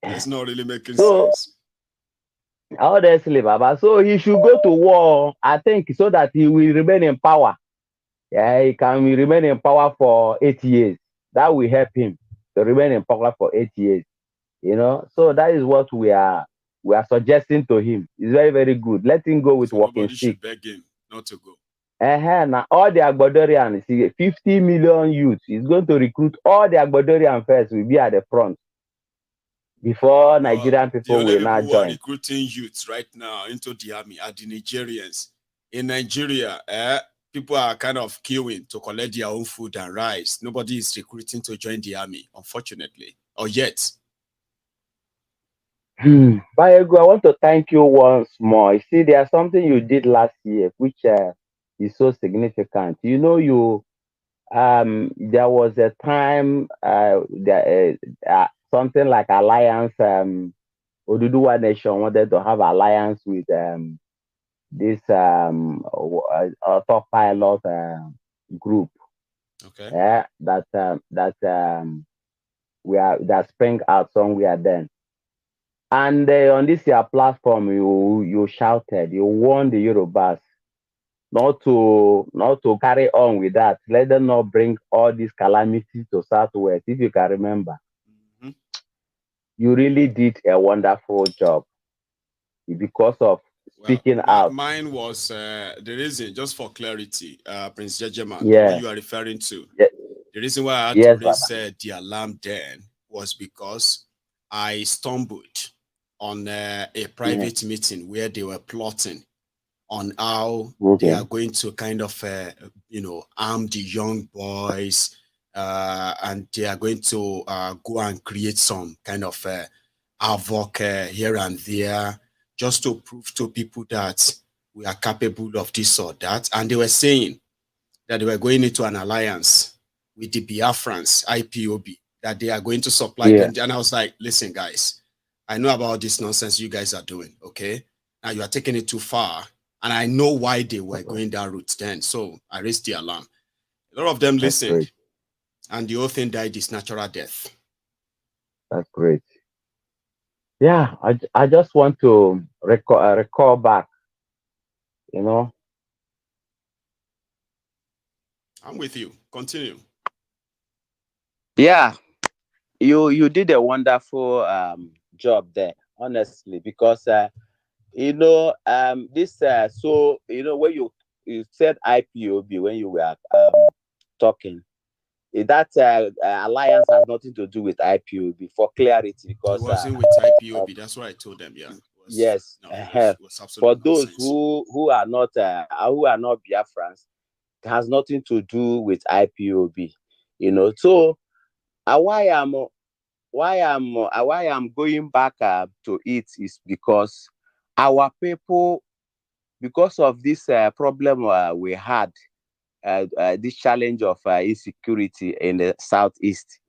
It's not really making sense. Honestly, Baba. So he should go to war, I think, so that he will remain in power. Yeah, he can remain in power for 8 years. That will help him to remain in power for 8 years. You know, so that is what we are suggesting to him. It's very, very good. Let him go with so walking nobody stick. Should beg him not to go. Now all the Agbodorians, 50 million youths, he's going to recruit all the Agbodorian first will be at the front before Nigerian people will not join. The only people who are recruiting youths right now into the army are the Nigerians. In Nigeria, people are kind of queuing to collect their own food and rice. Nobody is recruiting to join the army, unfortunately, or yet. Maiyegun, I want to thank you once more. You see, there's something you did last year, which is so significant. You know, there was a time something like alliance. Oduduwa Nation wanted to have alliance with this autopilot group. Okay. Yeah, that sprang out somewhere then. And on this your platform, you shouted, you warned the Yorubas not to carry on with that. Let them not bring all these calamities to Southwest. If you can remember, you really did a wonderful job because of speaking out. Mine was the reason, just for clarity, Prince Jejeman, yeah. what you are referring to. Yeah. The reason why I had to raise the alarm then was because I stumbled on a private meeting where they were plotting on how they are going to kind of, arm the young boys, and they are going to go and create some kind of havoc here and there, just to prove to people that we are capable of this or that. And they were saying that they were going into an alliance with the Biafrans, IPOB, that they are going to supply them. And I was like, listen, guys, I know about this nonsense you guys are doing, okay? Now you are taking it too far. And I know why they were going that route then. So I raised the alarm. A lot of them listened. And the whole thing died this natural death. That's great. Yeah, I just want to recall back, you know. I'm with you. Continue. Yeah, you did a wonderful job there, honestly, because this so when you said IPOB when you were talking, that alliance has nothing to do with IPOB, for clarity, because it wasn't with IPOB. That's what I told them. Yeah. Yes. It was for those nonsense. who are not Biafrans, it has nothing to do with IPOB. You know, so why I'm going back to it is because our people, because of this problem we had, this challenge of insecurity in the southeast.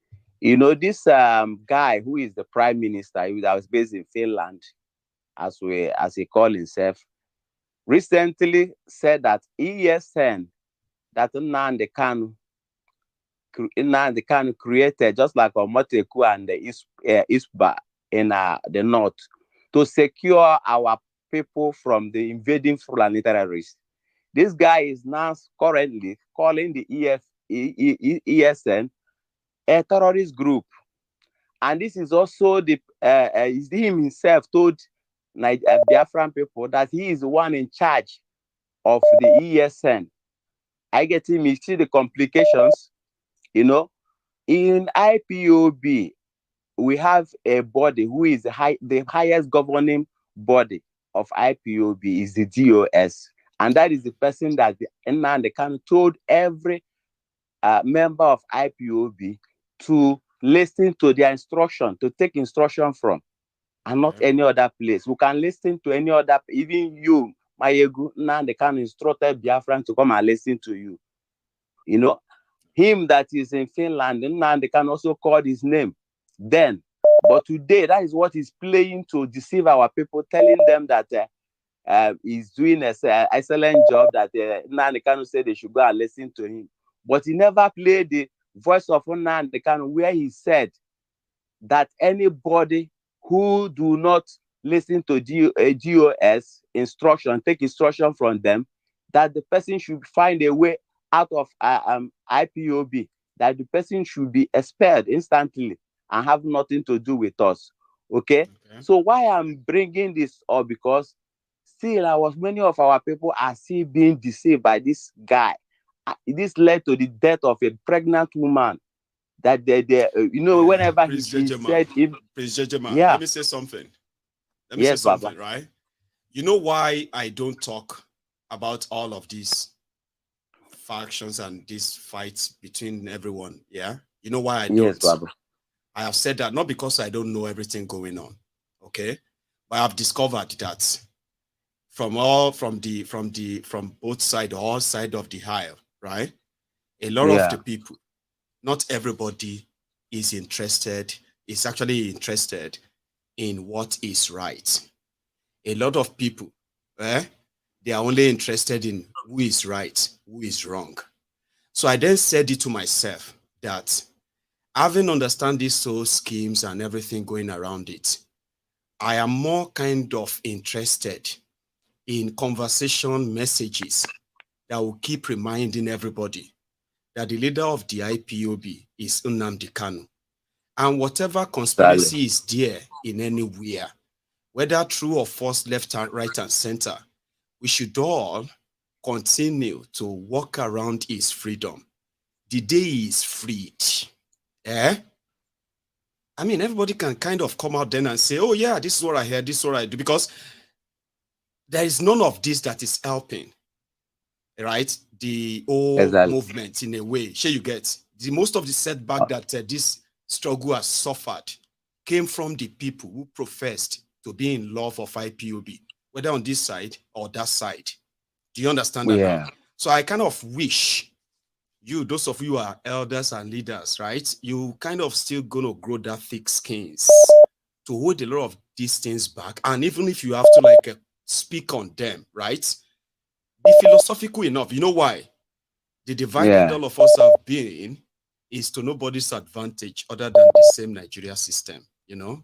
You know, this guy who is the prime minister, that was based in Finland, as he called himself, recently said that ESN, that Nnamdi Kanu created, just like Omoteku and the ISPA in the north, to secure our people from the invading Fulani terrorists. This guy is now currently calling the ESN a terrorist group. And this is also him himself told Biafran people that he is the one in charge of the ESN. I get him, you see the complications, you know. In IPOB, we have a body who is the highest governing body of IPOB is the DOS. And that is the person that Nnamdi Kanu told every member of IPOB to listen to their instruction, to take instruction from, and not any other place. We can listen to any other, even you, Maiyegun, Nnamdi Kanu instructed Biafran to come and listen to you. You know, him that is in Finland, Nnamdi Kanu also called his name then. But today, that is what he's playing to deceive our people, telling them that he's doing an excellent job, that Nnamdi Kanu said they should go and listen to him. But he never played the voice of Nnamdi Kanu, where he said that anybody who do not listen to GOS instruction, take instruction from them, that the person should find a way out of IPOB, that the person should be expelled instantly and have nothing to do with us. Okay? So why I'm bringing this up, because still many of our people are still being deceived by this guy. This led to the death of a pregnant woman. That whenever he said, Jejema, let me say something. Baba. Right? You know why I don't talk about all of these factions and these fights between everyone? Yeah, you know why I don't? Yes, Baba. I have said that not because I don't know everything going on, okay, but I've discovered that from both sides, all sides of the aisle, right? A lot of the people, not everybody is actually interested in what is right. A lot of people, they are only interested in who is right, who is wrong. So I then said it to myself that having understand these soul schemes and everything going around it, I am more kind of interested in conversation messages that will keep reminding everybody that the leader of the IPOB is Nnamdi Kanu. And whatever conspiracy is there in anywhere, whether true or false, left, right, and center, we should all continue to walk around his freedom. The day he is freed, I mean, everybody can kind of come out then and say, oh yeah, this is what I heard, this is what I do, because there is none of this that is helping, right? The whole movement in a way. Sure, you get most of the setback that this struggle has suffered came from the people who professed to be in love of IPOB, whether on this side or that side. Do you understand that? Yeah. So I kind of wish you, those of you who are elders and leaders, right? You kind of still gonna grow that thick skins to hold a lot of these things back. And even if you have to speak on them, right? Be philosophical enough. You know why? The divided all of us have been is to nobody's advantage other than the same Nigeria system, you know?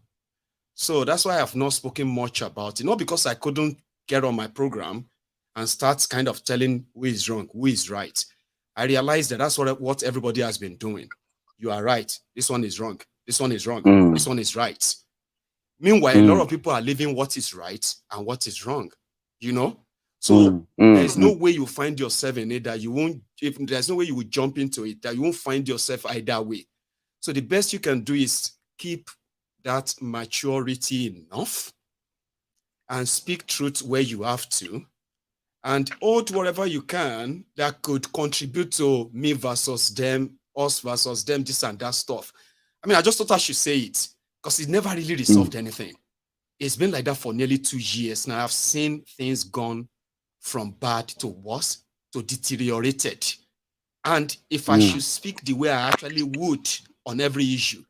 So that's why I have not spoken much about it. Not because I couldn't get on my program and start kind of telling who is wrong, who is right. I realized that that's what everybody has been doing. You are right. This one is wrong. This one is wrong. This one is right. Meanwhile, a lot of people are living what is right and what is wrong, you know? So there's no way you find yourself in it that you won't, if there's no way you will jump into it, that you won't find yourself either way. So the best you can do is keep that maturity enough and speak truth where you have to, and hold whatever you can that could contribute to me versus them us versus them, this and that stuff. I mean, I just thought I should say it because it never really resolved anything. It's been like that for nearly 2 years now. I've seen things gone from bad to worse to deteriorated. And if I should speak the way I actually would on every issue,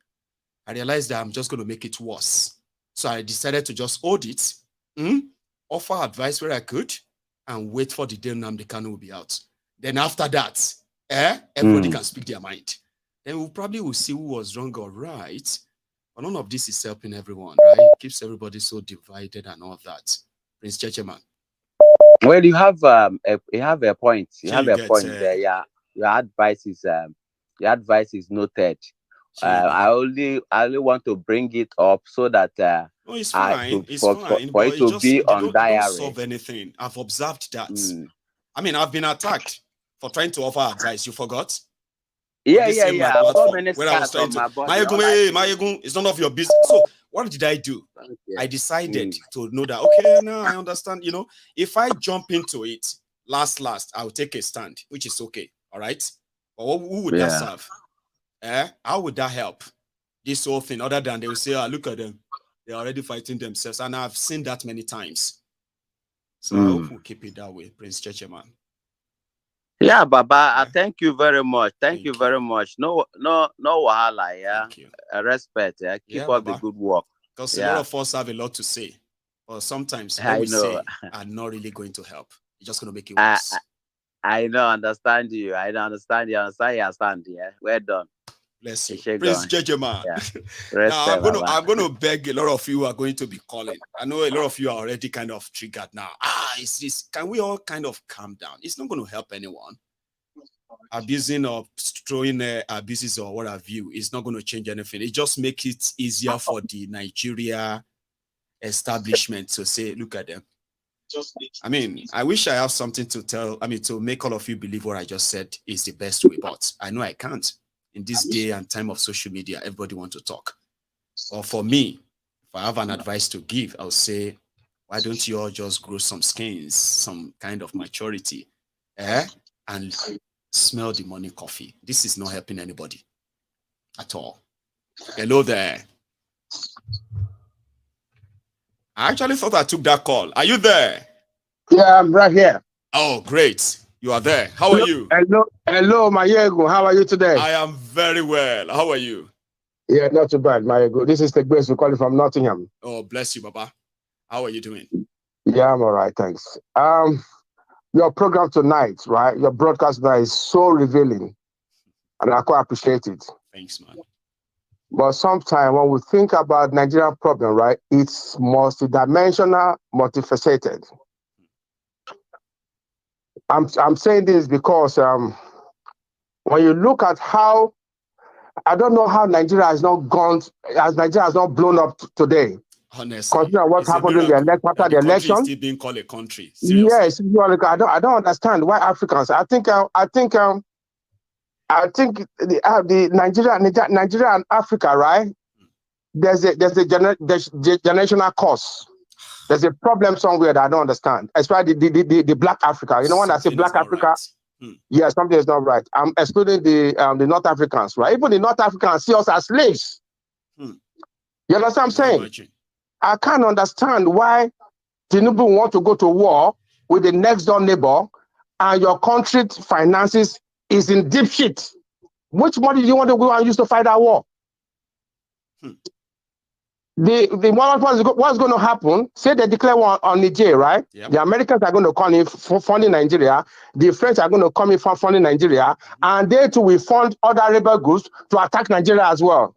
I realized that I'm just going to make it worse. So I decided to just hold it, offer advice where I could, and wait for the day Nnamdi Kanu will be out. Then after that, everybody can speak their mind. Then we probably will see who was wrong or right. But none of this is helping everyone, right? It keeps everybody so divided and all that. Prince Checheman. Well, you have a point. You have a point there. Yeah, your advice is noted. I only want to bring it up so that it's fine. For it to be on diary. Don't solve anything. I've observed that. I mean, I've been attacked for trying to offer advice. You forgot? Yeah. Where I was trying to Maiyegun, it's none of your business. So what did I do? I decided to know that, okay, now I understand, if I jump into it, last, I'll take a stand, which is okay. All right. But who would that serve? How would that help? This whole thing, other than they will say, look at them. They're already fighting themselves. And I've seen that many times. So I hope we'll keep it that way, Prince Checheman. Yeah, Baba, thank you very much. Thank you very much. No wahala, yeah. Respect, yeah. Keep up the good work. Because a lot of us have a lot to say. But sometimes what we say are not really going to help. It's just going to make it worse. I know, understand you. I understand you. Understand, yeah. Well done. Bless you. Prince Checheman. Yeah. Now, I'm going to beg a lot of you who are going to be calling. I know a lot of you are already kind of triggered now. It's this. Can we all kind of calm down? It's not going to help anyone. Abusing or throwing abuses or what have you is not going to change anything. It just makes it easier for the Nigeria establishment to say, look at them. I mean, I wish I have something to tell. I mean, to make all of you believe what I just said is the best way, but I know I can't. In this day and time of social media, everybody wants to talk. Or for me, if I have an advice to give, I'll say, why don't you all just grow some skins, some kind of maturity, and smell the morning coffee. This is not helping anybody at all. Hello there. I actually thought I took that call. Are you there? Yeah, I'm right here. Oh, great. You are there. How are you? Hello, Maiyegun. How are you today? I am very well. How are you? Yeah, not too bad, Maiyegun. This is the Grace. We call you from Nottingham. Oh, bless you, Baba. How are you doing? Yeah, I'm all right. Thanks. Your program tonight, right? Your broadcast tonight is so revealing, and I quite appreciate it. Thanks, man. But sometimes when we think about Nigerian problem, right, it's multidimensional, multifaceted. I'm saying this because when you look at how, I don't know how Nigeria has not gone, as Nigeria has not blown up today. Honestly, consider what happened in after the election. Still being called a country. Seriously. Yes, I don't understand why Africans. I think the Nigeria and Africa, right? There's a generational cause. There's a problem somewhere that I don't understand. Especially the Black Africa. You know when I say Black Africa, yeah, something is not right. I'm excluding the North Africans, right? Even the North Africans see us as slaves. You understand what I'm saying? I can't understand why Tinubu want to go to war with the next door neighbor and your country's finances is in deep shit. Which money do you want to go and use to fight that war? What's going to happen? Say they declare war on Niger, right? Yep. The Americans are going to come in funding Nigeria. The French are going to come in funding Nigeria. And they too will fund other rebel groups to attack Nigeria as well.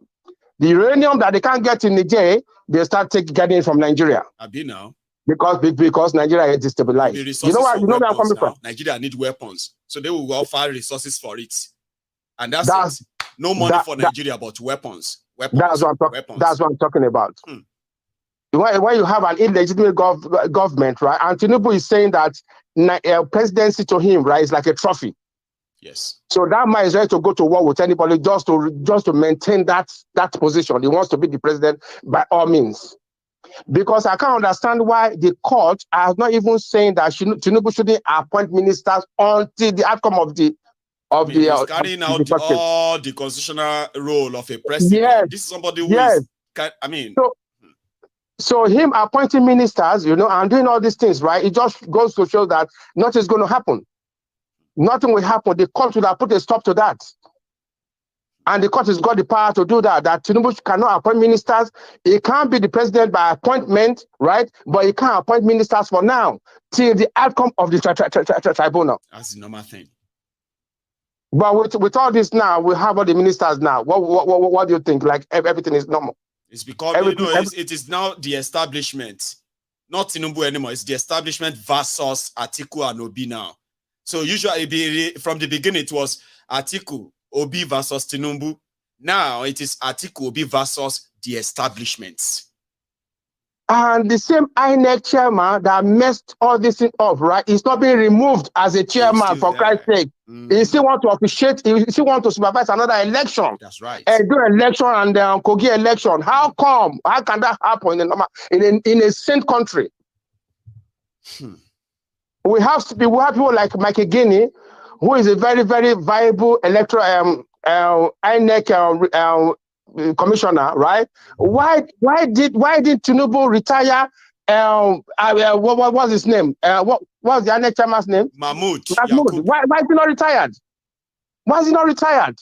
The uranium that they can't get in Niger, they start getting it from Nigeria. Because Nigeria is destabilized. You know where I'm coming from? Nigeria need weapons. So they will offer resources for it. And that's it. No money for Nigeria, but weapons. That's what I'm talking about. When you have an illegitimate government, right? And Tinubu is saying that presidency to him, right, is like a trophy. Yes. So that man is ready to go to war with anybody just to maintain that position. He wants to be the president by all means. Because I can't understand why the court are not even saying that Tinubu shouldn't appoint ministers until the outcome of the of he's the carrying the out executive. all the constitutional role of a president. Yes, This is somebody who yes. is, I mean, So him appointing ministers, you know, and doing all these things, right? It just goes to show that nothing's going to happen. Nothing will happen. The court will have put a stop to that. And the court has got the power to do that. That Tinubu cannot appoint ministers. He can't be the president by appointment, right? But he can't appoint ministers for now till the outcome of the tribunal. That's the normal thing. But with all this now, we have all the ministers now. What do you think? Like everything is normal. It's because it is now the establishment, not Tinubu anymore. It's the establishment versus Atiku and Obi now. So usually from the beginning it was Atiku, Obi versus Tinubu. Now it is Atiku, Obi versus the establishments. And the same INEC chairman that messed all this thing up, right? He's not being removed as a chairman, for Christ's sake. He still want to officiate, he still want to supervise another election. That's right. And do election and Kogi election. How come? How can that happen in a sane country? We have people like Maiyegun, who is a very, very viable electoral INEC commissioner, right? Why did Tinubu retire? What was his name? What was the INEC chairman's name? Mahmoud. Why is he not retired? Why is he not retired?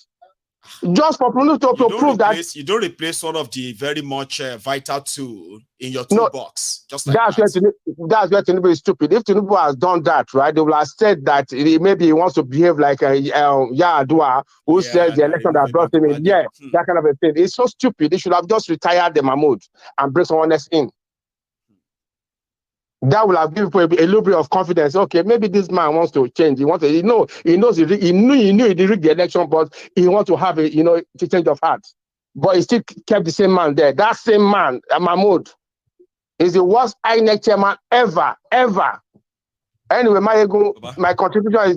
Just for Tinubu to prove that you don't replace one of the very much vital tool in your toolbox. Just like that's where Tinubu is stupid. If Tinubu has done that, right, they will have said that maybe he wants to behave like a Yar'Adua who says the election that brought him in. Yeah, that kind of a thing. It's so stupid. They should have just retired the Mahmoud and bring someone else in. That will have given people a little bit of confidence. Okay, maybe this man wants to change. He wants to, he knew he knew he did rig the election, but he wants to have a change of heart. But he still kept the same man there. That same man, Mahmoud, is the worst INEC chairman ever. Anyway, my contribution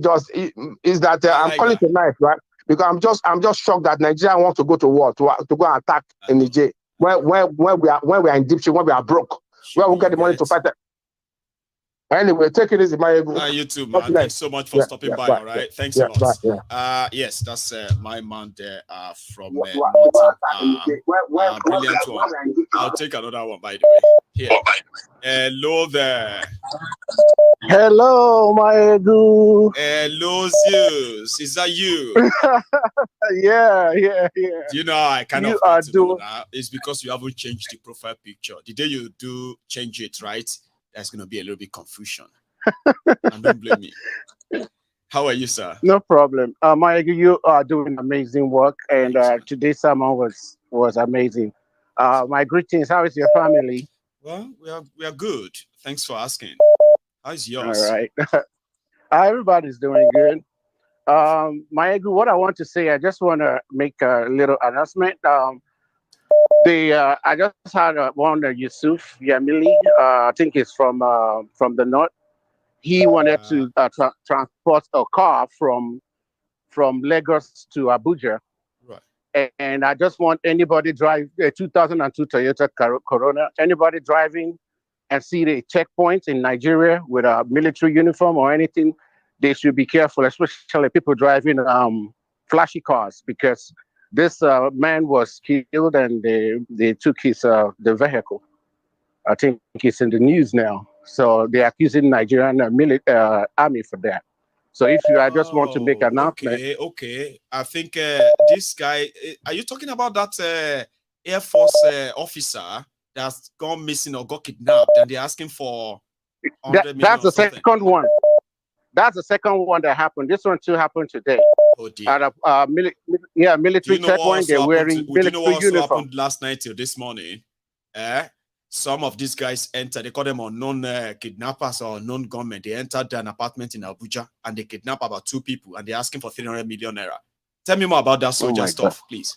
is that I'm calling tonight, right? Because I'm just shocked that Nigeria wants to go to war to go and attack in Niger when we are in deep shit, when we are broke, where we get the money to fight it. Anyway, take it easy, Maiyegun. You too, man. Thanks so much for stopping by. All right, thanks a lot. Yes, that's my man there from brilliant one. I'll take another one, by the way. Here. Hello there. Hello, Maiyegun. Hello, Zeus. Is that you? Yeah. Do you know how I kind of get to know now? It's because you haven't changed the profile picture. The day you do change it, right? There's going to be a little bit confusion. And don't blame me. How are you, sir? No problem. Maiyegun, you are doing amazing work, and today's sermon was amazing. My greetings. How is your family? Well, we are good. Thanks for asking. How's yours? All right. Everybody's doing good. Maiyegun, what I want to say, I just want to make a little announcement. I just had one Yusuf Yamili. I think he's from the north. He wanted to transport a car from Lagos to Abuja. Right. And I just want anybody drive a 2002 Toyota Corona. Anybody driving and see the checkpoints in Nigeria with a military uniform or anything, they should be careful, especially people driving flashy cars, because this man was killed and they took his the vehicle. I think it's in the news now. So they're accusing Nigerian army for that. So I just want to make an announcement. Okay. I think this guy, are you talking about that Air Force officer that's gone missing or got kidnapped and they're asking for 100 million? That's the second one. That's the second one that happened. This one too happened today. Oh dear. At military checkpoint, they're wearing military uniform. Do you know what also happened last night till this morning? Some of these guys entered, they call them unknown kidnappers or unknown gunmen. They entered an apartment in Abuja and they kidnapped about 2 people and they're asking for 300 million naira. Tell me more about that soldier stuff, please.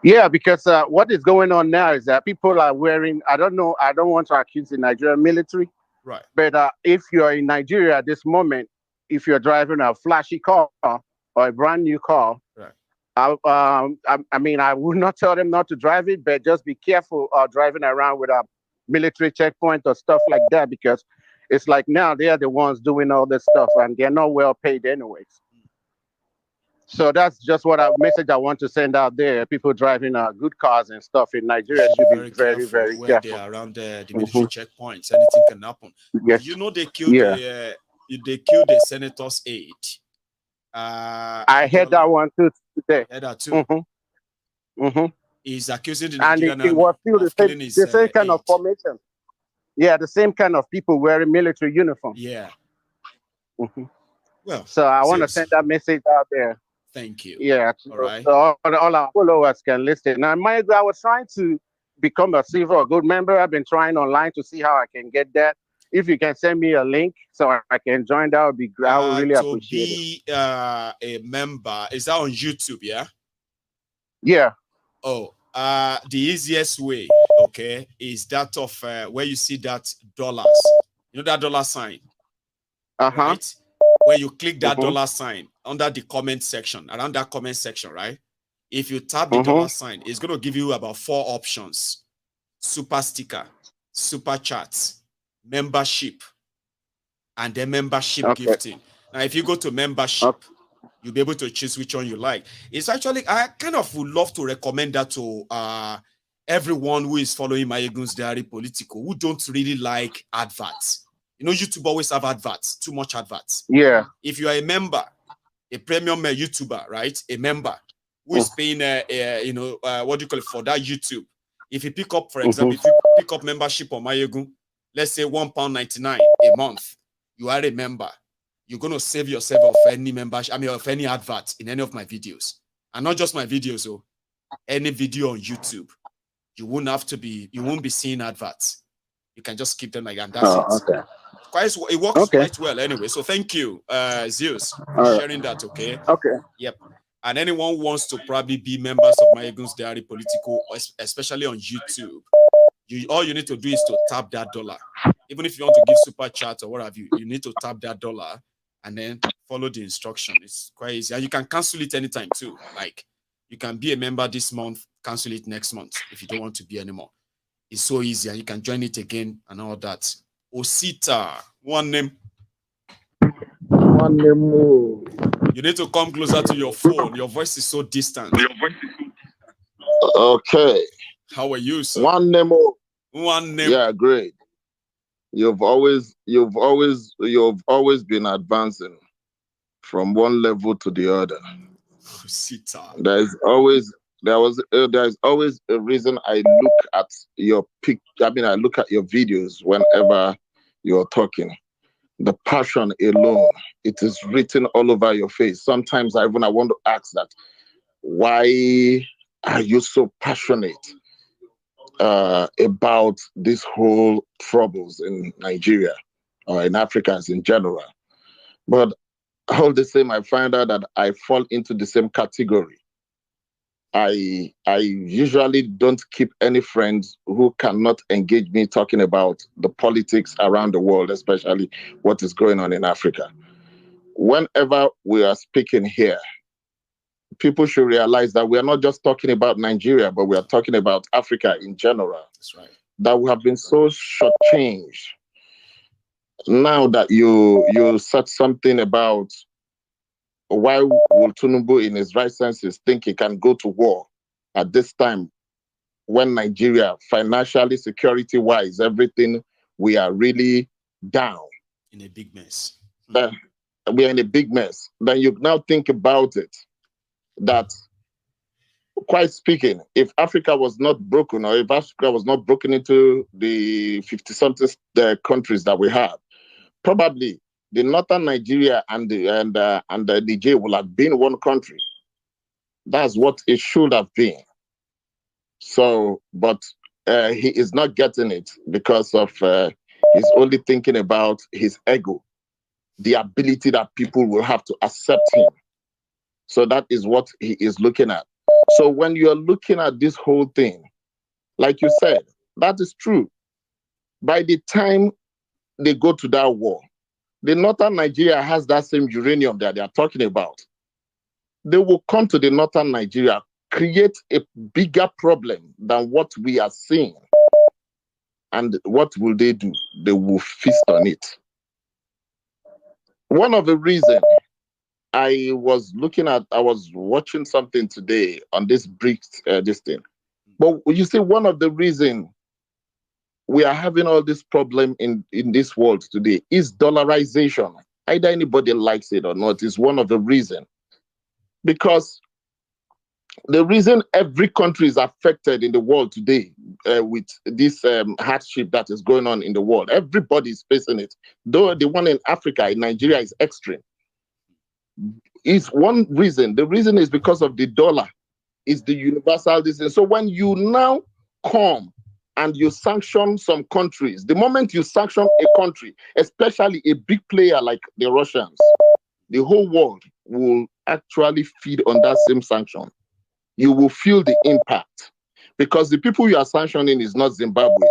Yeah, because what is going on now is that people are wearing, I don't know, I don't want to accuse the Nigerian military. Right. But if you're in Nigeria at this moment, if you're driving a flashy car or a brand new car, right. I mean, I would not tell them not to drive it, but just be careful driving around with a military checkpoint or stuff like that, because it's like now they are the ones doing all this stuff and they're not well paid anyways. So that's just what a message I want to send out there. People driving good cars and stuff in Nigeria You should be very very, careful very where they careful. are around the military Mhm. checkpoints. Anything can happen. Yes. You know they killed Yeah. the senator's aide. I heard that one too today. Heard that too. He's accusing the and Nigerian it army was still of killing his the same kind of aide. formation. Yeah, the same kind of people wearing military uniform. Yeah. Well, so I want to send that message out there. Thank you. Yeah. All right. So all our followers can listen. Now, Maiyegun, I was trying to become a silver or gold member. I've been trying online to see how I can get that. If you can send me a link so I can join, that would be great. I would really appreciate it. To be a member, is that on YouTube? Yeah. Yeah. Oh, the easiest way, okay, is that of where you see that dollars. You know that dollar sign? Right? Where you click that dollar sign under the comment section, around that comment section, right? If you tap the dollar sign, it's going to give you about 4 options: super sticker, super chats, membership, and then membership gifting. Now, if you go to membership, you'll be able to choose which one you like. It's actually, I kind of would love to recommend that to everyone who is following MaiyegunsDiary Politico, who don't really like adverts. You know, YouTube always have adverts, too much adverts. Yeah. If you are a member, a premium YouTuber, right? A member who is paying, what do you call it, for that YouTube. If you pick up, for example, if you pick up membership on Maiyegun, let's say £1.99 a month, you are a member. You're going to save yourself of any membership, of any advert in any of my videos. And not just my videos, so any video on YouTube. You won't be seeing adverts. You can just keep them like that, and that's it. It works quite well anyway. So thank you, Zeus, for sharing that, okay? Yep. And anyone who wants to probably be members of MaiyegunsDiary Politico, especially on YouTube, all you need to do is to tap that dollar. Even if you want to give super chat or what have you, you need to tap that dollar and then follow the instruction. It's quite easy. And you can cancel it anytime too. Like, you can be a member this month, cancel it next month if you don't want to be anymore. It's so easy, and you can join it again and all that. Osita, one name. One name. You need to come closer to your phone. Your voice is so distant. Okay. How are you, sir? One name. One name. Yeah, great. You've always been advancing from one level to the other. Osita. There's always a reason I look at your I look at your videos whenever you're talking. The passion alone, it is written all over your face. Sometimes I want to ask that, why are you so passionate about this whole troubles in Nigeria or in Africans in general? But all the same, I find out that I fall into the same category. I usually don't keep any friends who cannot engage me talking about the politics around the world, especially what is going on in Africa. Whenever we are speaking here, people should realize that we are not just talking about Nigeria, but we are talking about Africa in general. That's right. That we have been so shortchanged. Now that you said something about why will Tinubu in his right senses think he can go to war at this time when Nigeria, financially, security-wise, everything, we are really down. In a big mess. We are in a big mess. Then you now think about it, that, quite speaking, if Africa was not broken, or if Africa was not broken into the 50-something countries that we have, probably the northern Nigeria and the Niger will have been one country. That's what it should have been. So, but he is not getting it because of he's only thinking about his ego, the ability that people will have to accept him. So that is what he is looking at. So when you're looking at this whole thing, like you said, that is true. By the time they go to that war, the northern Nigeria has that same uranium that they are talking about. They will come to the northern Nigeria, create a bigger problem than what we are seeing. And what will they do? They will feast on it. One of the reasons I was watching something today on this BRICS, this thing. But you see, one of the reasons we are having all this problem in this world today is dollarization. Either anybody likes it or not, is one of the reasons. Because the reason every country is affected in the world today with this hardship that is going on in the world, everybody is facing it. Though the one in Africa, in Nigeria, is extreme. Is one reason. The reason is because of the dollar. Is the universal decision. So when you now come and you sanction some countries, the moment you sanction a country, especially a big player like the Russians, the whole world will actually feed on that same sanction. You will feel the impact because the people you are sanctioning is not Zimbabwe.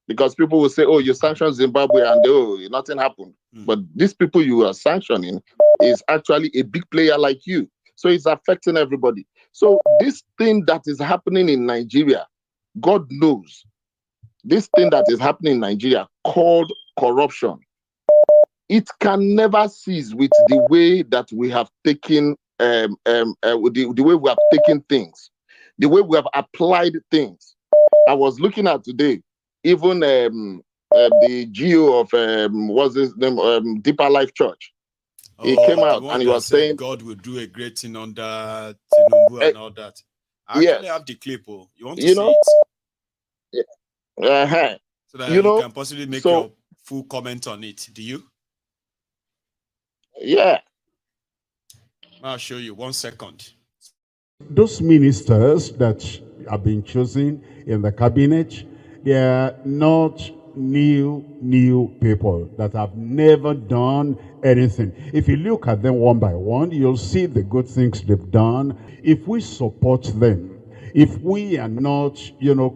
Because people will say, oh, you sanctioned Zimbabwe and oh, nothing happened. But these people you are sanctioning is actually a big player like you. So it's affecting everybody. So this thing that is happening in Nigeria, God knows, this thing that is happening in Nigeria called corruption, it can never cease with the way that we have taken, the way we have taken things, the way we have applied things. I was looking at today, even the GO of, what's his name, Deeper Life Church. He came out and he was saying God will do a great thing under Tinubu and all that. I actually have the clip. Oh, you want to see it? So that you can possibly make your full comment on it. Do you? Yeah. I'll show you 1 second. Those ministers that have been chosen in the cabinet, they are not new people that have never done anything. If you look at them one by one, you'll see the good things they've done. If we support them, if we are not,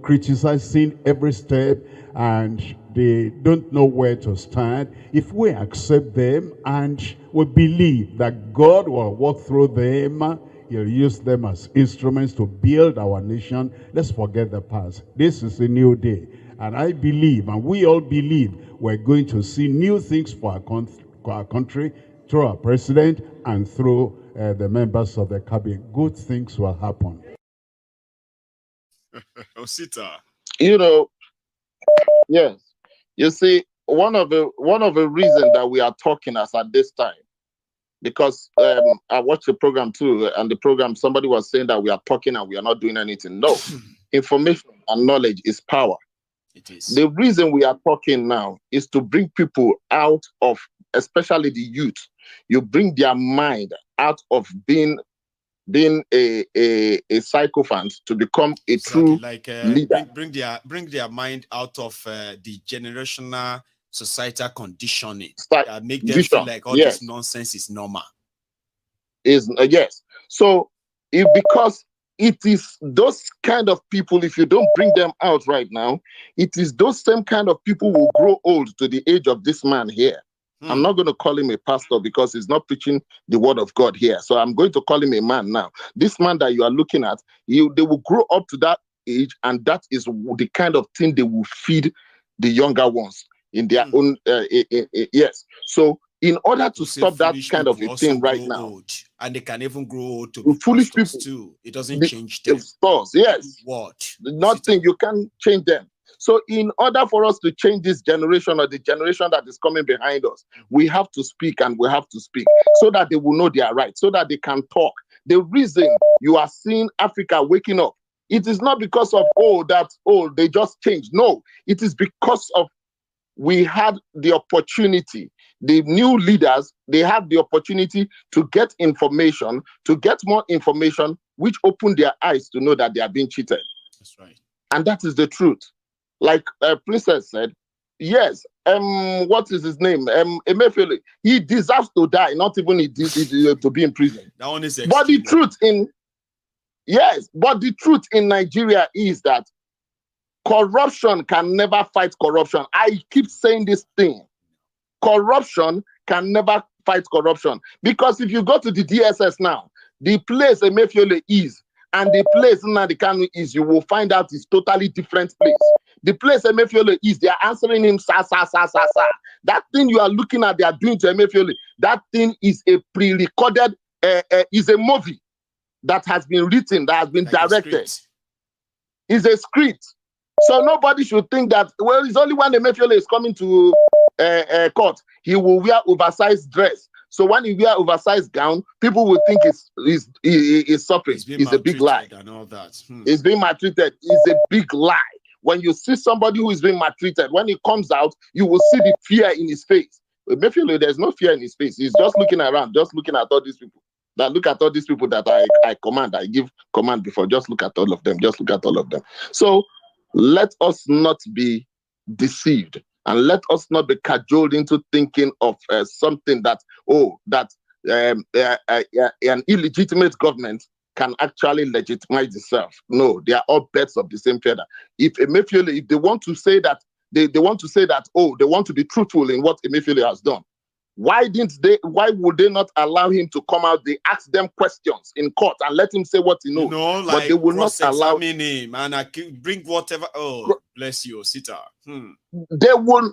criticizing every step and they don't know where to stand, if we accept them and we believe that God will work through them, He'll use them as instruments to build our nation, let's forget the past. This is a new day. And I believe, and we all believe, we're going to see new things for our country through our president and through the members of the cabinet. Good things will happen. Osita. Yes. You see, one of the reasons that we are talking as at this time, because I watched the program too, and the program, somebody was saying that we are talking and we are not doing anything. No. Information and knowledge is power. It is. The reason we are talking now is to bring people out of, especially the youth, you bring their mind out of being a sycophant to become a true leader. Bring their mind out of the generational societal conditioning. Make them feel like all this nonsense is normal. Yes. So because it is those kind of people, if you don't bring them out right now, it is those same kind of people who will grow old to the age of this man here. I'm not going to call him a pastor because he's not preaching the word of God here. So I'm going to call him a man now. This man that you are looking at, they will grow up to that age, and that is the kind of thing they will feed the younger ones in their own. Yes. So in order to stop that kind of a thing right now, old, and they can even grow old to be foolish people too. It doesn't change them. Yes. What? Nothing. You can't change them. So in order for us to change this generation or the generation that is coming behind us, we have to speak, and we have to speak so that they will know they are right, so that they can talk. The reason you are seeing Africa waking up, it is not because of, they just changed. No, it is because of we had the opportunity. The new leaders, they had the opportunity to get information, to get more information, which opened their eyes to know that they are being cheated. That's right. And that is the truth. Like Princess said, yes, what is his name? Emefiele, he deserves to die, not even to be in prison. That one is but the truth in Nigeria is that corruption can never fight corruption. I keep saying this thing. Corruption can never fight corruption. Because if you go to the DSS now, the place Emefiele is and the place Nnamdi Kanu is, you will find out it's totally different place. The place Emefiele is, they are answering him, sa. That thing you are looking at, they are doing to Emefiele, that thing is a pre-recorded, is a movie that has been written, that has been directed. It's a script. So nobody should think that, well, it's only when Emefiele is coming to court, he will wear oversized dress. So when he wear oversized gown, people will think he's suffering. It's a big lie. And all that. He's being maltreated. It's a big lie. When you see somebody who is being maltreated, when he comes out, you will see the fear in his face. Emefiele, there's no fear in his face. He's just looking around, just looking at all these people. Look at all these people that I command. I give command before. Just look at all of them. Just look at all of them. So let us not be deceived. And let us not be cajoled into thinking of something that, an illegitimate government can actually legitimize itself. No, they are all birds of the same feather. If Emefiele, if they want to say that, they want to be truthful in what Emefiele has done, why would they not allow him to come out? They ask them questions in court and let him say what he knows. But they will not allow him and bring whatever. Oh, bless you, Sita. They will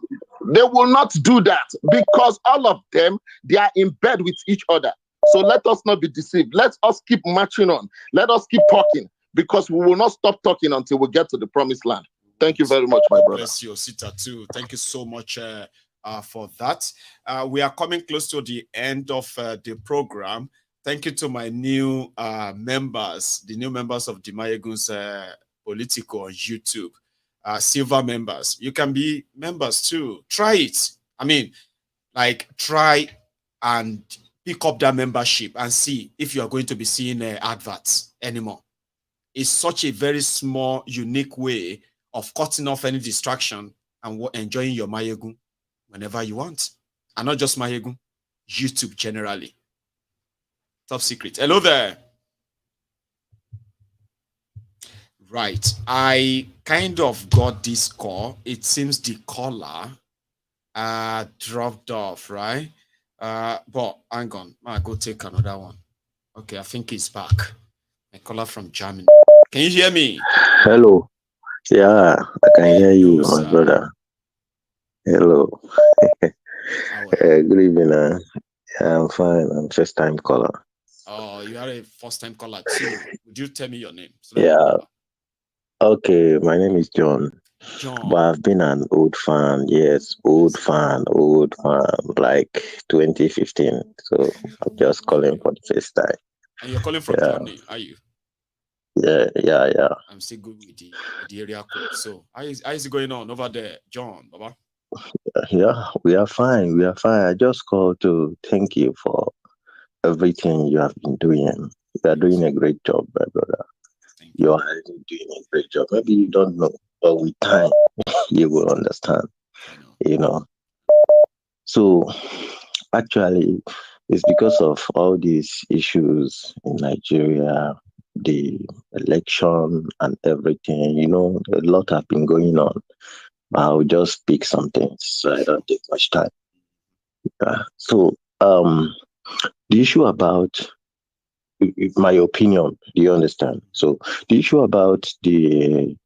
not do that, because all of them, they are in bed with each other. So let us not be deceived. Let us keep marching on. Let us keep talking, because we will not stop talking until we get to the promised land. Thank you very much, my brother. Bless you, Sita, too. Thank you so much for that. We are coming close to the end of the program. Thank you to my new members, the new members of the Maiyegun's Politico on YouTube, silver members. You can be members too. Try it. I mean, try and pick up that membership and see if you are going to be seeing adverts anymore. It's such a very small, unique way of cutting off any distraction and enjoying your Maiyegun whenever you want. And not just Maiyegun, YouTube generally. Top secret. Hello there. Right. I kind of got this call. It seems the caller dropped off, right? But hang on. I'll go take another one. Okay, I think he's back. A caller from Germany. Can you hear me? Hello. Yeah, I can hear you, my brother. Hello. Good evening. I'm fine. I'm first-time caller. Oh, you are a first-time caller too. Would you tell me your name? Yeah. Okay, my name is John. But I've been an old fan. Yes, old fan, like 2015. So I'm just calling for the first time. And you're calling from Germany, are you? Yeah. I'm still good with the area code. So how is it going on over there, John, Baba? Yeah, we are fine. We are fine. I just called to thank you for everything you have been doing. You are doing a great job, my brother. You are doing a great job. Maybe you don't know, but with time, you will understand. So, actually, it's because of all these issues in Nigeria, the election and everything. A lot have been going on. I'll just pick some things so I don't take much time. So, the issue about, my opinion, do you understand? So, the issue about the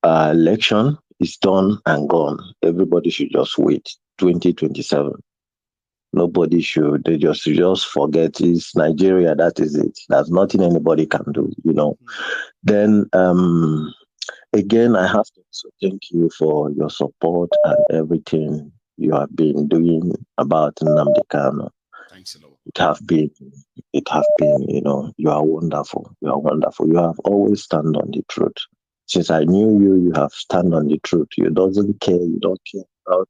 election is done and gone. Everybody should just wait. 2027. Nobody should. They just forget. It's Nigeria. That is it. There's nothing anybody can do. Then, again, I have to also thank you for your support and everything you have been doing about Nnamdi Kanu. Thanks a lot. It have been, you are wonderful. You are wonderful. You have always stand on the truth. Since I knew you, you have stand on the truth. You don't care. You don't care about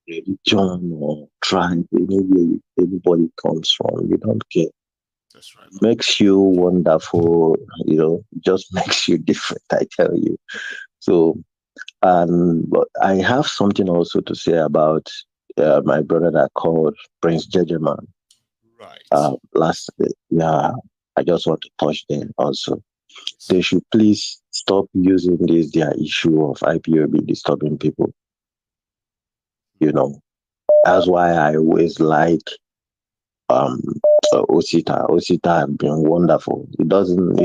religion or tribe, anywhere anybody comes from. You don't care. That's right. Makes you wonderful, just makes you different, I tell you. So, but I have something also to say about my brother that called Prince Jejeman. Right. I just want to touch there also. They should please stop using their issue of IPOB disturbing people. That's why I always like Osita. Osita have been wonderful. He doesn't,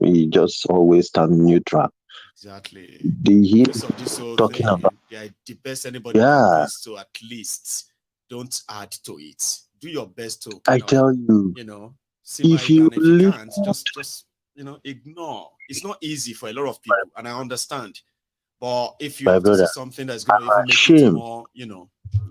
he just always stand neutral. Exactly. They hear Because of this whole talking thing, about, the best anybody can do yeah, is to at least don't add to it. Do your best to I kind of, tell you, simmer if it you down. If you live, can't, just ignore. It's not easy for a lot of people, and I understand. But if you my have to say brother, something that's going to I'm even make it ashamed. more,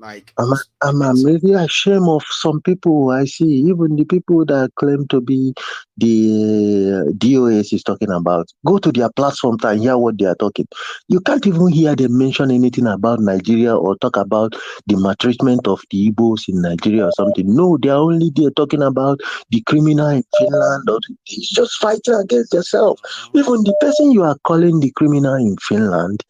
like I'm, just leave I'm it. really ashamed of some people I see, even the people that claim to be the DOS is talking about. Go to their platform and hear what they are talking. You can't even hear them mention anything about Nigeria or talk about the maltreatment of the Igbos in Nigeria or something. No, they are only there talking about the criminal in Finland. It's just fighting against yourself. Even the person you are calling the criminal in Finland,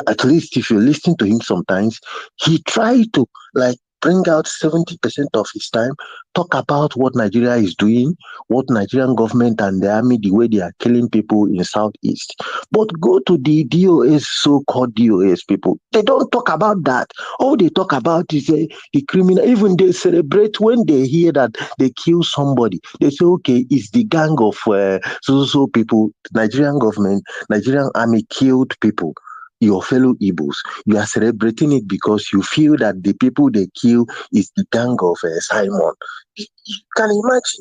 at least if you listen to him sometimes, he tries to like bring out 70% of his time, talk about what Nigeria is doing, what Nigerian government and the army, the way they are killing people in Southeast. But go to the DOS, so-called DOS people, they don't talk about that. All they talk about is the criminal. Even they celebrate when they hear that they kill somebody. They say, okay, it's the gang of so people, Nigerian government, Nigerian army killed people, your fellow Igbos. You are celebrating it because you feel that the people they kill is the gang of Simon. You can imagine.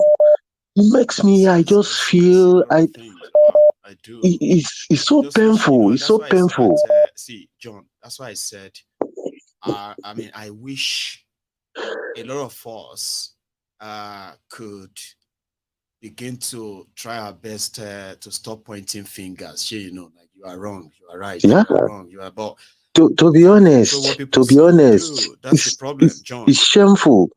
It makes me, I just feel, I do. it's so Just wish, painful. It's that's so why I said painful. that, see, John, that's why I said, I mean, I wish a lot of us could begin to try our best to stop pointing fingers. Like you are wrong, you are right, Yeah. you are wrong, you are. But To be honest, that's the problem, John. it's shameful.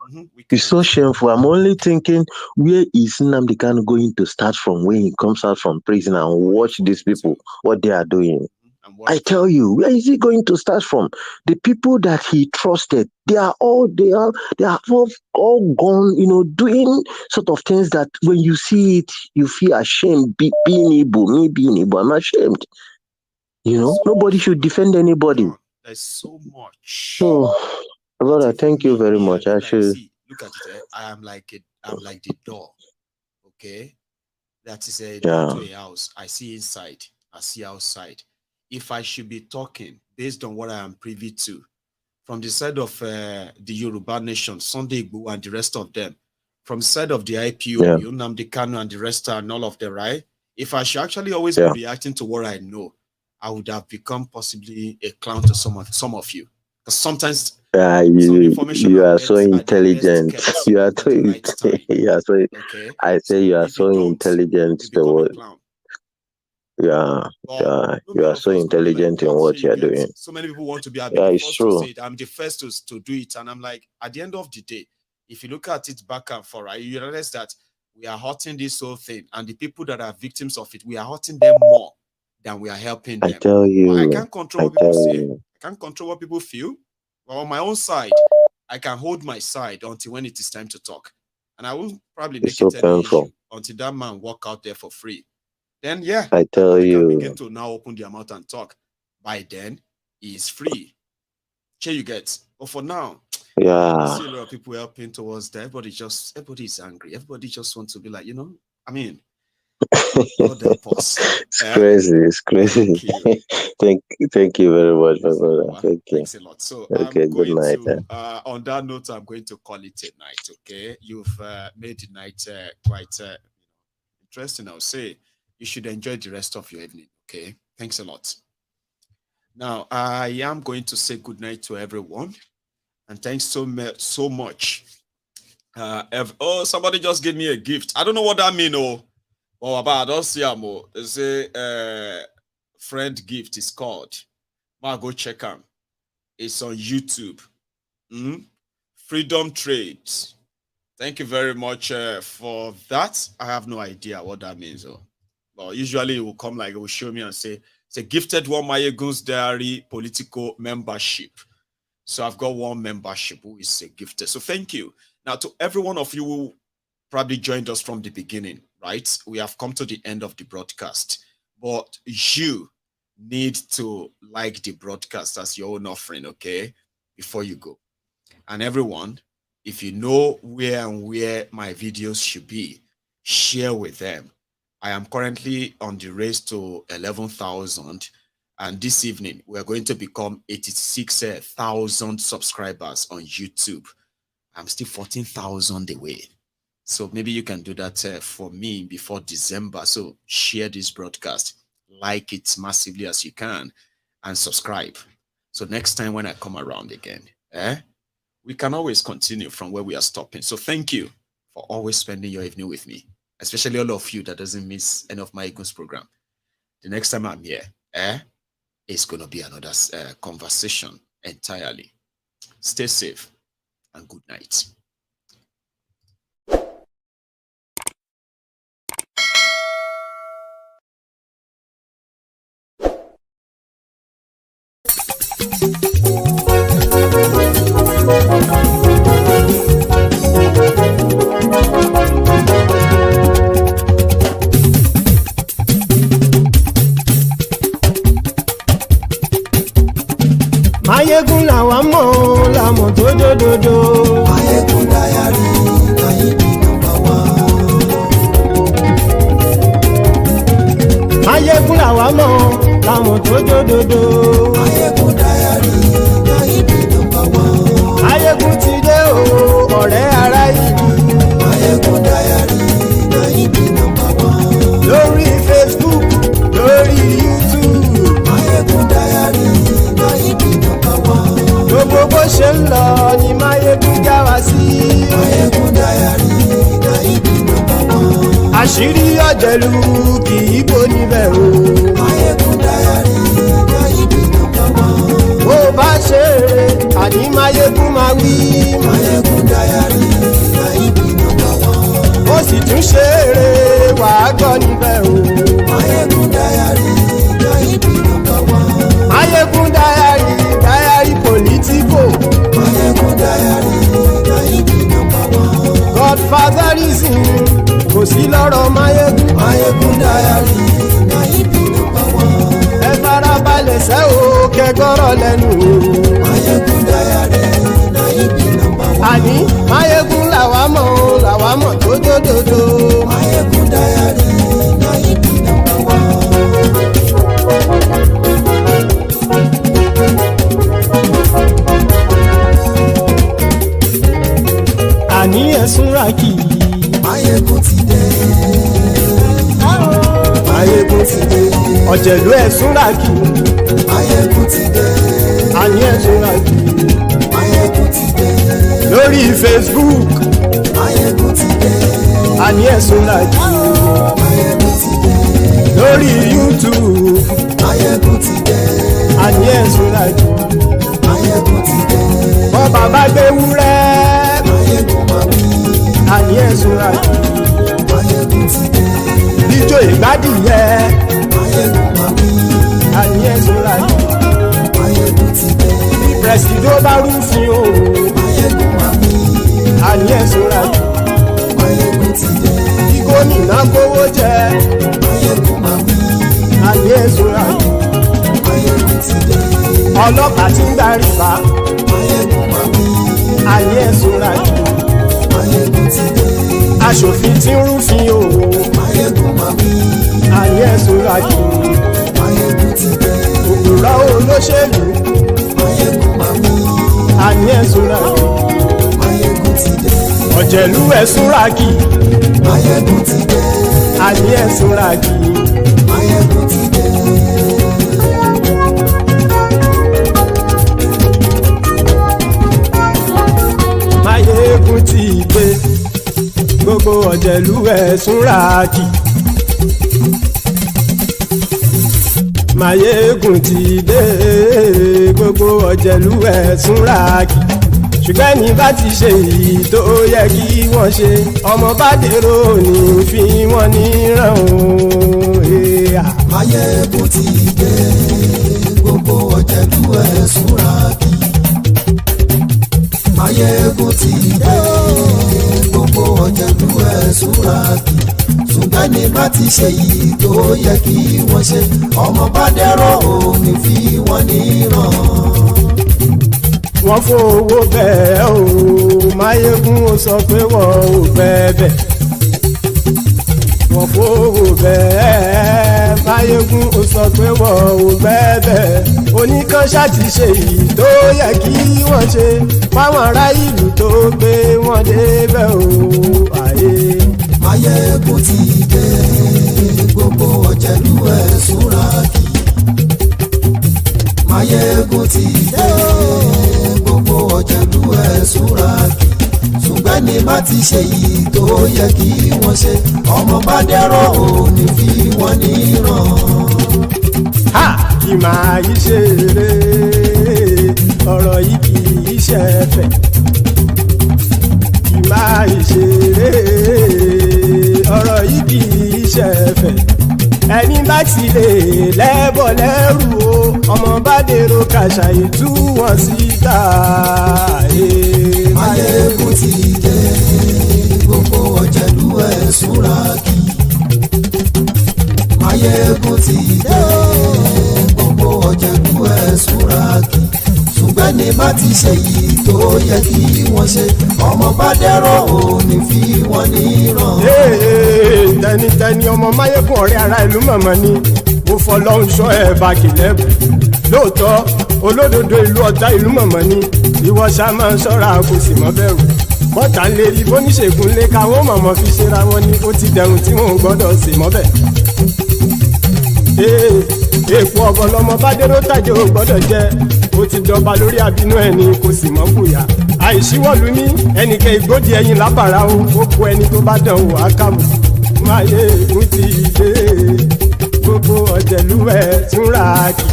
It's so shameful. I'm only thinking, where is Nnamdi Kanu going to start from when he comes out from prison and watch these people, what they are doing? I tell you, where is he going to start from? The people that he trusted, they are all all gone, doing sort of things that when you see it, you feel ashamed. Being Igbo, I'm ashamed. Nobody should defend anybody. There's so much. So, brother, thank you very much. I should look at it. I'm like the door. Okay, that is a door to a house. I see inside. I see outside. If I should be talking based on what I am privy to, from the side of the Yoruba nation, Sunday Igbo and the rest of them, from the side of the IPO, Nnamdi Kanu and the rest and all of them, right? If I should actually always be reacting to what I know, I would have become possibly a clown to some of you. Because sometimes some information you are so intelligent. You are so okay. I say you are so intelligent. The word. Yeah, you are so intelligent in what you are doing. So many people want to be the first to say it. I'm the first to do it, and I'm like, at the end of the day, if you look at it back and forth, right, you realize that we are hurting this whole thing, and the people that are victims of it, we are hurting them more than we are helping them. I tell you, I can't control what people say. I can't control what people feel. But on my own side, I can hold my side until when it is time to talk, and I will probably make it any issue until that man walk out there for free. Then I tell you, can begin to now open their mouth and talk. By then, he is free. You get. But for now, I see a lot of people helping towards that. Everybody is angry. Everybody just wants to be like, I mean, God help us. It's crazy. It's crazy. Thank you very much, my brother. Thanks a lot. So okay, good night. On that note, I'm going to call it a night. Okay, you've made the night quite interesting. I'll say you should enjoy the rest of your evening. Okay, thanks a lot. Now I am going to say good night to everyone, and thanks so much. Somebody just gave me a gift. I don't know what that means. Oh, but I don't see them. They say friend gift is called. I'll go check them. It's on YouTube. Freedom Trades. Thank you very much for that. I have no idea what that means. But usually it will come like it will show me and say it's a gifted one MaiyegunsDiary Politico membership. So I've got one membership who is a gifted. So thank you. Now to every one of you who probably joined us from the beginning, right? We have come to the end of the broadcast, but you need to like the broadcast as your own offering, okay? Before you go. And everyone, if you know where my videos should be, share with them. I am currently on the race to 11,000. And this evening, we're going to become 86,000 subscribers on YouTube. I'm still 14,000 away. So maybe you can do that for me before December. So share this broadcast, like it massively as you can, and subscribe. So next time when I come around again, we can always continue from where we are stopping. So thank you for always spending your evening with me, especially all of you that doesn't miss any of Maiyegun's program. The next time I'm here, it's going to be another conversation entirely. Stay safe and good night. Maiyegun làwa mọ̀ làmọ̀ tó dòdòdò. Maiyegun Diary Nayibi #1. Maiyegun làwa mọ̀ làmọ̀ tó dòdòdò. Maiyegun Diary Nayibi #1. Maiyegun ti dé o ọ̀rẹ́ ará ìlú. Maiyegun Diary Nayibi #1. Lórí Facebook, lórí YouTube. Maiyegun Diary Nayibi #1. Gbogbo bó ṣe ń lọ ni Maiyegun já wa sí. Maiyegun Diary Nayibi #1. Àṣírí ọ̀jẹ̀lú kì í bò níbẹ̀ o. Maiyegun Diary Nayibi #1. Bó bá ṣe eré àní Maiyegun máa wí. Maiyegun Diary Nayibi #1. Ó sì tún ṣe eré wàá gbọ́ níbẹ̀ o. Maiyegun Diary Nayibi #1. Maiyegun Diary Politico. Maiyegun Diary Nayibi #1. Godfatherism kò sí lọ́rọ̀ Maiyegun. Maiyegun Diary Nayibi #1. Ẹ farabalẹ̀ sẹ́ o kẹgọ́rọ̀ lẹ́nu o. Maiyegun Diary Nayibi #1. Àní Maiyegun làwa mọ̀ tó dòdòdò. Maiyegun Diary Nayibi #1. Àní ẹ̀sùn ràkì. Maiyegun ti dé. Maiyegun ti dé. Ọ̀jẹ̀lú ẹ̀sùn ràkì. Maiyegun ti dé. Àní ẹ̀sùn ràkì. Maiyegun ti dé. Lórí Facebook. Maiyegun ti dé. Àní ẹ̀sùn ràkì. Maiyegun ti dé. Lórí YouTube. Maiyegun ti dé. Àní ẹ̀sùn ràkì. Maiyegun ti dé. Bọ́ bàbá gbé wúrẹ́. Maiyegun máa wí. Àní ẹ̀sùn ràkì. Maiyegun ti dé. Ijó ìgbádìyẹ. Maiyegun máa wí. Àní ẹ̀sùn ràkì. Maiyegun ti dé. Presido bá rúfin o. Maiyegun máa wí. Àní ẹ̀sùn ràkì. Maiyegun ti dé. Kí gómìnà kówó jẹ. Maiyegun máa wí. Àní ẹ̀sùn ràkì. Maiyegun ti dé. Ọlọ́pàá tí ń darí bá. Maiyegun máa wí. Àní ẹ̀sùn ràkì. Maiyegun ti dé. Aṣòfin tí ń rúfin o. Maiyegun máa wí. Àní ẹ̀sùn ràkì. Maiyegun ti dé. Òpùrọ́ olóṣèlú. Maiyegun máa wí. Àní ẹ̀sùn ràkì. Maiyegun ti dé. Ọ̀jẹ̀lú ẹ̀sùn ràkì. Maiyegun ti dé. Àní ẹ̀sùn ràkì. Maiyegun ti dé. Maiyegun ti dé. Gbogbo ọ̀jẹ̀lú ẹ̀sùn ràkì. Maiyegun ti dé. Gbogbo ọ̀jẹ̀lú ẹ̀sùn ràkì. Ṣùgbọ́n ní bá ti ṣe èyí tó yẹ kí wọ́n ṣe, ọmọ bá dèrò ní fi wọ́n níran o. Maiyegun ti dé. Gbogbo ọ̀jẹ̀lú ẹ̀sùn ràkì. Maiyegun ti dé. Gbogbo ọ̀jẹ̀lú ẹ̀sùn ràkì. Ṣùgbọ́n ní bá ti ṣe èyí tó yẹ kí wọ́n ṣe, ọmọ bá dèrò ní fi wọ́n níran. Wọ́n fowó bẹ́ẹ̀ o, Maiyegun ó sọ pé wọ́n ò fẹ́ bẹ̀. wọ́n fowó bẹ́ẹ̀ Máyégún ó sọ pé wọ́n ò bẹ́ẹ̀ oníkan ṣáàtì ṣe èyí tó yẹ kí wọ́n ṣe fáwọn ará ìlú tó gbé wọn débẹ̀ o àyè. Máyégún ti dé gbogbo ọ̀jẹ̀lú ẹ̀ súnra kì. Máyégún ti dé gbogbo ọ̀jẹ̀lú ẹ̀ súnra kì. Ṣùgbọ́n ní bá ti ṣe yìí tó yẹ kí wọ́n ṣe ọmọ bá dẹ́rọ̀ ò ní fi wọ́n níran. Kì máa yí ṣe eré ọ̀rọ̀ yìí kì í ṣe ẹ̀fẹ̀. Kì máa yí ṣe eré ọ̀rọ̀ yìí kì í ṣe ẹ̀fẹ̀. Ẹni bá ti lè lẹ́bọ̀ lẹ́rù o ọmọ bá dèrò kàṣà ìtú wọn síta. Máyégún ti dé gbogbo ọ̀jẹ̀lú ẹ̀ súnra kì. Máyégún ti dé gbogbo ọ̀jẹ̀lú ẹ̀ súnra kì. Ṣùgbọ́n ní bá ti ṣe yìí tó yẹ kí wọ́n ṣe ọmọ bá dẹ́rọ̀ ò ní fi wọ́n níran. Tẹnitẹni ọmọ Máyégún ọ̀rẹ́ ara ìlú mọ̀mọ́ ni mo fọlọ́run ṣọ́ ẹ̀ bá kìlẹ́bù lóòótọ́ olódodo ìlú ọ̀tá ìlú mọ̀mọ́ ni ìwọ ṣá máa ń ṣọ́ra kò sì mọ́ bẹ̀rù bọ́tà ń lè rí bóníṣègùn lé káwọn mọ̀mọ́ fi ṣera wọn ni ó ti dẹrùn tí wọn ò gbọ́dọ̀ sè mọ́bẹ̀. Èèpo ọ̀bọ lọmọ bá dérò tàjẹ́ ò gbọ́dọ̀ jẹ́ ó ti jọba lórí àbínú ẹni kò sì mọ́ bùyà àìsíwọ́lu ní ẹnìkẹ́ ìgbódì ẹyin lábàrá o ó kó ẹni tó bá dán wò á kàmù. Máyégún ti dé gbogbo ọ̀jẹ̀lú ẹ̀ túnra kì.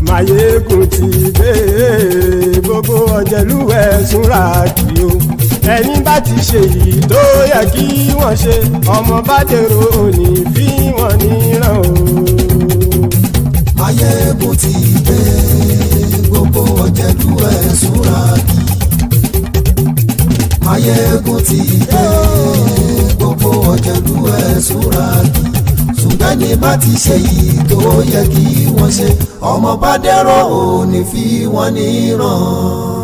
Máyégún ti dé gbogbo ọ̀jẹ̀lú ẹ̀ túnra kì o. Ẹni bá ti ṣe yìí tó yẹ kí wọ́n ṣe ọmọ bá dèrò òní fi wọ́n níran o. Máyégún ti dé gbogbo ọ̀jẹ̀lú ẹ̀ súnra kì. Máyégún ti dé gbogbo ọ̀jẹ̀lú ẹ̀ súnra kì. Ṣùgbọ́n ní bá ti ṣe yìí tó yẹ kí wọ́n ṣe ọmọ bá dẹ́rọ̀ ò ní fi wọ́n níran.